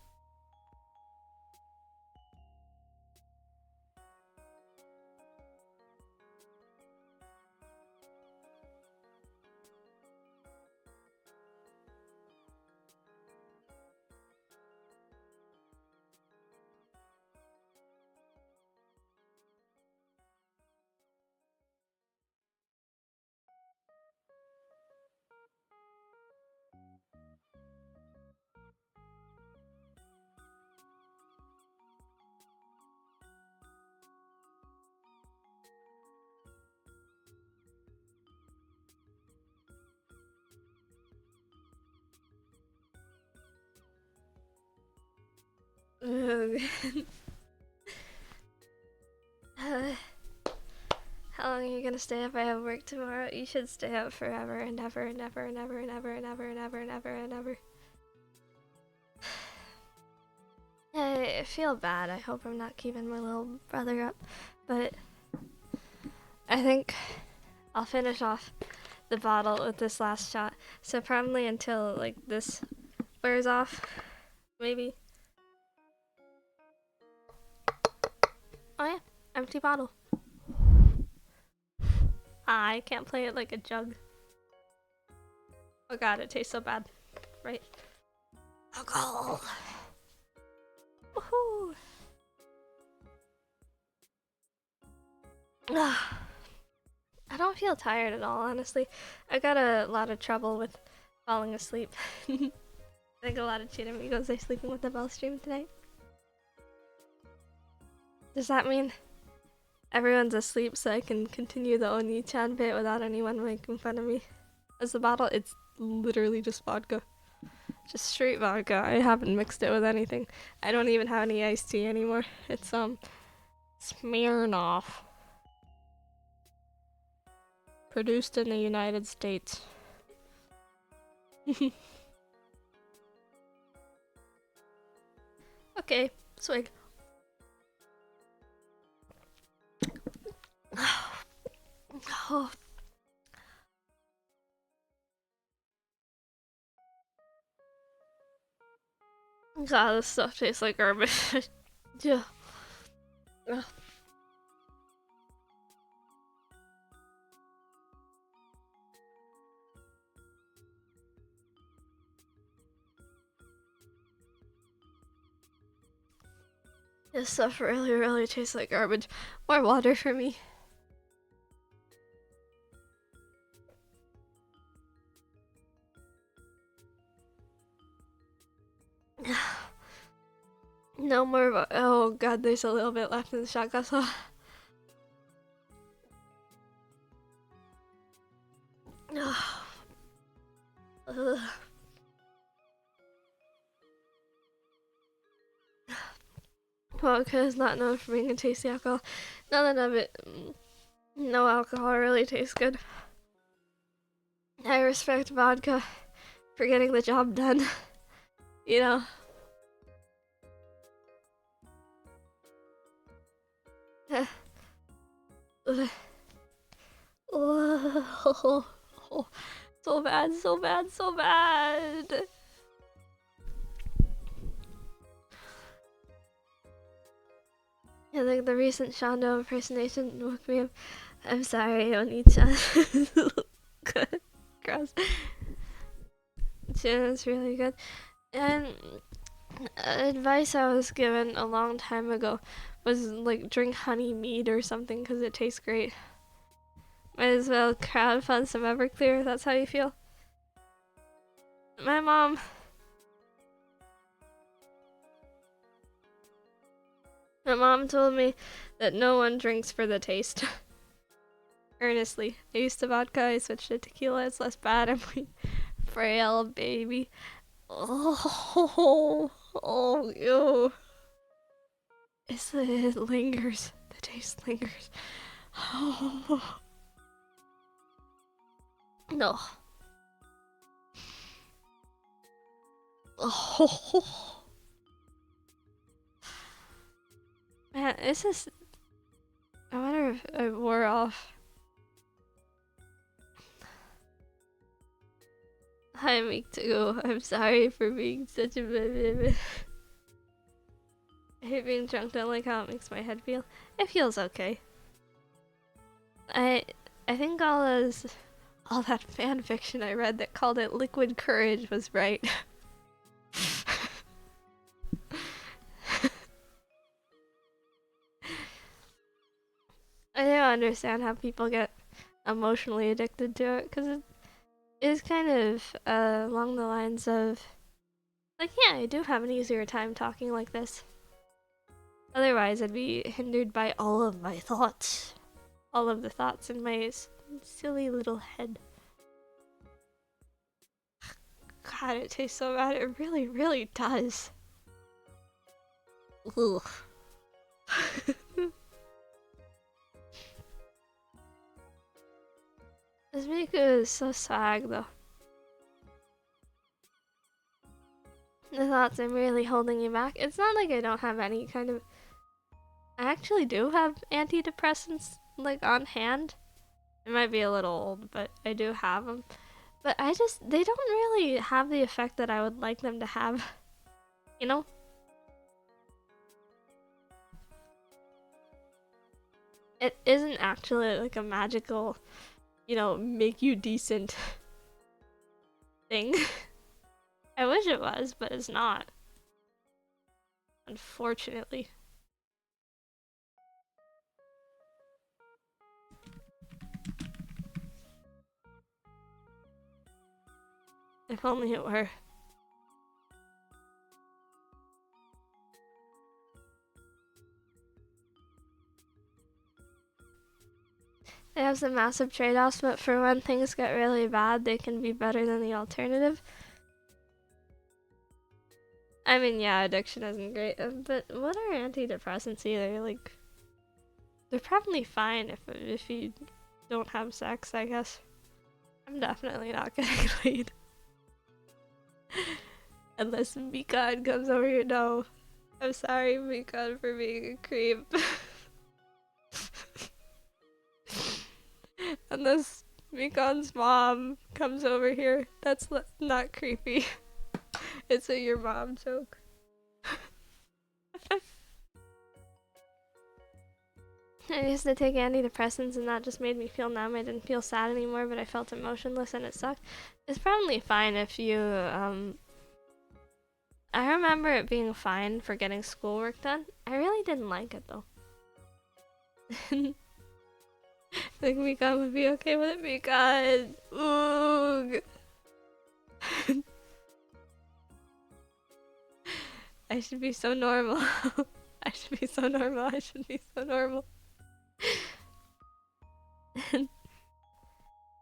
How long are you gonna stay up? I have work tomorrow. You should stay up forever and ever and ever and ever and ever and ever and ever and ever and ever. I feel bad. I hope I'm not keeping my little brother up, but I think I'll finish off the bottle with this last shot. So probably until like this wears off, maybe. Oh yeah, empty bottle. I can't play it like a jug. Oh god, it tastes so bad. Right? Alcohol. Woohoo! I don't feel tired at all, honestly. I got a lot of trouble with falling asleep. I think a lot of cheat amigos are sleeping with the bell stream tonight. Does that mean everyone's asleep so I can continue the Oni-chan bit without anyone making fun of me? As the bottle, it's literally just vodka. Just straight vodka. I haven't mixed it with anything. I don't even have any iced tea anymore. It's Smirnoff. Produced in the United States. Okay, swig. Oh. God, this stuff tastes like garbage. Yeah. Ugh. This stuff really tastes like garbage. More water for me. No more. Oh god, there's a little bit left in the shot glass. Ugh. Vodka is not known for being a tasty alcohol. None of it. No alcohol really tastes good. I respect vodka for getting the job done. You know. Oh, so bad, so bad, so bad. I think the recent Shondo impersonation woke me up. I'm sorry, Oni-chan. Gross. It's really good. And advice I was given a long time ago was like drink honey mead or something because it tastes great. Might as well crowdfund some Everclear if that's how you feel. My mom told me that no one drinks for the taste. Earnestly. I used to vodka, I switched to tequila, it's less bad, I'm like frail baby. Oh, ew. It lingers. The taste lingers. Oh. No. Oh. Man, it's just... I wonder if it wore off. I'm weak to go. I'm sorry for being such a baby. I hate being drunk, don't like how it makes my head feel. It feels okay. I think all that fan fiction I read that called it liquid courage was right. I don't understand how people get emotionally addicted to it, because it is kind of along the lines of, like, yeah, I do have an easier time talking like this. Otherwise, I'd be hindered by all of my thoughts. All of the thoughts in my silly little head. God, it tastes so bad. It really, really does. Ugh. This Miku is so swag, though. The thoughts I'm really holding you back. It's not like I don't have any kind of... I actually do have antidepressants, like, on hand. It might be a little old, but I do have them. But they don't really have the effect that I would like them to have. You know? It isn't actually like a magical, you know, make you decent thing. I wish it was, but it's not. Unfortunately. If only it were. They have some massive trade-offs, but for when things get really bad, they can be better than the alternative. I mean, yeah, addiction isn't great, but what are antidepressants either? Like, they're probably fine if you don't have sex, I guess. I'm definitely not getting laid. Unless Mikan comes over here. No. I'm sorry, Mikan, for being a creep. Unless Mikan's mom comes over here. That's not creepy. It's a your mom joke. I used to take antidepressants and that just made me feel numb. I didn't feel sad anymore, but I felt emotionless and it sucked. It's probably fine if you, I remember it being fine for getting schoolwork done. I really didn't like it though. I think Mikan would be okay with it. Mikan! Oog! I should be so normal. I should be so normal. I should be so normal.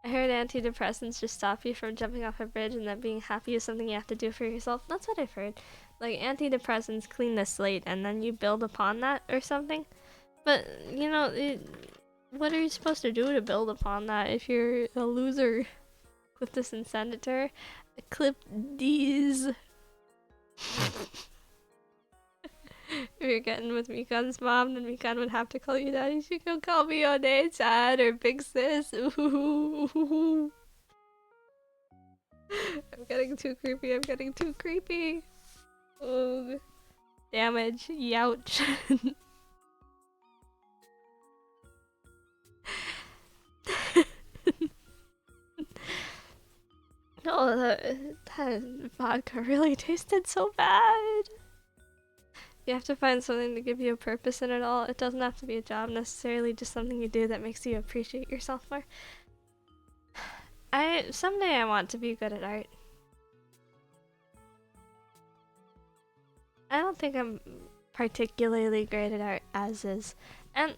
I heard antidepressants just stop you from jumping off a bridge and that being happy is something you have to do for yourself. That's what I've heard. Like, antidepressants clean the slate and then you build upon that or something. But, you know, what are you supposed to do to build upon that if you're a loser? Clip this and send it to her. Clip these. If you're getting with Mikan's mom, then Mikan would have to call you daddy. She could call me One-chan or Big Sis. Ooh. I'm getting too creepy. I'm getting too creepy. Ooh. Damage. Youch. Oh, that vodka really tasted so bad. You have to find something to give you a purpose in it all. It doesn't have to be a job necessarily, just something you do that makes you appreciate yourself more. Someday I want to be good at art. I don't think I'm particularly great at art as is. And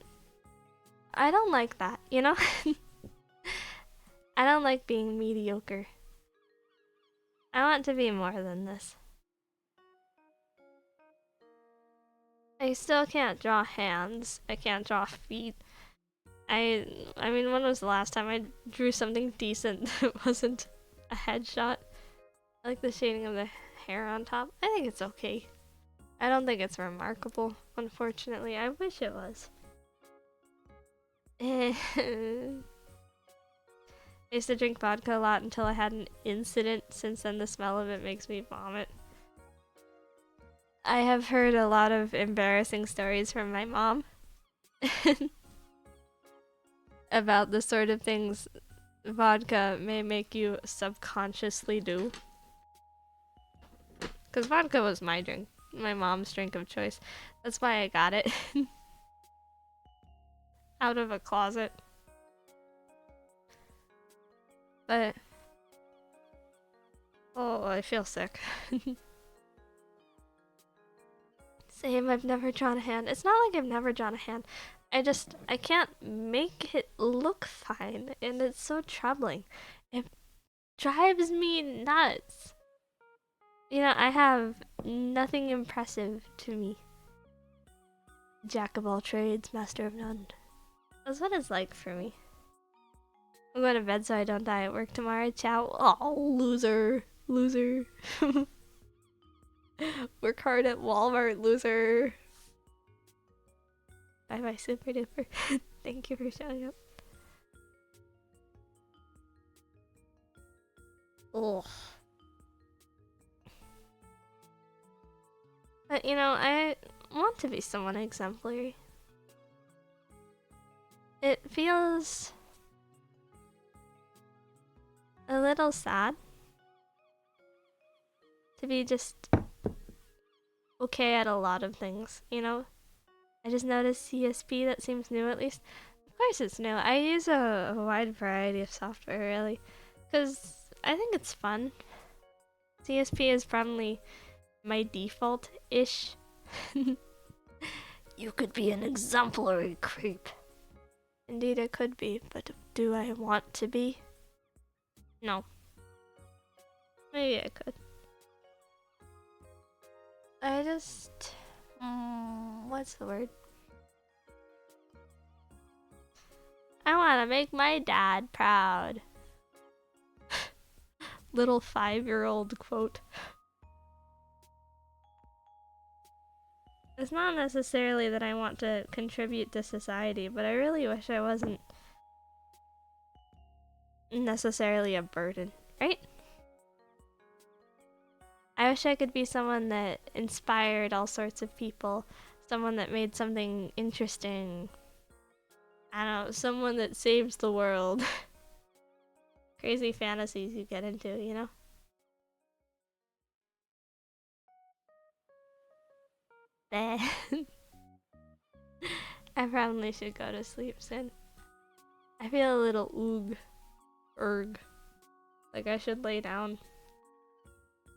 I don't like that, you know? I don't like being mediocre. I want to be more than this. I still can't draw hands. I can't draw feet. I mean, when was the last time I drew something decent that wasn't a headshot? I like the shading of the hair on top. I think it's okay. I don't think it's remarkable, unfortunately. I wish it was. I used to drink vodka a lot until I had an incident. Since then, the smell of it makes me vomit. I have heard a lot of embarrassing stories from my mom about the sort of things vodka may make you subconsciously do. Because vodka was my drink, my mom's drink of choice. That's why I got it. Out of a closet. But... oh, I feel sick. Same, I've never drawn a hand. It's not like I've never drawn a hand. I can't make it look fine, and it's so troubling. It drives me nuts. You know, I have nothing impressive to me. Jack of all trades, master of none. That's what it's like for me. I'm going to bed so I don't die at work tomorrow. Ciao. Oh, loser. Loser. Work hard at Walmart, loser. Bye bye, super duper. Thank you for showing up. Ugh. But you know, I want to be someone exemplary. It feels a little sad to be just okay at a lot of things, you know? I just noticed CSP, that seems new at least. Of course it's new. I use a wide variety of software, really, because I think it's fun. CSP is probably my default-ish. You could be an exemplary creep. Indeed I could be, but do I want to be? No. Maybe I could. I just... what's the word? I want to make my dad proud. Little 5-year-old quote. It's not necessarily that I want to contribute to society, but I really wish I wasn't necessarily a burden, right? I wish I could be someone that inspired all sorts of people, someone that made something interesting. I don't know, someone that saves the world. Crazy fantasies you get into, you know? I probably should go to sleep soon. I feel a little erg. Like I should lay down.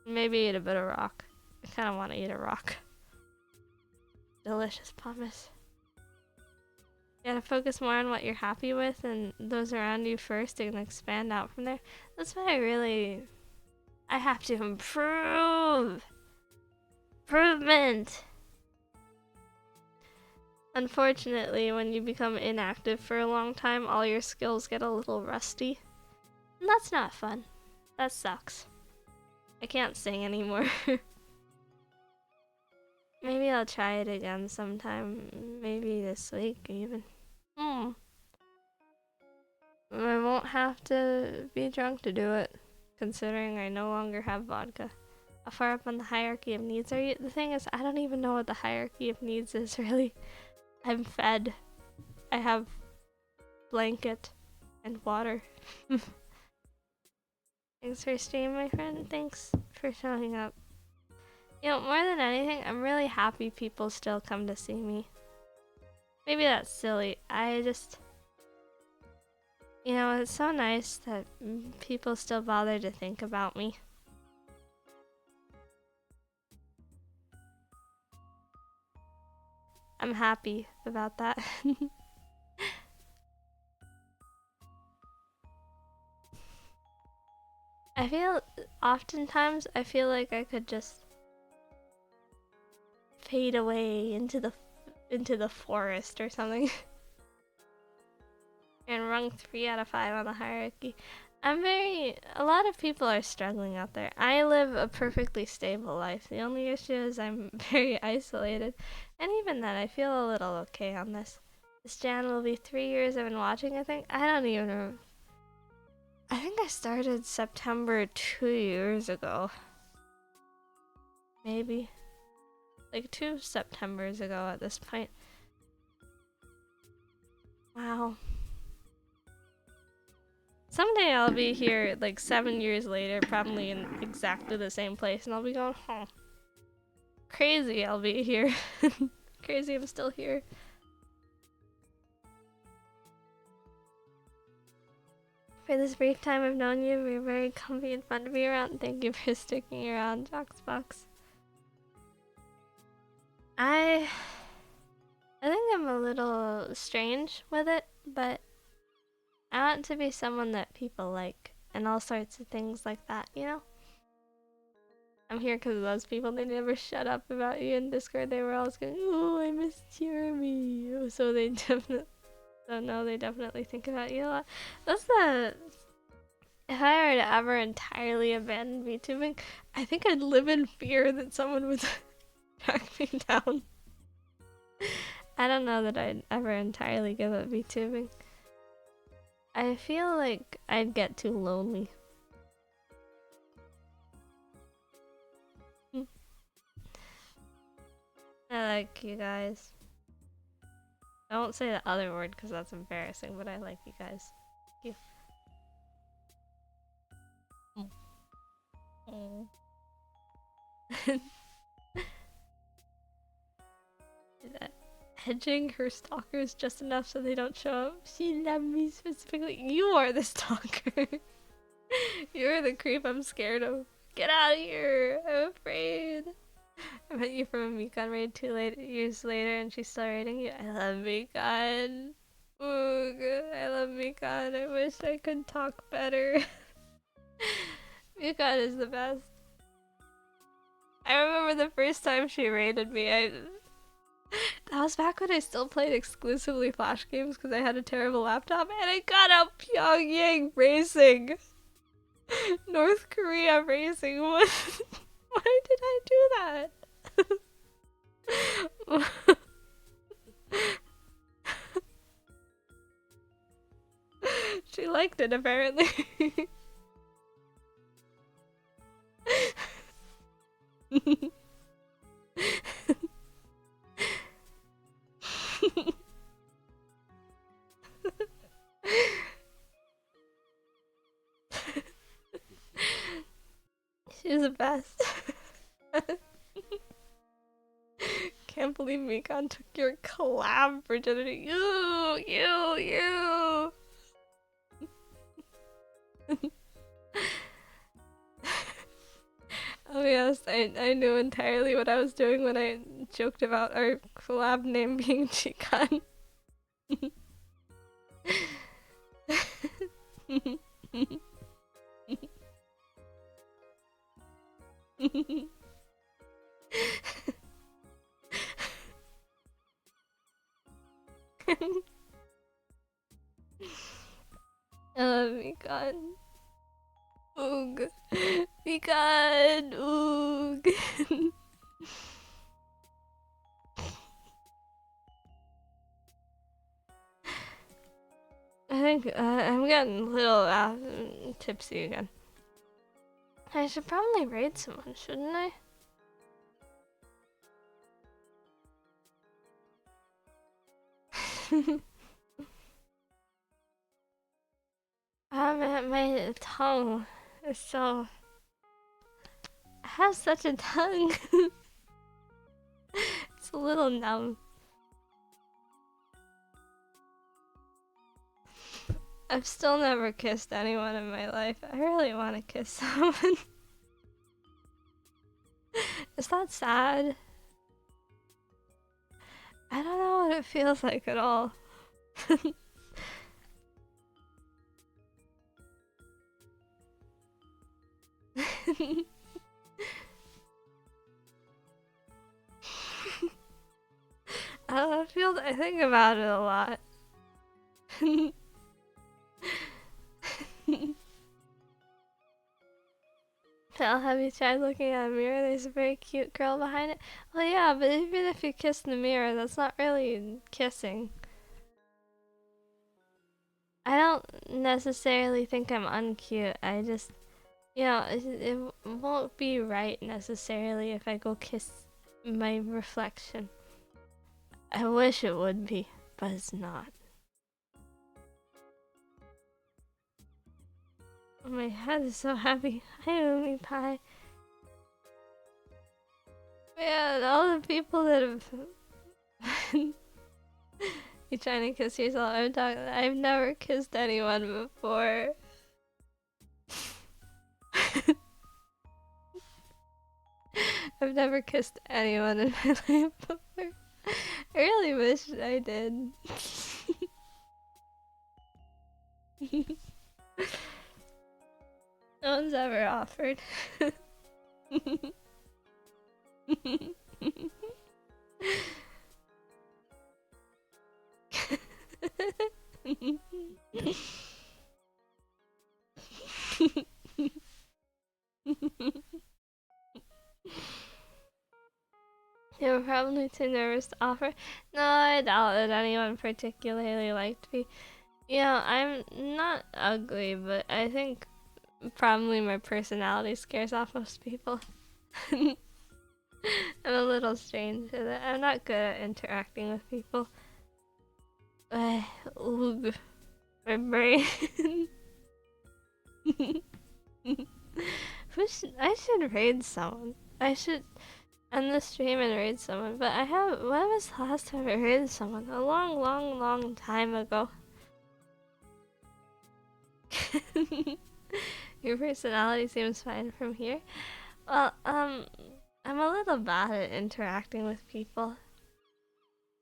Maybe eat a bit of rock. I kind of want to eat a rock. Delicious pumice. You gotta focus more on what you're happy with and those around you first and expand out from there. That's what I have to improve. Improvement. Unfortunately, when you become inactive for a long time, all your skills get a little rusty. And that's not fun. That sucks. I can't sing anymore. Maybe I'll try it again sometime. Maybe this week even. I won't have to be drunk to do it, considering I no longer have vodka. How far up on the hierarchy of needs are you? The thing is, I don't even know what the hierarchy of needs is, really. I'm fed. I have blanket and water. Thanks for stream, my friend. Thanks for showing up. You know, more than anything, I'm really happy people still come to see me. Maybe that's silly. I just... You know, it's so nice that people still bother to think about me. I'm happy about that. I feel, oftentimes, I feel like I could just fade away into the forest or something. And rung 3 out of 5 on the hierarchy. A lot of people are struggling out there. I live a perfectly stable life. The only issue is I'm very isolated. And even then, I feel a little okay on this. This Jan will be 3 years I've been watching, I think. I don't even know. I think I started September 2 years ago. Maybe. Like 2 Septembers ago at this point. Wow. Someday I'll be here like 7 years later, probably in exactly the same place, and I'll be going, huh. Crazy I'll be here. Crazy I'm still here. For this brief time I've known you, we're very comfy and fun to be around. Thank you for sticking around, Joxbox. I think I'm a little strange with it, but I want to be someone that people like, and all sorts of things like that, you know? I'm here because of those people. They never shut up about you in Discord. They were always going, oh, I miss Jeremy. So they definitely, they definitely think about you a lot. That's the, if I were to ever entirely abandon VTubing, I think I'd live in fear that someone would track me down. I don't know that I'd ever entirely give up VTubing. I feel like I'd get too lonely. I like you guys. I won't say the other word because that's embarrassing, but I like you guys. Thank you. Oh. Hedging her stalkers just enough so they don't show up. She loved me specifically. You are the stalker. You're the creep I'm scared of. Get out of here. I'm afraid. I met you from a Mikon raid 2 years later and she's still raiding you. I love Mikon. Oog, I love Mikon. I wish I could talk better. Mikon is the best. I remember the first time she raided me. That was back when I still played exclusively Flash games because I had a terrible laptop and I got out Pyongyang racing. North Korea racing. What? Why did I do that? She liked it apparently. She's the best. Can't believe Mikon took your collab virginity. You. Oh yes, I knew entirely what I was doing when I joked about our collab name being Chikan. I love Mikon. Oog. Mikon. Oog. I think I'm getting a little tipsy again. I should probably raid someone, shouldn't I? My tongue is so... I have such a tongue. It's a little numb. I've still never kissed anyone in my life. I really want to kiss someone. Is that sad? I don't know what it feels like at all. I think about it a lot. Phil, have you tried looking at a mirror? There's a very cute girl behind it. Well, yeah, but even if you kiss in the mirror, that's not really kissing. I don't necessarily think I'm uncute. I just, it won't be right necessarily if I go kiss my reflection. I wish it would be, but it's not. My head is so heavy. Hi, Umi Pie. Yeah, all the people that have... You trying to kiss yourself? I've never kissed anyone before. I've never kissed anyone in my life before. I really wish I did. No one's ever offered. They were probably too nervous to offer. No, I doubt that anyone particularly liked me. I'm not ugly, but I think probably my personality scares off most people. I'm a little strange with it. I'm not good at interacting with people. Ugh, my brain. I should raid someone. I should end the stream and raid someone. But when was the last time I raided someone? A long, long, long time ago. Your personality seems fine from here. Well, I'm a little bad at interacting with people.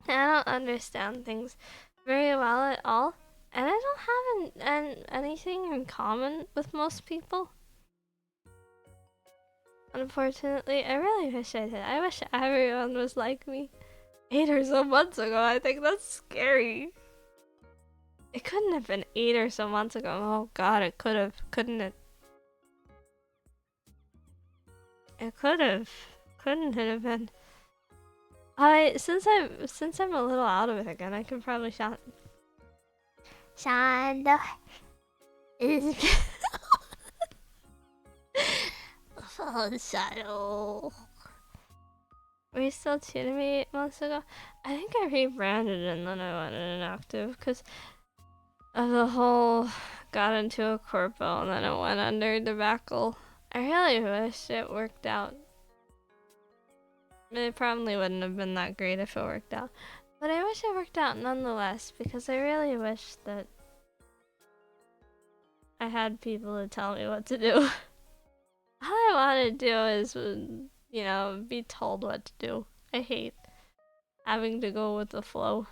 I don't understand things very well at all. And I don't have anything in common with most people. Unfortunately, I really wish I did. I wish everyone was like me. 8 or so months ago, I think that's scary. It couldn't have been 8 or so months ago. Oh god, it could have. Couldn't it? It could have. Couldn't it have been? Since I'm a little out of it again, I can probably shout. Shanda is shadow. Were you still tuning me 8 months ago? I think I rebranded and then I went inactive because of the whole got into a corpo and then it went under debacle. I really wish it worked out. It probably wouldn't have been that great if it worked out. But I wish it worked out nonetheless because I really wish that I had people to tell me what to do. All I want to do is, be told what to do. I hate having to go with the flow.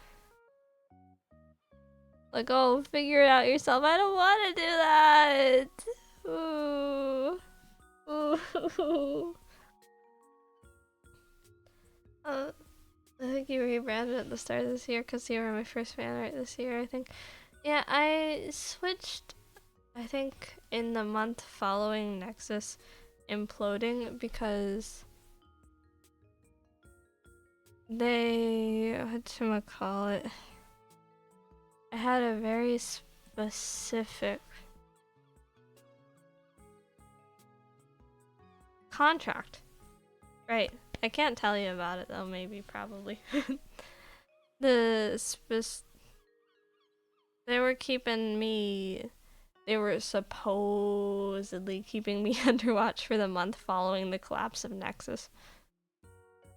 Like, oh, figure it out yourself. I don't want to do that. Ooh. Ooh. I think you rebranded at the start of this year because you were my first fan art this year, I think. Yeah, I switched, I think, in the month following Nexus imploding because they, whatchamacallit, I had a very specific contract. Right. I can't tell you about it though, maybe, probably. They were keeping me, they were supposedly keeping me under watch for the month following the collapse of Nexus.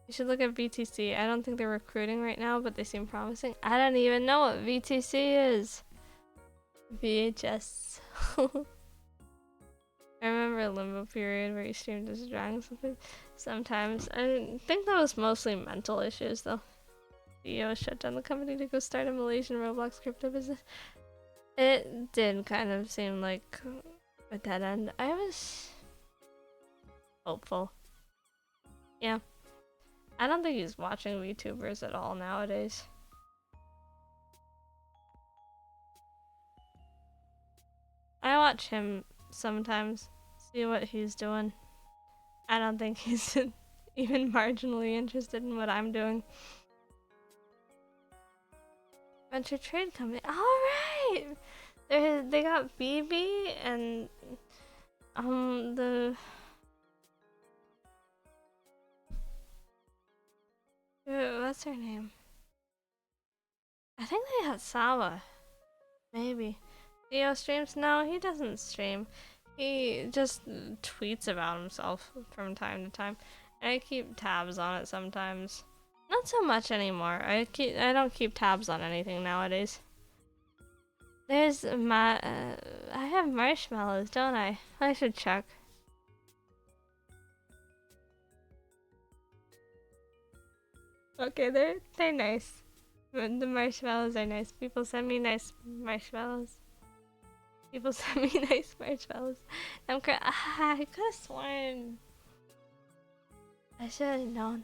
You should look at VTC. I don't think they're recruiting right now, but they seem promising. I don't even know what VTC is. VHS. I remember a limbo period where you streamed as a dragon something. Sometimes. I think that was mostly mental issues though. CEO shut down the company to go start a Malaysian Roblox crypto business. It did kind of seem like a dead end. I was hopeful. Yeah. I don't think he's watching VTubers at all nowadays. I watch him sometimes, see what he's doing. I don't think he's even marginally interested in what I'm doing. Venture trade company. Alright! They got BB and what's her name? I think they had Sawa. Maybe. Theo streams? No, he doesn't stream. He just tweets about himself from time to time. I keep tabs on it sometimes. Not so much anymore. I don't keep tabs on anything nowadays. There's my I have marshmallows, don't I? I should check. Okay, they're nice. The marshmallows are nice. People send me nice marshmallows. People send me nice marshmallows. I could have sworn. I should have known.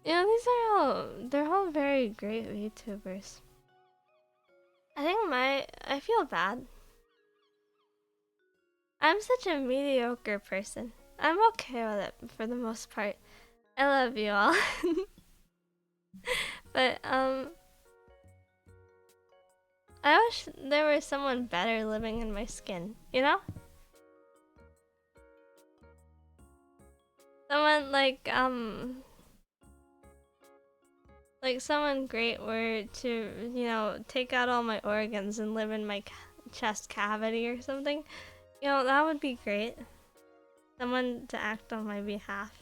You know, they're all very great VTubers. I feel bad. I'm such a mediocre person. I'm okay with it for the most part. I love you all. But, I wish there was someone better living in my skin, you know? Someone like someone great were to, you know, take out all my organs and live in my chest cavity or something. You know, that would be great. Someone to act on my behalf.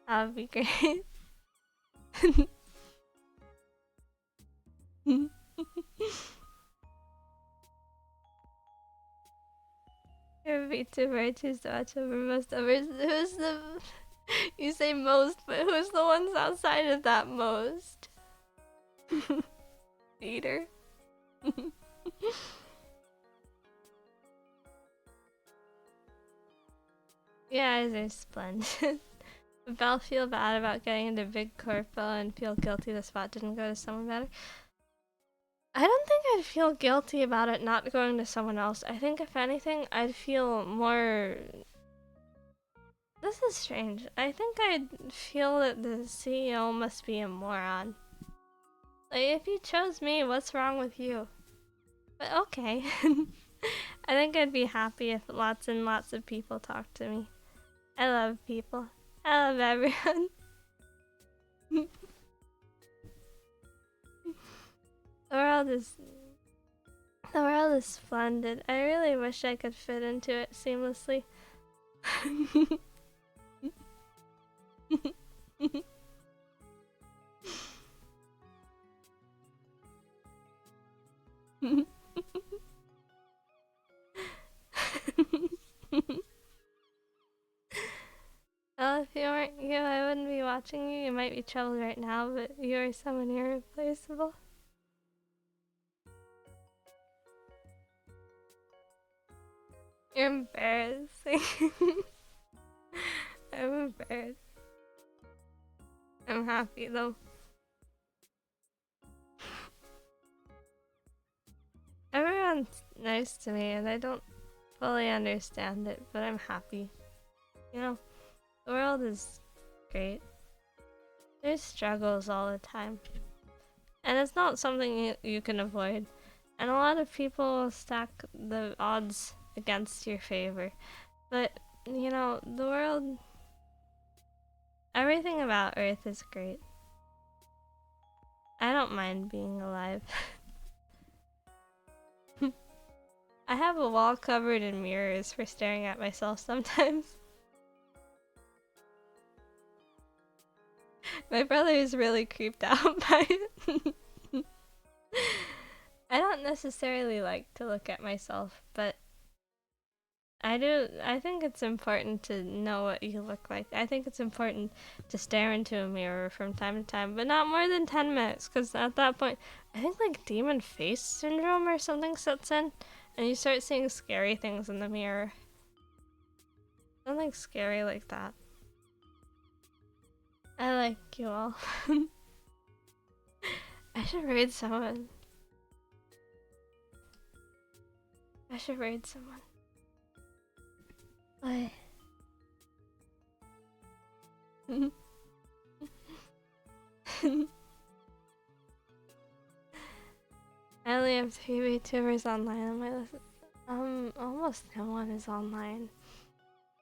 That would be great. Your VTuber I choose to watch over most others. Who's the... You say most, but who's the ones outside of that most? Eater. Your eyes are splendid. Belle feel bad about getting into Big Corpo and feel guilty the spot didn't go to someone better. I don't think I'd feel guilty about it not going to someone else. I think if anything, I'd feel more... This is strange. I think I'd feel that the CEO must be a moron. Like, if you chose me, what's wrong with you? But okay. I think I'd be happy if lots and lots of people talk to me. I love people. I love everyone. The world is splendid. I really wish I could fit into it seamlessly. Well, if you weren't you, I wouldn't be watching you. You might be troubled right now, but you are someone irreplaceable. You're embarrassing. I'm embarrassed. I'm happy though. Everyone's nice to me and I don't fully understand it, but I'm happy. You know, the world is great. There's struggles all the time. And it's not something you can avoid. And a lot of people stack the odds against your favor. But, you know, the world... Everything about Earth is great. I don't mind being alive. I have a wall covered in mirrors for staring at myself sometimes. My brother is really creeped out by it. I don't necessarily like to look at myself, but I do. I think it's important to know what you look like. I think it's important to stare into a mirror from time to time, but not more than 10 minutes, because at that point, I think like demon face syndrome or something sets in, and you start seeing scary things in the mirror. Nothing scary like that. I like you all. I should raid someone. I should raid someone. Why? I only have 3 VTubers online on my list. Almost no one is online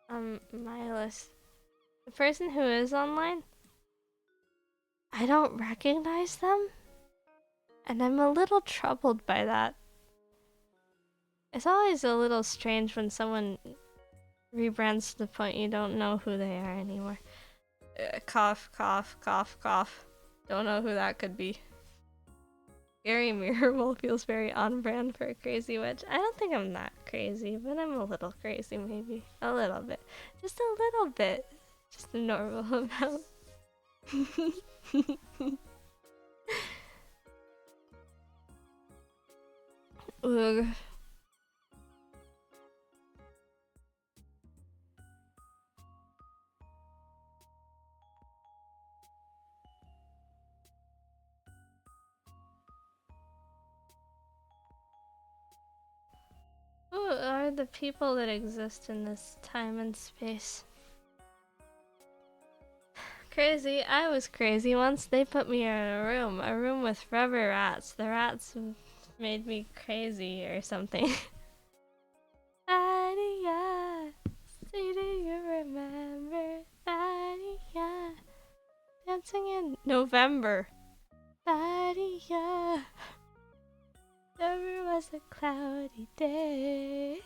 on my list. The person who is online, I don't recognize them, and I'm a little troubled by that. It's always a little strange when someone rebrands to the point you don't know who they are anymore. Cough, cough, cough, cough. Don't know who that could be. Gary Mirrorball feels very on brand for a crazy witch. I don't think I'm that crazy, but I'm a little crazy maybe. A little bit. Just a little bit. Just a normal amount. Ugh. Who are the people that exist in this time and space? Crazy. I was crazy once. They put me in a room with rubber rats. The rats made me crazy or something. Adia, say do you remember? Adia, dancing in November. Adia, never was a cloudy day.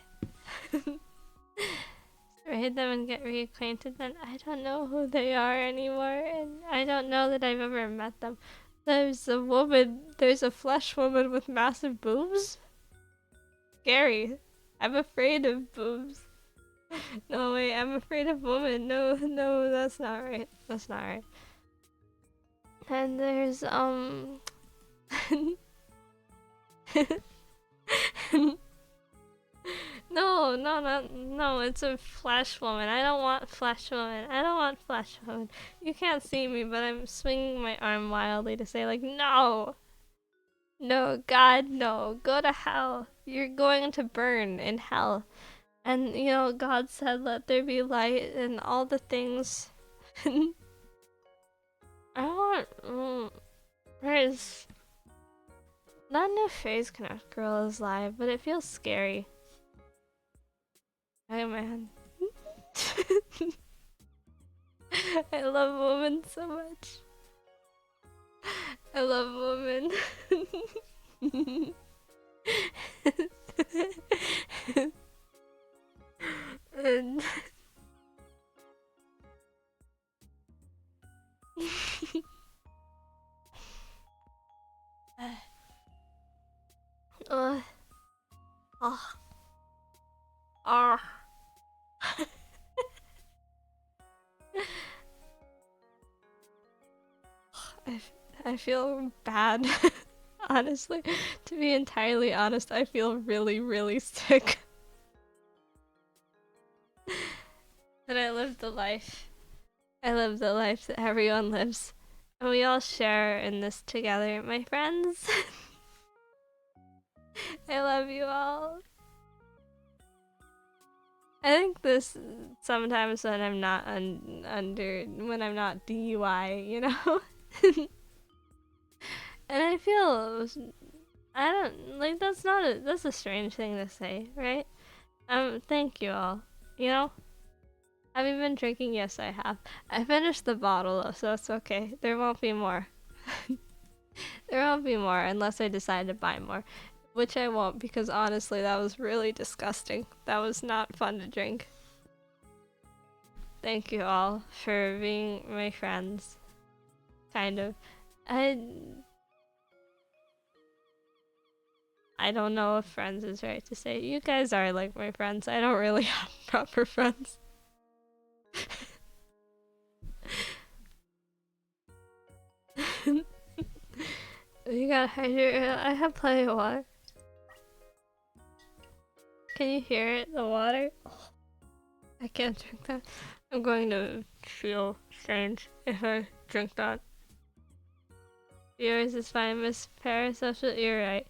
Raid them and get reacquainted, then I don't know who they are anymore, and I don't know that I've ever met them. There's a flesh woman with massive boobs? Scary. I'm afraid of boobs. No, wait, I'm afraid of women. No, that's not right. That's not right. And there's, No, it's a flesh woman. I don't want flesh woman. I don't want flesh woman. You can't see me, but I'm swinging my arm wildly to say, like, no! No, God, no. Go to hell. You're going to burn in hell. And, you know, God said, let there be light and all the things. I want, there's not new phase connect girl is live, but it feels scary. Oh man. I love women so much. I love women. And oh. I feel bad. Honestly, to be entirely honest, I feel really, really sick. But I lived the life. I lived the life that everyone lives. And we all share in this together, my friends. I love you all. I think this sometimes when I'm not when I'm not DUI, you know? And I feel, I don't, like, that's a strange thing to say, right? Thank you all. You know? Have you been drinking? Yes, I have. I finished the bottle though, so it's okay. There won't be more. There won't be more unless I decide to buy more. Which I won't, because honestly, that was really disgusting. That was not fun to drink. Thank you all for being my friends. Kind of. I don't know if friends is right to say. You guys are like my friends. I don't really have proper friends. You gotta hydrate. I have plenty of water. Can you hear it? The water? I can't drink that. I'm going to feel strange if I drink that. Viewers is fine, Miss Parasocial. You're right.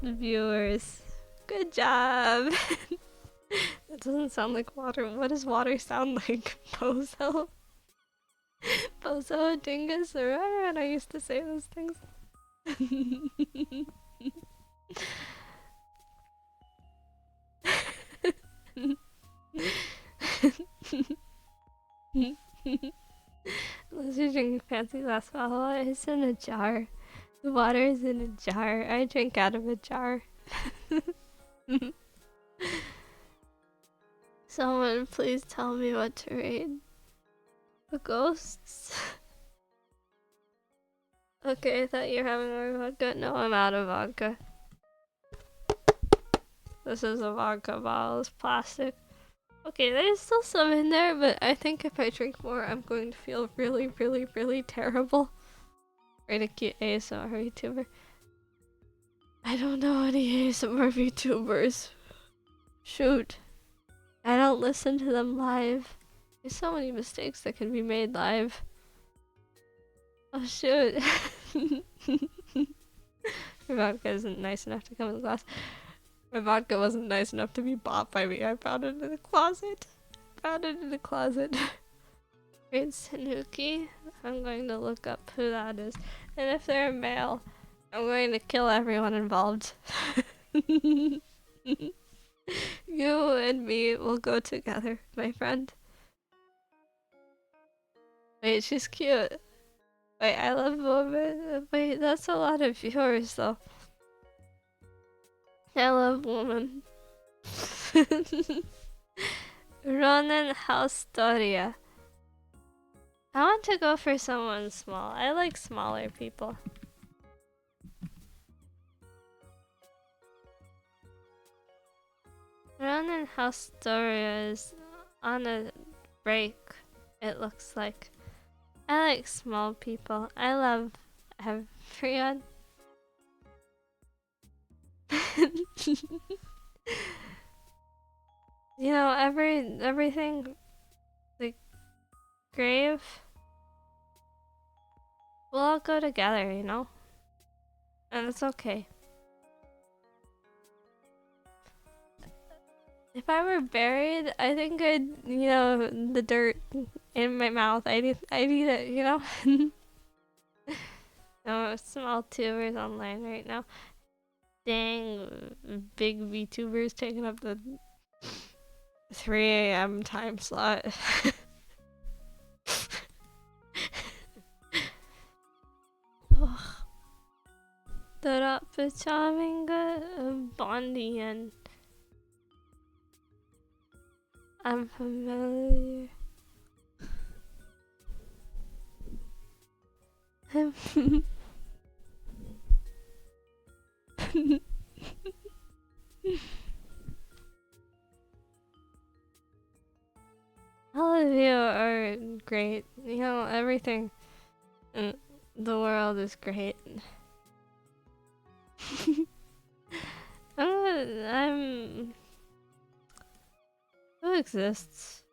Viewers. Good job. That doesn't sound like water. What does water sound like? Bozo? Bozo, dingus, or whatever, and I used to say those things. Unless you're drinking fancy glass bottle, it's in a jar. The water is in a jar. I drink out of a jar. Someone please tell me what to raid. The ghosts? Okay, I thought you were having more vodka. No, I'm out of vodka. This is a vodka bottle. It's plastic. Okay, there's still some in there, but I think if I drink more, I'm going to feel really, really, really terrible. Right, a cute ASMR VTuber. I don't know any ASMR VTubers. Shoot. I don't listen to them live. There's so many mistakes that can be made live. Oh shoot. My vodka isn't nice enough to come in the glass. My vodka wasn't nice enough to be bought by me. I found it in the closet. It's Tanuki. I'm going to look up who that is. And if they're a male, I'm going to kill everyone involved. You and me will go together, my friend. Wait, she's cute. Wait, I love woman. Wait, that's a lot of viewers though. I love woman. Ronan Haustoria. I want to go for someone small. I like smaller people. Ronan Haustoria is on a break, it looks like. I like small people. I love everyone. You know, everything, like, grave, we'll all go together, you know? And it's okay. If I were buried, I think I'd, you know, the dirt in my mouth, I'd eat it, you know? No, small tubers online right now. Dang, big VTubers taking up the 3 AM time slot. Darapa Chaminga Bondian. I'm familiar. All of you are great. You know, everything in the world is great. I'm... Who exists?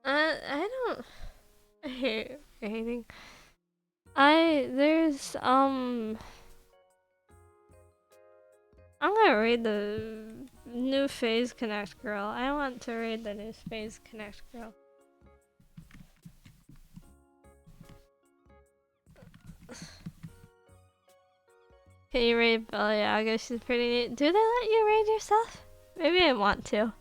I don't... I hate hating. There's, I'm gonna raid the new Phase Connect girl. I want to raid the new Phase Connect girl. Can you raid Baleaga? She's pretty neat. Do they let you raid yourself? Maybe I want to.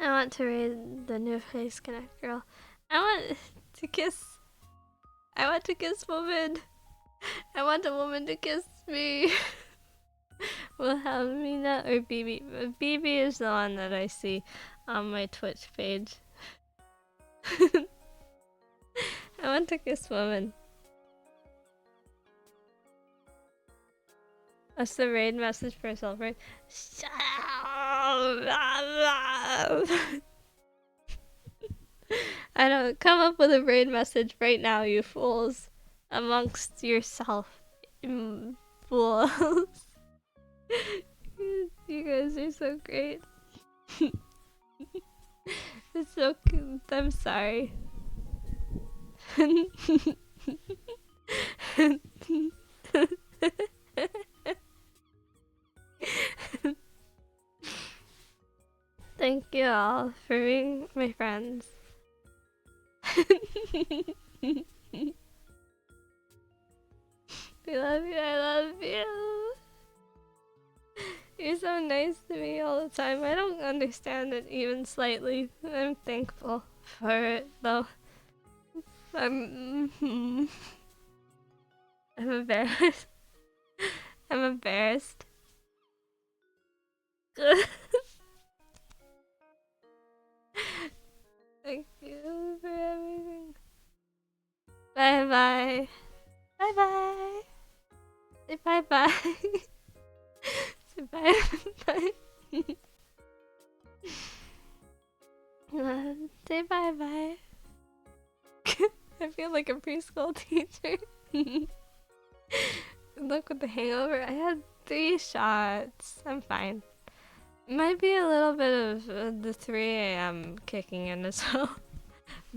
I want to raid the new Face Connect girl. I want to kiss woman. I want a woman to kiss me. We'll have Mina or BB. BB is the one that I see on my Twitch page. I want to kiss woman. What's the raid message for yourself, right? I don't come up with a brain message right now, you fools. Amongst yourself. Fools. You guys are so great. It's so cute. I'm sorry. Thank you all for being my friends. I love you, I love you. You're so nice to me all the time. I don't understand it even slightly. I'm thankful for it though. I'm embarrassed. I'm embarrassed. Thank you for everything. Bye bye. Bye bye. Say bye bye. Say bye bye. Say bye bye. I feel like a preschool teacher. Good luck with the hangover. I had 3 shots. I'm fine. Might be a little bit of the 3 a.m. kicking in as well.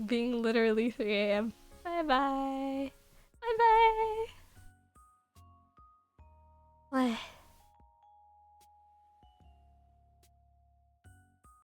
Being literally 3 a.m. Bye bye. Bye bye. What?